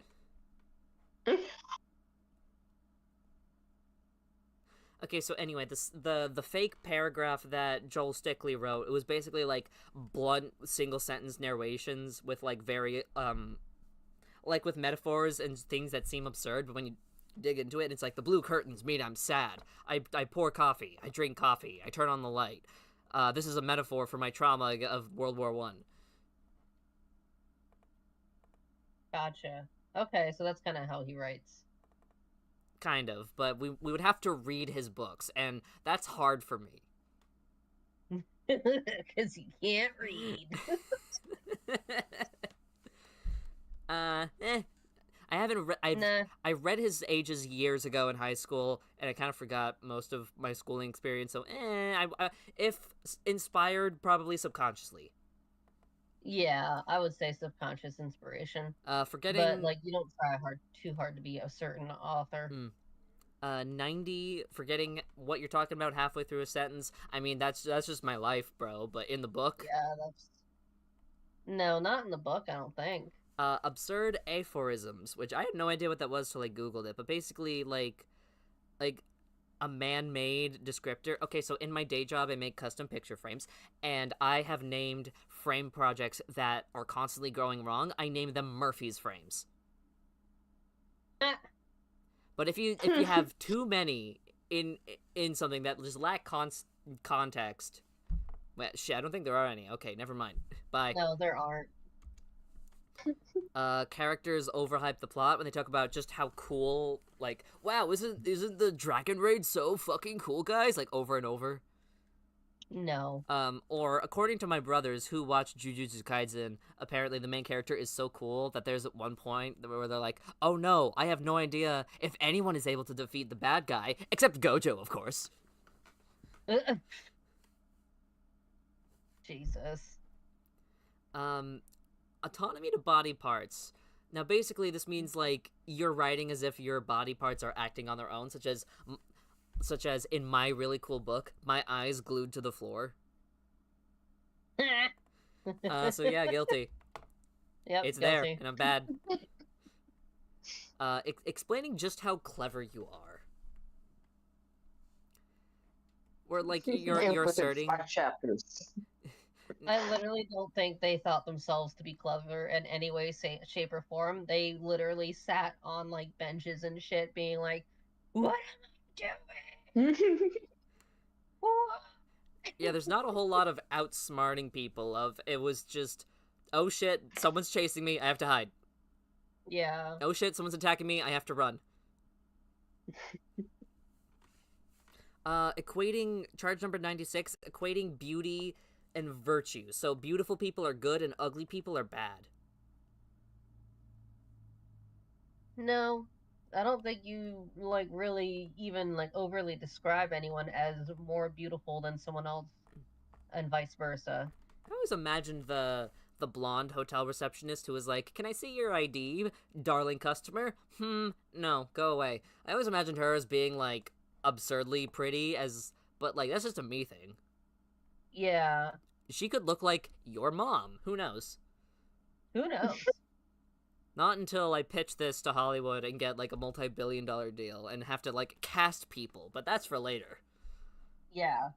Okay, so anyway, the fake paragraph that Joel Stickley wrote, it was basically like blunt single sentence narrations with like very like with metaphors and things that seem absurd, but when you dig into it, it's like the blue curtains mean I'm sad. I pour coffee. I drink coffee. I turn on the light. This is a metaphor for my trauma of World War One. Gotcha. Okay, so that's kind of how he writes. Kind of, but we would have to read his books, and that's hard for me. Because he can't read. I haven't read. Nah. I read his ages years ago in high school, and I kind of forgot most of my schooling experience. So, if inspired, probably subconsciously. Yeah, I would say subconscious inspiration. Forgetting. But like, you don't try too hard to be a certain author. 90. Forgetting what you're talking about halfway through a sentence. I mean, that's just my life, bro. But in the book, Yeah, that's no, not in the book. I don't think. Absurd aphorisms, which I had no idea what that was till I googled it. But basically, like a man-made descriptor. Okay, so in my day job, I make custom picture frames, and I have named frame projects that are constantly going wrong. I name them Murphy's frames. But if you have too many in something that just lack context, well, shit, I don't think there are any. Okay, never mind. Bye. No, there aren't. Characters overhype the plot when they talk about just how cool, like, wow, isn't the Dragon Raid so fucking cool, guys? Like, over and over. No. Or according to my brothers who watch Jujutsu Kaisen, apparently the main character is so cool that there's at one point where they're like, oh no, I have no idea if anyone is able to defeat the bad guy, except Gojo, of course. Jesus. Autonomy to body parts. Now, basically, this means, like, you're writing as if your body parts are acting on their own, such as in my really cool book, my eyes glued to the floor. So yeah, guilty. Yep, It's guilty. there, and I'm bad. Explaining just how clever you are. Or, like, you're asserting... 5 chapters. I literally don't think they thought themselves to be clever in any way, shape, or form. They literally sat on like benches and shit, being like, "What am I doing?" What? Yeah, there's not a whole lot of outsmarting people. It was just, oh shit, someone's chasing me, I have to hide. Yeah. Oh shit, someone's attacking me, I have to run. Equating, charge number 96, equating beauty and virtue. So beautiful people are good and ugly people are bad. No, I don't think you like really even like overly describe anyone as more beautiful than someone else, and vice versa. I always imagined the blonde hotel receptionist who was like, "Can I see your ID, darling customer?" No, go away. I always imagined her as being like absurdly pretty, but like that's just a me thing. Yeah. she could look like your mom. Who knows? Who knows? Not until I pitch this to Hollywood and get, like, a multi-billion-dollar deal and have to, like, cast people, but that's for later. Yeah.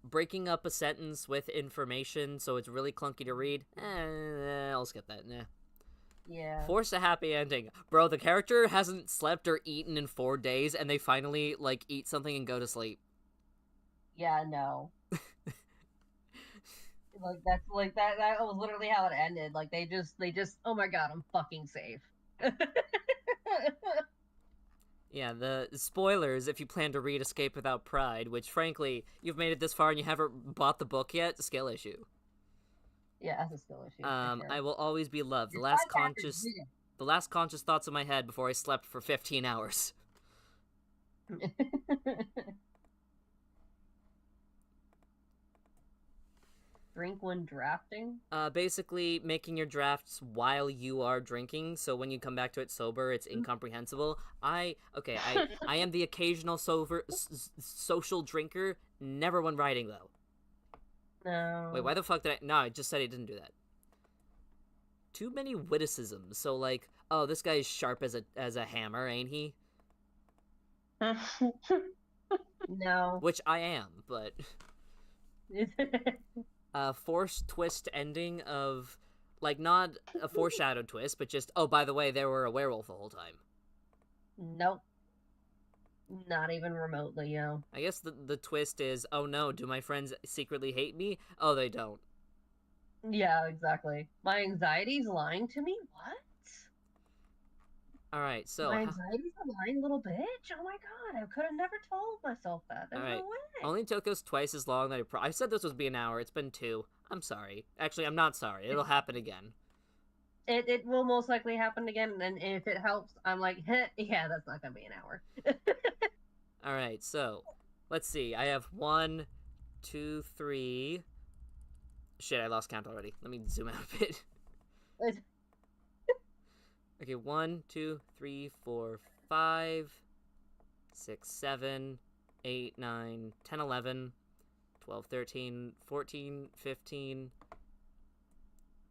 Breaking up a sentence with information so it's really clunky to read, I'll skip that, nah. Yeah. Force a happy ending. Bro, the character hasn't slept or eaten in 4 days, and they finally, like, eat something and go to sleep. Yeah, no. Like that was literally how it ended. Like they just oh my god, I'm fucking safe. Yeah, the spoilers if you plan to read Escape Without Pride, which frankly, you've made it this far and you haven't bought the book yet, skill issue. Yeah, that's a skill issue. For sure. I will always be loved. The Your last side chapters, conscious thoughts in my head before I slept for 15 hours. Drink when drafting? Basically making your drafts while you are drinking, so when you come back to it sober, it's incomprehensible. I am the occasional social drinker, never when writing, though. No. Wait, why the fuck did I... No, I just said I didn't do that. Too many witticisms, so like, oh, this guy is sharp as a hammer, ain't he? No. Which I am, but... Forced twist ending of, like, not a foreshadowed twist, but just, oh, by the way, they were a werewolf the whole time. Nope. Not even remotely, yo. I guess the twist is, oh no, do my friends secretly hate me? Oh, they don't. Yeah, exactly. My anxiety's lying to me? What? Alright, so... My anxiety's a lying little bitch? Oh my god, I could have never told myself that. There's no way. Only took us twice as long that I said this would be an hour. It's been 2. I'm sorry. Actually, I'm not sorry. It'll happen again. It will most likely happen again, and if it helps, I'm like, yeah, that's not gonna be an hour. Alright, so, let's see. I have 1, 2, 3... Shit, I lost count already. Let me zoom out a bit. Okay, 1, 2, 3, 4, 5, 6, 7, 8, 9, 10, 11, 12, 13, 14, 15,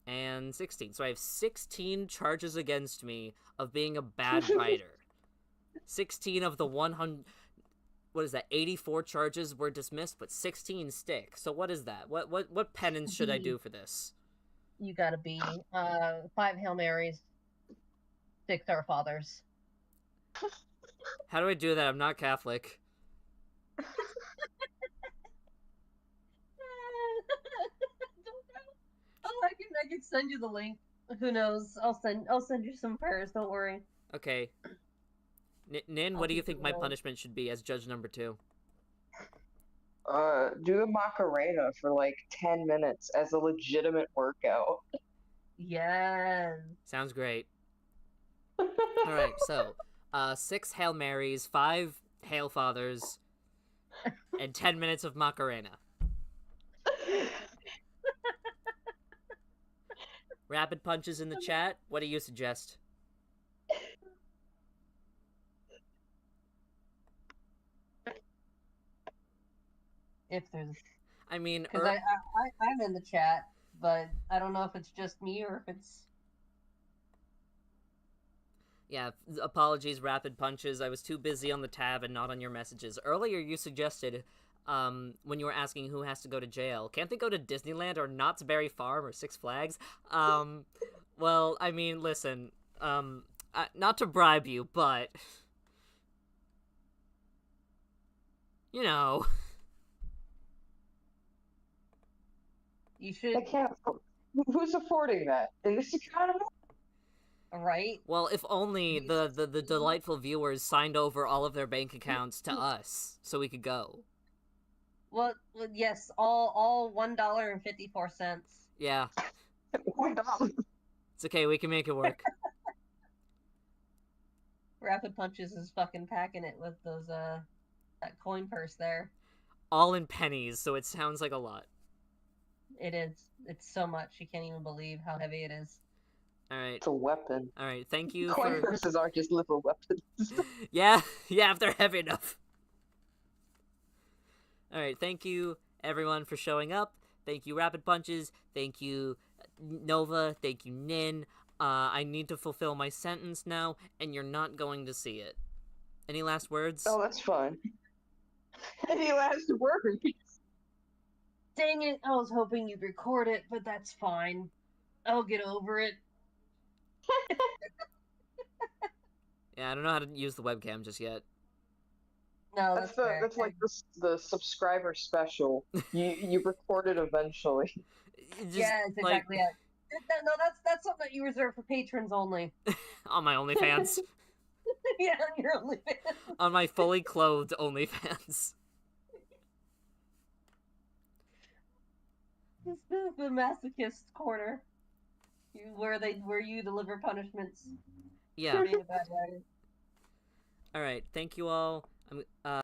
and 16. So I have 16 charges against me of being a bad writer. 16 of the 100... What is that? 84 charges were dismissed, but 16 stick. So what is that? What penance should I do for this? You gotta be 5 Hail Marys, 6 Our Fathers. How do I do that? I'm not Catholic. Oh, I can send you the link. Who knows? I'll send you some prayers. Don't worry. Okay. Nin, what do you think my punishment should be as judge number 2? Do the Macarena for like 10 minutes as a legitimate workout. Yes. Sounds great. Alright, so, 6 Hail Marys, 5 Hail Fathers, and 10 minutes of Macarena. Rapid punches in the chat. What do you suggest? If there's, I mean, because I'm in the chat, but I don't know if it's just me or if it's. Yeah, apologies, rapid punches. I was too busy on the tab and not on your messages. Earlier, you suggested, when you were asking who has to go to jail, can't they go to Disneyland or Knott's Berry Farm or Six Flags? Well, I mean, listen, not to bribe you, but, you know. You should. I can't. Who's affording that in this economy? Right? Well, if only the delightful viewers signed over all of their bank accounts to us, so we could go. Well, yes, all $1.54. Yeah. $1. It's okay, we can make it work. Rapid Punches is fucking packing it with those that coin purse there. All in pennies, so it sounds like a lot. It is. It's so much. You can't even believe how heavy it is. Alright. It's a weapon. Alright, thank you Coin for... purses aren't just little weapons. yeah, if they're heavy enough. All right, thank you everyone for showing up. Thank you Rapid Punches. Thank you Nova. Thank you Nin. I need to fulfill my sentence now, and you're not going to see it. Any last words? Oh, that's fun. Any last words? Dang it, I was hoping you'd record it, but that's fine. I'll get over it. Yeah, I don't know how to use the webcam just yet. No, that's fair. That's like the subscriber special. You record it eventually. Just, Yeah, it's like, exactly it. No, that's something that you reserve for patrons only. on my OnlyFans. Yeah, on your OnlyFans. On my fully clothed OnlyFans. This is the masochist corner. Where you deliver punishments. Yeah. Being a bad writer. All right. Thank you all.